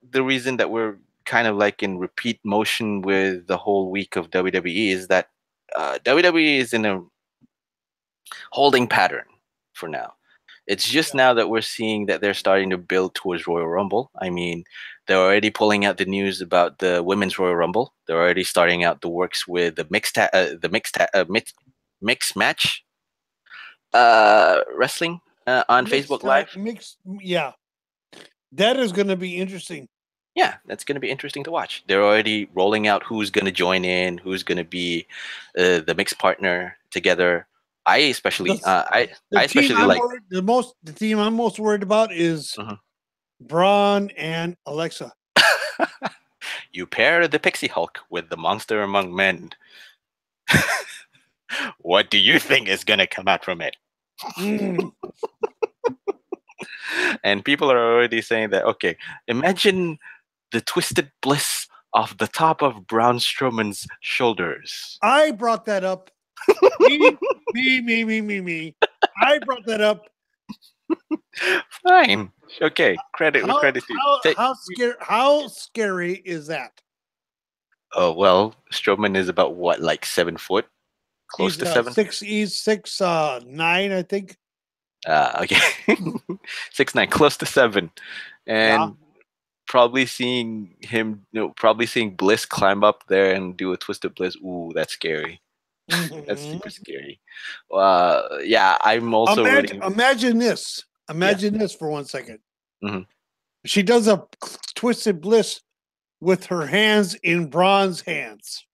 the reason that we're kind of like in repeat motion with the whole week of WWE is that WWE is in a holding pattern for now. It's just now that we're seeing that they're starting to build towards Royal Rumble. I mean, they're already pulling out the news about the women's Royal Rumble. They're already starting out the works with the mixed match wrestling on Facebook Live. Yeah. That is going to be interesting. Yeah, that's going to be interesting to watch. They're already rolling out who's going to join in, who's going to be the mixed partner together. I especially like the team I'm most worried about is Braun and Alexa. You pair the Pixie Hulk with the Monster Among Men. What do you think is gonna come out from it? And people are already saying that. Okay, imagine the twisted bliss off the top of Braun Strowman's shoulders. I brought that up. me. I brought that up. Fine. Okay. Credit with credit due. How scary is that? Oh well, Strowman is about what, like 7 foot, close to 7. He's 6'9", I think. Okay, 6'9", close to 7, and probably seeing Bliss climb up there and do a twisted Bliss. Ooh, that's scary. That's super scary. Yeah, I'm also imagine this. Imagine this for 1 second. She does a twisted Bliss with her hands in Braun's hands.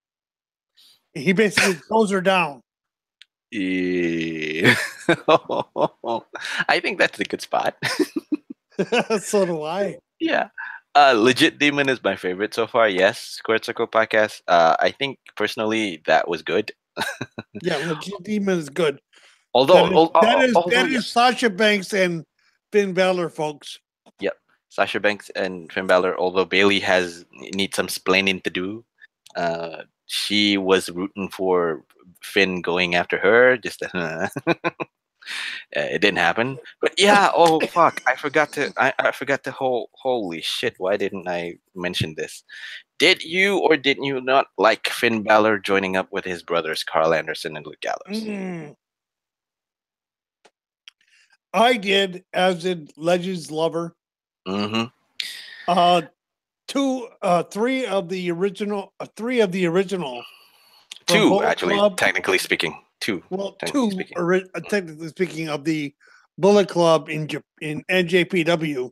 He basically throws her down. Yeah. I think that's a good spot. So do I. Yeah. Legit Demon is my favorite so far. Yes, Squared Circle podcast. I think personally that was good. Yeah, Legit Demon is good. Although that is Sasha Banks and Finn Balor, folks. Yep, Sasha Banks and Finn Balor. Although Bailey needs some splaining to do. She was rooting for Finn going after her. Just it didn't happen. But yeah, oh fuck! I forgot to holy shit! Why didn't I mention this? Did you or didn't you not like Finn Balor joining up with his brothers Carl Anderson and Luke Gallows? I did, as did Legends Lover. Mm-hmm. Three of the original. Two, actually, technically speaking. Two. Well, technically speaking, of the Bullet Club in NJPW.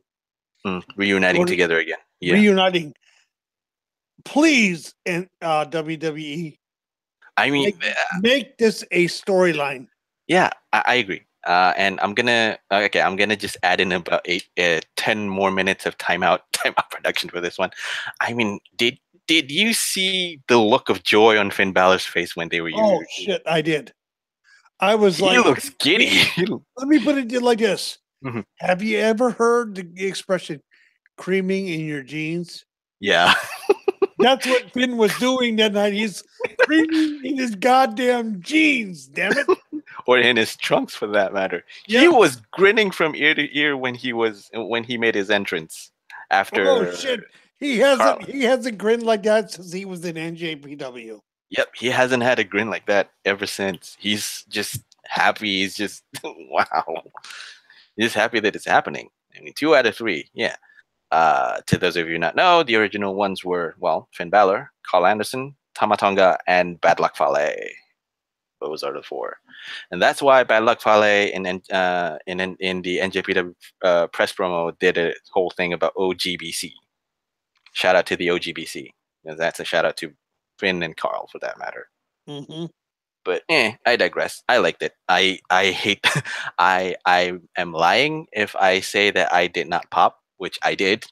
Reuniting together again. Yeah. Reuniting. Please, and WWE. I mean, make this a storyline. Yeah, I agree. And I'm gonna just add in about 10 more minutes of timeout production for this one. I mean, did you see the look of joy on Finn Balor's face when they were? Oh shit, I did. I was he looks giddy. Let me put it like this: Have you ever heard the expression "creaming in your jeans"? Yeah. That's what Finn was doing that night. He's creaming in his goddamn jeans, damn it. or in his trunks for that matter. Yeah. He was grinning from ear to ear when he made his entrance after. Oh shit! Carl. He hasn't grinned like that since he was in NJPW. Yep, he hasn't had a grin like that ever since. He's just happy. He's just wow. He's happy that it's happening. I mean, 2 out of 3. Yeah. To those of you not know, the original ones were Finn Balor, Carl Anderson, Tama Tonga, and Bad Luck Fale. Those are the 4, and that's why Bad Luck Fale in the NJPW press promo did a whole thing about OGBC. Shout out to the OGBC. That's a shout out to Finn and Carl for that matter. Mm-hmm. But I digress. I liked it. I hate. I am lying if I say that I did not pop, which I did.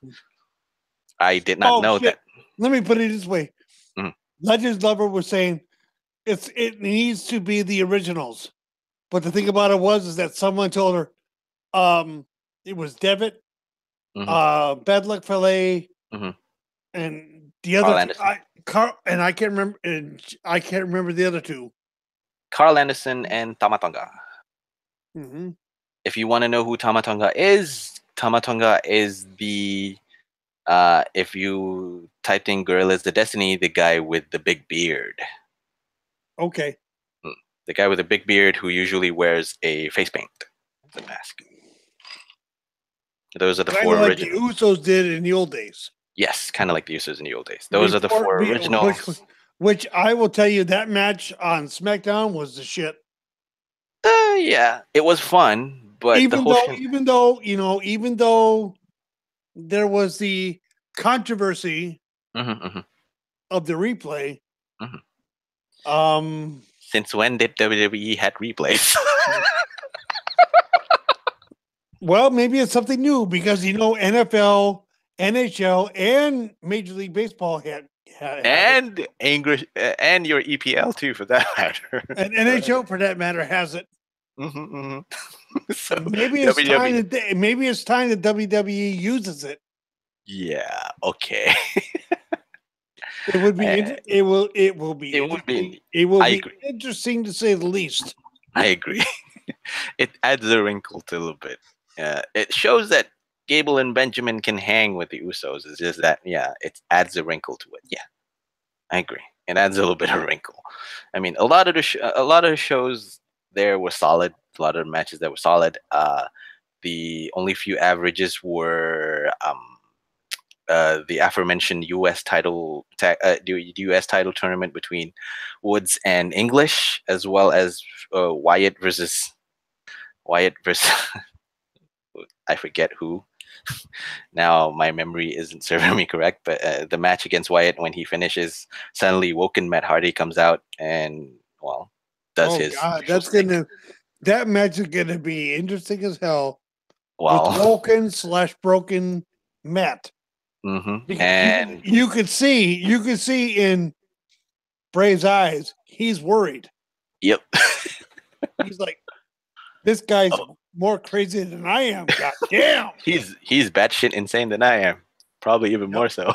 I did not know that. Let me put it this way. Mhm. Legends Lover was saying it needs to be the originals. But the thing about it is that someone told her it was Devitt, Bad Luck Fale, and the other Carl, and I can't remember, and I can't remember the other 2. Carl Anderson and Tama Tonga. Mm-hmm. If you want to know who Tama Tonga is the if you typed in Gorillas the Destiny, the guy with the big beard. Okay. The guy with a big beard who usually wears a face paint as a mask. Those are the 4 like originals. the Usos did in the old days. Yes, kind of like the Usos in the old days. Those are the 4 originals. Which I will tell you, that match on Smackdown was the shit. Yeah, it was fun, but even though there was the controversy of the replay. Since when did WWE had replays? Well, maybe it's something new because NFL, NHL, and Major League Baseball had and English and your EPL too, for that matter, and NHL for that matter has it. So maybe it's time that WWE uses it. Yeah. Okay. It would be. It will be interesting to say the least. I agree. It adds a wrinkle to a little bit. It shows that Gable and Benjamin can hang with the Usos. It's just that, it adds a wrinkle to it. Yeah, I agree. It adds a little bit of wrinkle. I mean, a lot of the shows there were solid. A lot of the matches that were solid. The only few averages were the aforementioned U.S. title U.S. title tournament between Woods and English, as well as Wyatt versus I forget who. Now my memory isn't serving me correct, but the match against Wyatt, when he finishes, suddenly Woken Matt Hardy comes out and does his. God, that match is gonna be interesting as hell. Wow. With Woken/broken Matt. And you could see in Bray's eyes, he's worried. Yep. He's like, this guy's more crazy than I am. God damn. He's batshit insane than I am. Probably even more so.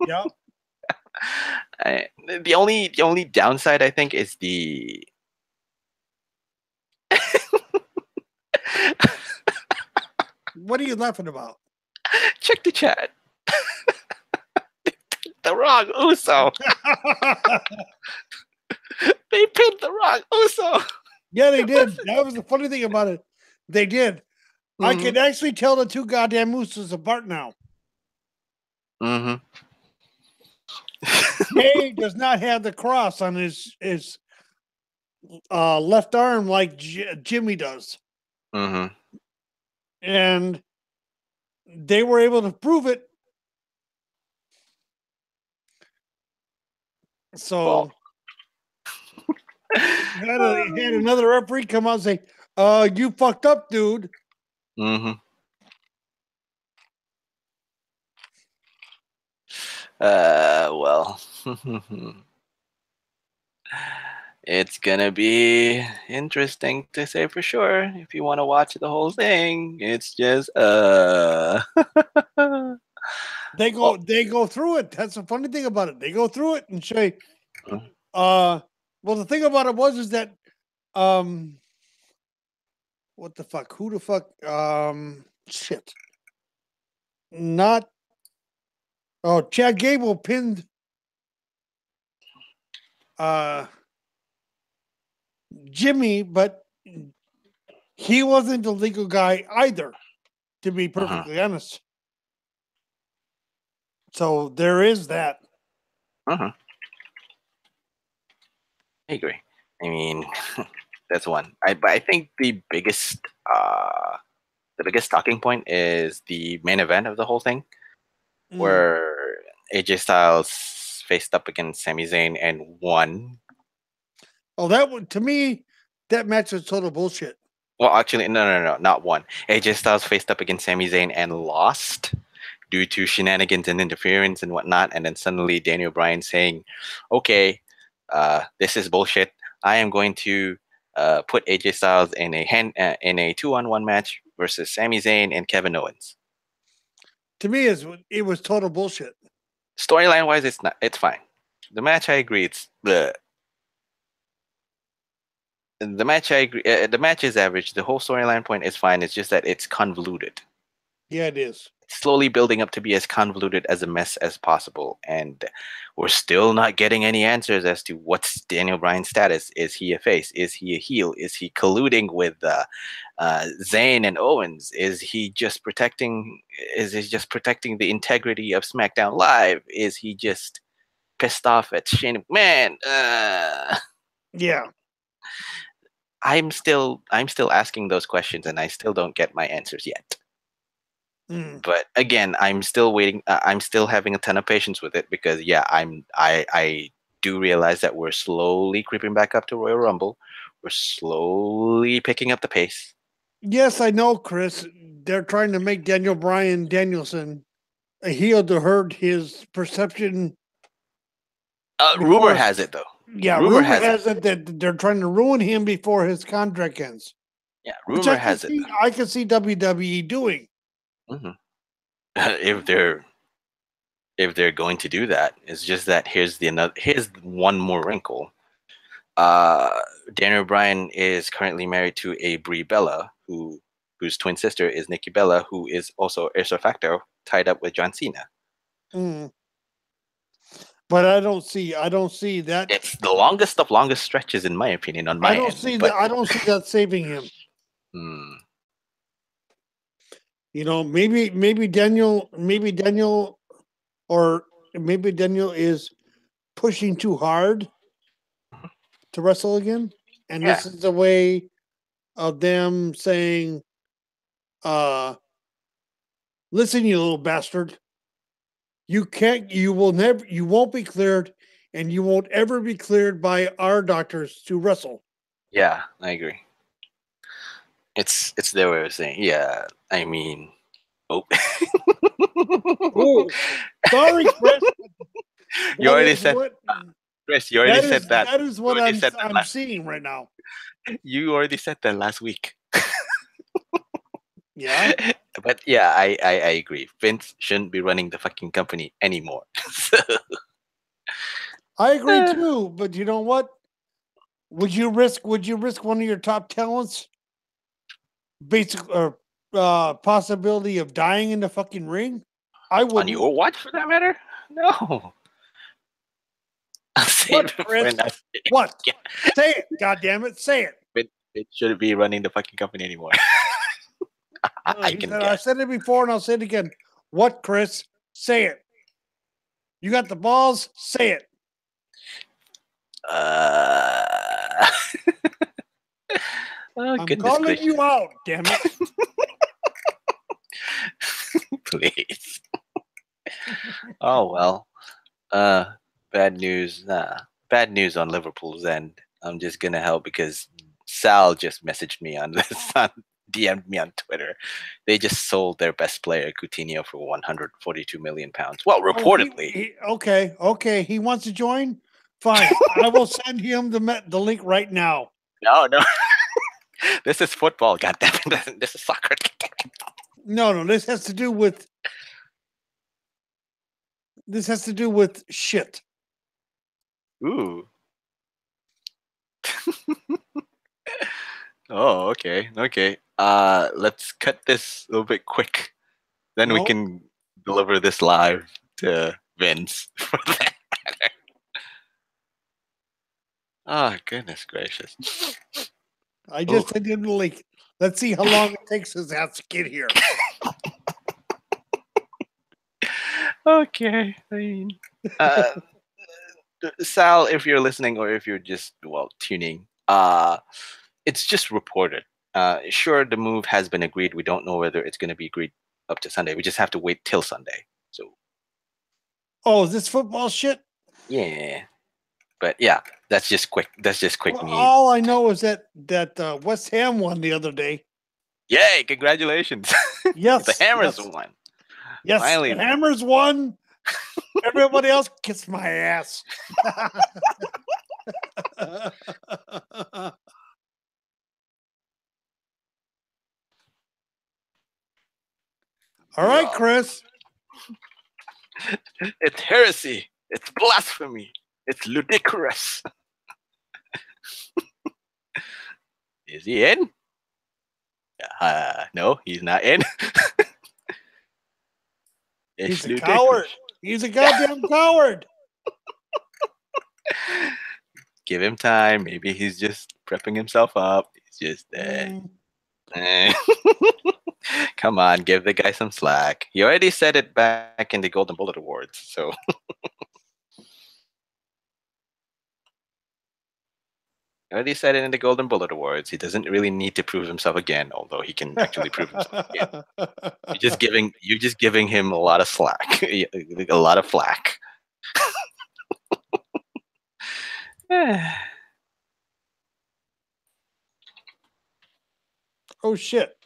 Yep. The only downside, I think, is the What are you laughing about? Check the chat. The wrong Uso. They pinned the wrong Uso. Yeah, they did. That was the funny thing about it. They did. I can actually tell the 2 goddamn Usos apart now. Jay does not have the cross on his left arm like Jimmy does. And they were able to prove it. So had another referee come out and say, you fucked up, dude. Well, it's gonna be interesting to say for sure. If you want to watch the whole thing, it's just they go through it. That's the funny thing about it. They go through it and say, well, the thing about it is that what the fuck? Who the fuck? Shit. Not. Oh, Chad Gable pinned uh Jimmy, but he wasn't the legal guy either, to be perfectly honest. So there is that. I agree. I mean, that's one. But I think the biggest talking point is the main event of the whole thing, where AJ Styles faced up against Sami Zayn and won. Oh, that one to me, that match was total bullshit. Well, actually, no, not one. AJ Styles faced up against Sami Zayn and lost due to shenanigans and interference and whatnot. And then suddenly Daniel Bryan saying, "Okay, this is bullshit. I am going to put AJ Styles in a 2-on-1 match versus Sami Zayn and Kevin Owens." To me, it was total bullshit. Storyline wise, it's not. It's fine. The match, I agree. It's the match. I agree. The match is average. The whole storyline point is fine. It's just that it's convoluted. Yeah, it is. It's slowly building up to be as convoluted as a mess as possible, and we're still not getting any answers as to what's Daniel Bryan's status. Is he a face? Is he a heel? Is he colluding with Zayn and Owens? Is he just protecting? Is he just protecting the integrity of SmackDown Live? Is he just pissed off at Shane McMahon? Yeah. I'm still asking those questions, and I still don't get my answers yet. But again, I'm still waiting. I'm still having a ton of patience with it because I do realize that we're slowly creeping back up to Royal Rumble. We're slowly picking up the pace. Yes, I know, Chris. They're trying to make Daniel Bryan Danielson a heel to hurt his perception. Rumor has it, though. Yeah, rumor has it that they're trying to ruin him before his contract ends. Yeah, rumor has it. I can see WWE doing. If they're going to do that, it's just that here's one more wrinkle. Daniel Bryan is currently married to a Brie Bella, whose twin sister is Nikki Bella, who is also ipso facto tied up with John Cena. But I don't see that. It's the longest of longest stretches, in my opinion. On my I don't end, see that. I don't see that saving him. You know, maybe Daniel, or maybe Daniel is pushing too hard to wrestle again, and this is the way of them saying, "Listen, you little bastard, you won't be cleared, and you won't ever be cleared by our doctors to wrestle." Yeah, I agree. It's their way of saying, yeah. I mean, oh, sorry, Chris. You already said, Chris. You already said that. That is what I'm seeing right now. You already said that last week. Yeah. But yeah, I agree. Vince shouldn't be running the fucking company anymore. I agree too, but you know what? Would you risk one of your top talents, possibility of dying in the fucking ring? I would. On your watch, for that matter? No. What, Chris? What? Say it, goddamn it! Say it. It shouldn't be running the fucking company anymore. I said it before, and I'll say it again. What, Chris? Say it. You got the balls? Say it. I'm calling you out, damn it. Please. Oh well. Bad news. Bad news on Liverpool's end. I'm just gonna help because Sal just messaged me on this, DM'd me on Twitter. They just sold their best player, Coutinho, for 142 million pounds. Well, reportedly. Okay. He wants to join. Fine. I will send him the link right now. No. This is football. Goddammit. This is soccer. No. This has to do with shit. Ooh. Oh, okay, okay. Let's cut this a little bit quick. Then we No. can deliver this live to Vince for that. Oh, goodness gracious. I just sent him the link. Let's see how long it takes his ass to get here. Okay. I mean, Sal, if you're listening or if you're just tuning, it's just reported. Sure, the move has been agreed. We don't know whether it's going to be agreed up to Sunday. We just have to wait till Sunday. So, oh, is this football shit? yeah. But yeah, that's just quick. That's just quick news. All I know is that West Ham won the other day. Yay! Congratulations. Yes, the Hammers won. Yes, Finally. the Hammers won. Everybody else kissed my ass. All right, Chris. It's heresy. It's blasphemy. It's ludicrous. Is he in? No, he's not in. He's a coward. He's a goddamn coward. Give him time. Maybe he's just prepping himself up. He's just Come on, give the guy some slack. He already said it back in the Golden Bullet Awards, so he already said it in the Golden Bullet Awards. He doesn't really need to prove himself again, although he can actually prove himself again. You're just giving him a lot of slack, a lot of flack. Oh shit.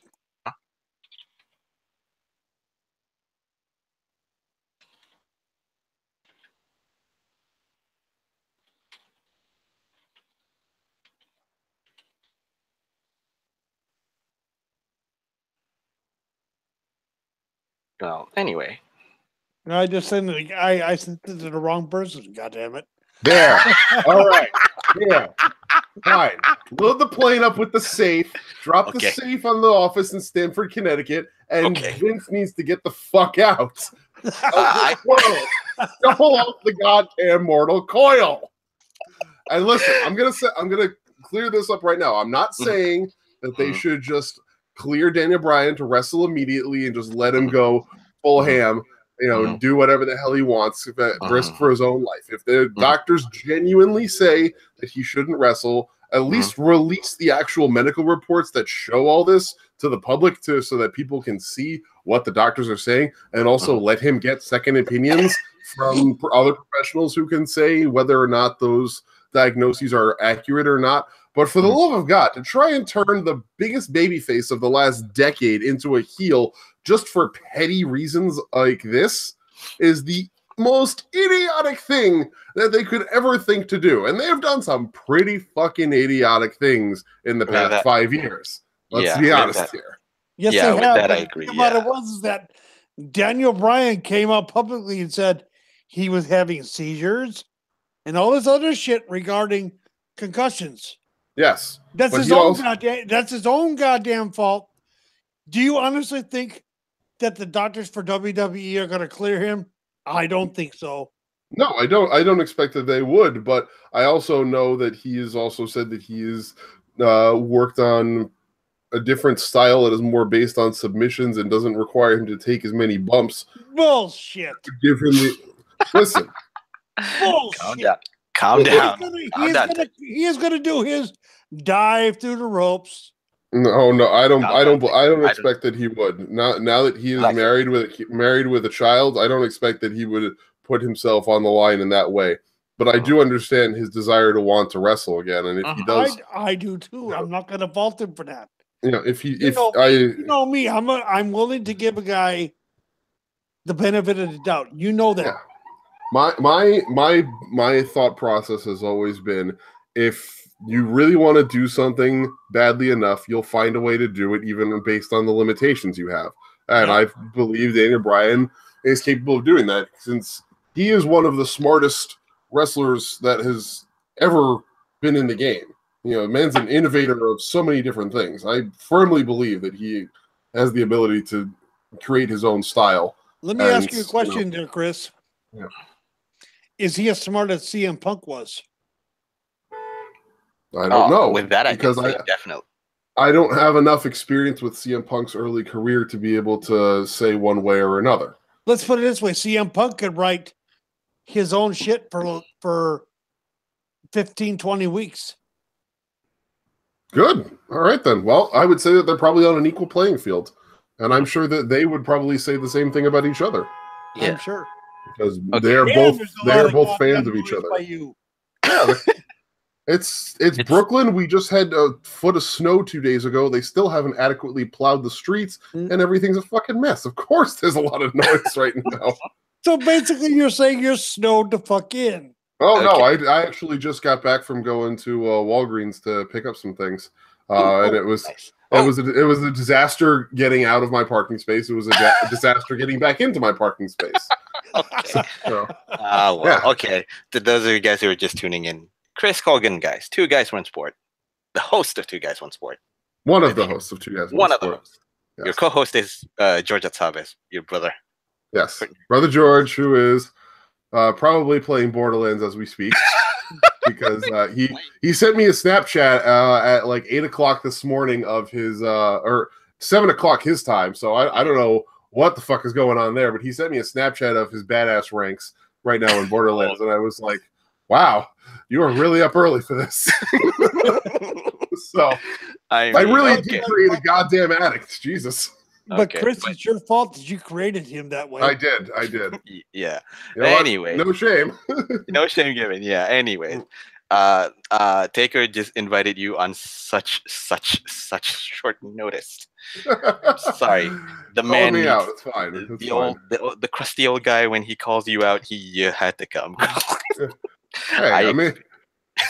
Well, anyway. No, I just sent it. I sent it to the wrong person. God damn it. There. All right. Yeah. Fine. Load the plane up with the safe. Drop the safe on the office in Stamford, Connecticut, and Vince needs to get the fuck out. Pull off the goddamn mortal coil. And listen, I'm gonna clear this up right now. I'm not saying that they should just clear Daniel Bryan to wrestle immediately and just let him go full ham. You know, do whatever the hell he wants, risk for his own life. If the doctors genuinely say that he shouldn't wrestle, at least release the actual medical reports that show all this to the public, so that people can see what the doctors are saying, and also let him get second opinions from other professionals who can say whether or not those diagnoses are accurate or not. But for the love of God, to try and turn the biggest babyface of the last decade into a heel just for petty reasons like this is the most idiotic thing that they could ever think to do. And they have done some pretty fucking idiotic things in the past 5 years. Let's be honest here. Yes, they have. That I agree. What it was that Daniel Bryan came out publicly and said he was having seizures and all this other shit regarding concussions. Yes. That's his own goddamn fault. Do you honestly think that the doctors for WWE are going to clear him? I don't think so. No, I don't expect that they would, but I also know that he has also said that he has worked on a different style that is more based on submissions and doesn't require him to take as many bumps. Bullshit. Give him the listen. Bullshit. Calm down. He is going to do his dive through the ropes. No, I don't expect that he would. Now that he is married with a child, I don't expect that he would put himself on the line in that way. But I do understand his desire to want to wrestle again, and if he does, I do too. I'm not going to fault him for that. You know, you know me, I'm willing to give a guy the benefit of the doubt. You know that. Yeah. My thought process has always been, if you really want to do something badly enough, you'll find a way to do it, even based on the limitations you have. And I believe Daniel Bryan is capable of doing that, since he is one of the smartest wrestlers that has ever been in the game. man's an innovator of so many different things. I firmly believe that he has the ability to create his own style. Let me ask you a question there, Chris. Yeah. Is he as smart as CM Punk was? I don't know. With that, because I definitely. I don't have enough experience with CM Punk's early career to be able to say one way or another. Let's put it this way. CM Punk could write his own shit for 15, 20 weeks. Good. All right, then. Well, I would say that they're probably on an equal playing field. And I'm sure that they would probably say the same thing about each other. Yeah. I'm sure. Because they're both fans of each other. By you. Yeah. It's Brooklyn. We just had a foot of snow 2 days ago. They still haven't adequately plowed the streets, and everything's a fucking mess. Of course, there's a lot of noise right now. So basically, you're saying you're snowed the fuck in. Oh no, I actually just got back from going to Walgreens to pick up some things, and it was a disaster getting out of my parking space. It was a disaster getting back into my parking space. Okay. Okay. To those of you guys who are just tuning in. Chris Colgan, guys. Two Guys, One Sport. The host of Two Guys, One Sport. One of the hosts of Two Guys, One Sport. One of the hosts. Yes. Your co-host is George Atzaves, your brother. Yes. Brother George, who is probably playing Borderlands as we speak. Because he sent me a Snapchat at like 8 o'clock this morning of his, or 7 o'clock his time. So I don't know what the fuck is going on there, but he sent me a Snapchat of his badass ranks right now in Borderlands. And I was like, wow, you are really up early for this. So I really did create a goddamn addict. Jesus. But Chris, it's your fault that you created him that way. I did. Yeah. Anyway. No shame. No shame given. Yeah. Anyway. Taker just invited you on such short notice. Sorry, the man. Me out. It's fine. It's fine. The crusty old guy. When he calls you out, you had to come. Hey, I mean,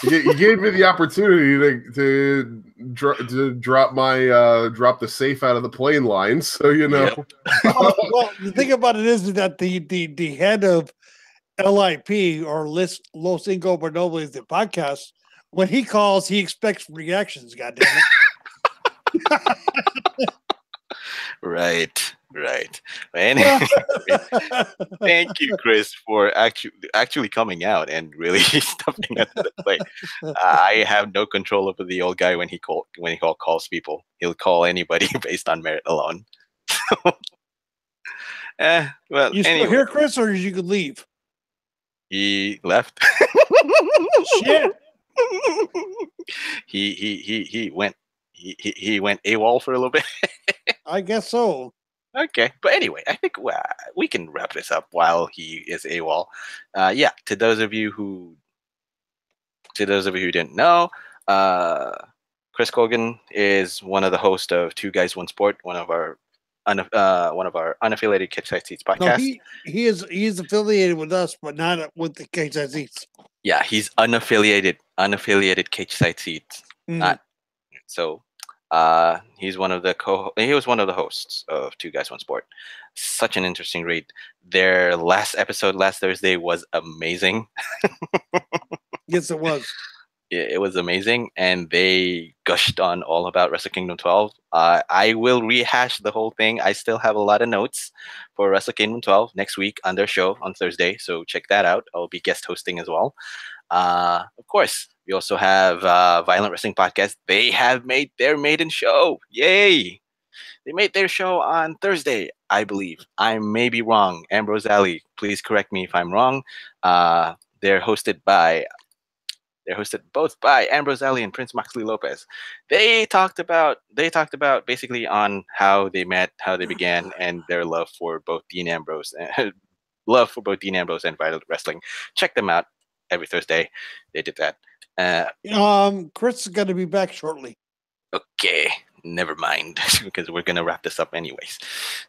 you gave me the opportunity to drop the safe out of the plane line. So Well, the thing about it is that the head of LIP or Los Ingobernables, the podcast, when he calls, he expects reactions. Goddamn it! Right. Anyway, thank you, Chris, for actually coming out and really stepping up to the plate. I have no control over the old guy when he calls people. He'll call anybody based on merit alone. Well, you still here, Chris, or you could leave? He left. Shit. He went AWOL for a little bit. I guess so. Okay, but anyway, I think we can wrap this up while he is AWOL. To those of you who didn't know, Chris Colgan is one of the hosts of Two Guys, One Sport, one of our unaffiliated Cage Side Seats podcasts. No, he is affiliated with us, but not with the Cage Side Seats. Yeah, he's unaffiliated Cage Side Seats. Not so. He was one of the hosts of Two Guys, One Sport. Such an interesting read. Their last episode last Thursday was amazing. Yes, it was. It was amazing, and they gushed on all about Wrestle Kingdom 12. I will rehash the whole thing. I still have a lot of notes for Wrestle Kingdom 12 next week on their show on Thursday, so check that out. I'll be guest hosting as well. Of course, we also have Violent Wrestling Podcast. They have made their maiden show. Yay! They made their show on Thursday, I believe. I may be wrong. Ambrose Alley, please correct me if I'm wrong. They're hosted both by Ambrose Alley and Prince Moxley Lopez. They talked about basically on how they met, how they began, and their love for both Dean Ambrose and Violent Wrestling. Check them out every Thursday. They did that. Chris is going to be back shortly. Okay, never mind, because we're going to wrap this up anyways.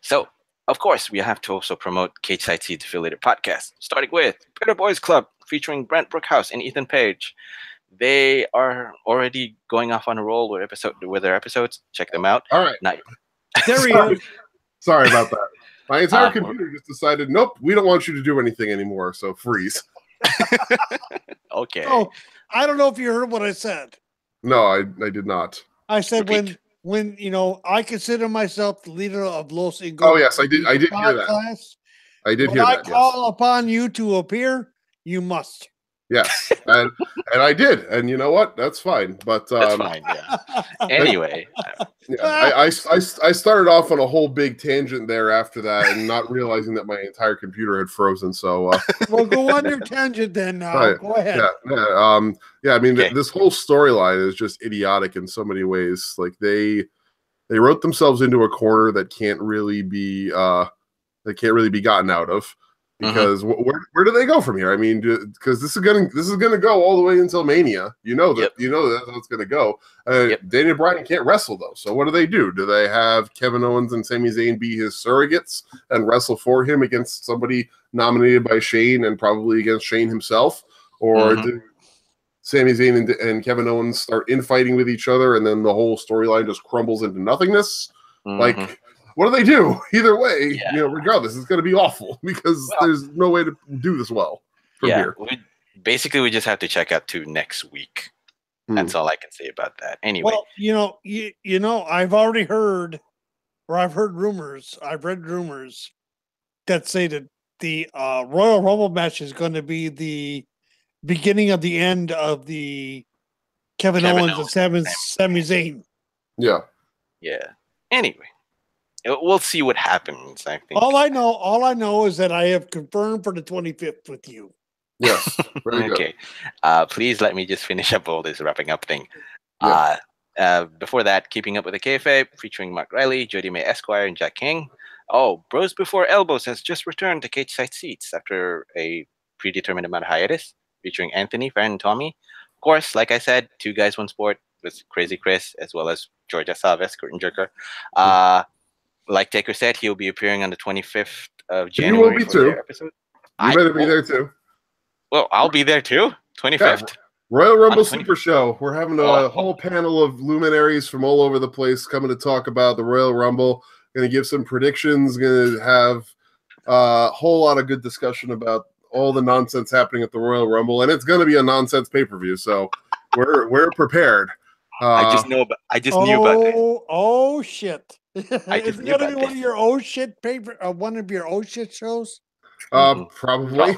So, of course, we have to also promote Cage Side Seeds affiliated podcasts, starting with Better Boys Club, featuring Brent Brookhouse and Ethan Page. They are already going off on a roll with their episodes. Check them out. All right. There he is. Sorry about that. My entire computer just decided, nope, we don't want you to do anything anymore, so freeze. Okay. Oh, I don't know if you heard what I said. No, I did not. I said Repeat. when I consider myself the leader of Los Ingles. Oh yes, I did hear that. Class, I did when hear I that. Yes. call upon you to appear, you must. Yes, and I did, and you know what? That's fine. But That's fine. Yeah. Anyway, yeah, I started off on a whole big tangent there after that, and not realizing that my entire computer had frozen. So, Well, go on your tangent then. Now, right. go ahead. Yeah. I mean, Okay. this whole storyline is just idiotic in so many ways. Like they wrote themselves into a corner that can't really be gotten out of. Because where do they go from here? I mean, because this is gonna go all the way until Mania. You know that that's how it's gonna go. Daniel Bryan can't wrestle though, so what do? Do they have Kevin Owens and Sami Zayn be his surrogates and wrestle for him against somebody nominated by Shane and probably against Shane himself, or do Sami Zayn and Kevin Owens start infighting with each other and then the whole storyline just crumbles into nothingness? Like. What do? Either way, regardless, it's going to be awful because there's no way to do this well from here. We just have to check out to next week. That's all I can say about that. Anyway, well, I've already heard, or I've heard rumors. I've read rumors that say that the Royal Rumble match is going to be the beginning of the end of the Kevin Owens and Sami Zayn. Yeah. Yeah. Anyway. We'll see what happens, I think. All I know is that I have confirmed for the 25th with you. Yes. Very okay. Please let me just finish up all this wrapping up thing. Yeah. Before that, Keeping Up with the Kayfabe, featuring Mark Riley, Jody May Esquire, and Jack King. Oh, Bros Before Elbows has just returned to cage side seats after a predetermined amount of hiatus, featuring Anthony, Farron, and Tommy. Of course, like I said, 2 Guys, 1 Sport with Crazy Chris, as well as Georgia Saves, Curtain Jerker. Like Taker said, he'll be appearing on the 25th of January. You will be too. Episode. You better be there too. Well, I'll be there too. 25th. Yeah. Royal Rumble Super Show. We're having a whole panel of luminaries from all over the place coming to talk about the Royal Rumble. Going to give some predictions. Going to have a whole lot of good discussion about all the nonsense happening at the Royal Rumble, and it's going to be a nonsense pay-per-view. So we're prepared. I just knew about that. Oh shit! Is it going to be one of your one of your shit shows? Probably.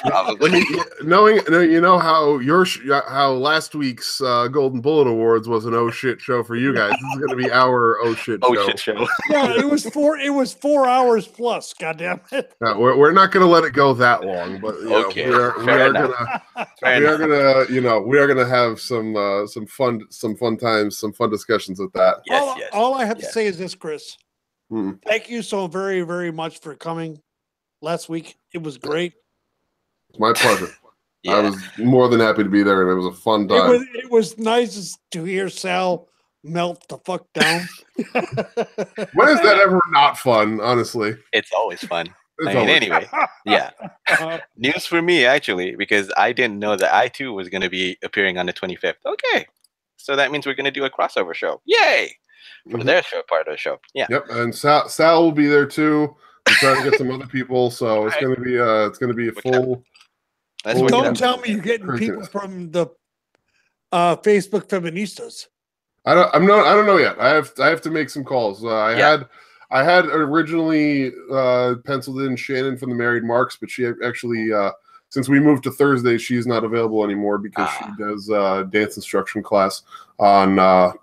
Probably. Knowing how last week's Golden Bullet Awards was an shit show for you guys. This is going to be our shit show. Yeah, it was 4 hours plus. Goddamn it! We're not going to let it go that long, but we are going to have some fun times, some fun discussions with that. Yes. All I have to say is this, Chris. Thank you so very, very much for coming last week. It was great. It's my pleasure. I was more than happy to be there, and it was a fun time. It was nice to hear Sal melt the fuck down. When is that ever not fun, honestly? It's always fun. Anyway, news for me, actually, because I didn't know that I, too, was going to be appearing on the 25th. Okay. So that means we're going to do a crossover show. Yay! For their show, part of the show. Yeah. Yep, and Sal will be there too. We're trying to get some other people, so it's going to be a full. Don't tell me you're getting people from the Facebook Feministas. I don't know yet. I have to make some calls. I had originally penciled in Shannon from the Married Marks, but she actually since we moved to Thursday, she's not available anymore because she does dance instruction class on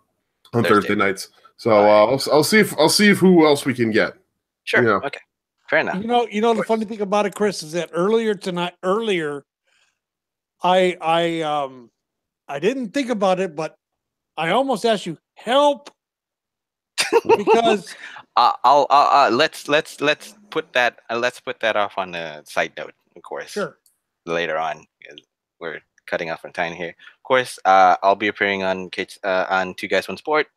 Thursday nights. So I'll see if who else we can get. Sure. Okay. Fair enough. You know the funny thing about it, Chris, is that earlier, I didn't think about it, but I almost asked you help because let's put that off on the side note, of course. Sure. Later on, we're cutting off on time here. Of course, I'll be appearing on 2 Guys 1 Sport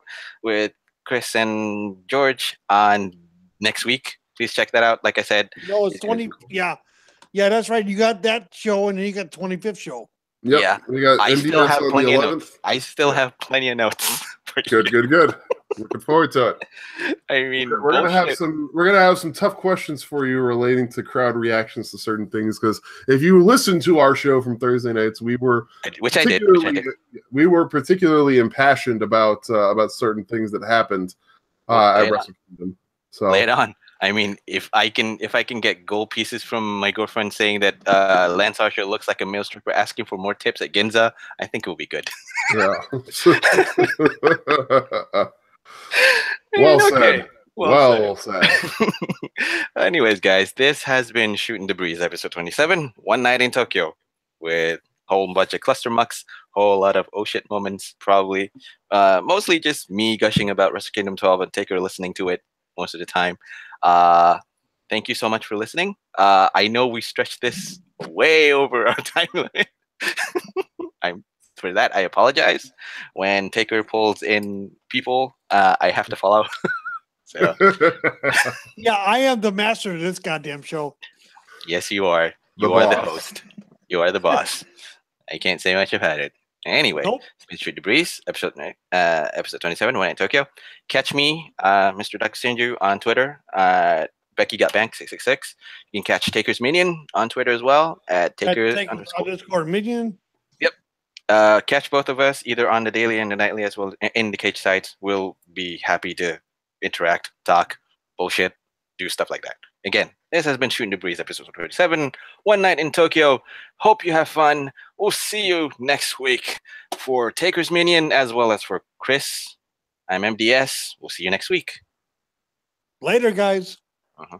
with Chris and George on next week. Please check that out. Like I said, it's 20. Yeah, that's right. You got that show, and then you got 25th show. Yep. Yeah, we got. I still have plenty of notes. I still have plenty of notes. Good. Looking forward to it. I mean, We're gonna have some tough questions for you relating to crowd reactions to certain things, because if you listen to our show from Thursday nights, we were we were particularly impassioned about certain things that happened at Wrestle Kingdom. So lay it on. I mean, if I can get gold pieces from my girlfriend saying that Lance Archer looks like a male stripper asking for more tips at Ginza, I think it will be good. Yeah. Well said. Well said. Anyways, guys, this has been Shootin' the Breeze, episode 27, One Night in Tokyo, with a whole bunch of cluster mucks, whole lot of oh shit moments, probably. Mostly just me gushing about Wrestle Kingdom 12 and Taker listening to it most of the time. Thank you so much for listening. I know we stretched this way over our time limit. For that, I apologize. When Taker pulls in people, I have to follow. So. Yeah, I am the master of this goddamn show. Yes, you are. You are the host. You are the boss. I can't say much about it. Anyway, it's been Shoot the Breeze, episode 27, One in Tokyo. Catch me, Mr. Ducksinju, on Twitter at BeckyGotBank666. You can catch Taker's Minion on Twitter as well at Taker_Minion. Yep. Catch both of us either on the daily and the nightly as well in the cage sites. We'll be happy to interact, talk, bullshit, do stuff like that. Again, this has been Shootin' the Breeze, episode 37, One Night in Tokyo. Hope you have fun. We'll see you next week for Taker's Minion as well as for Chris. I'm MDS. We'll see you next week. Later, guys. Uh-huh.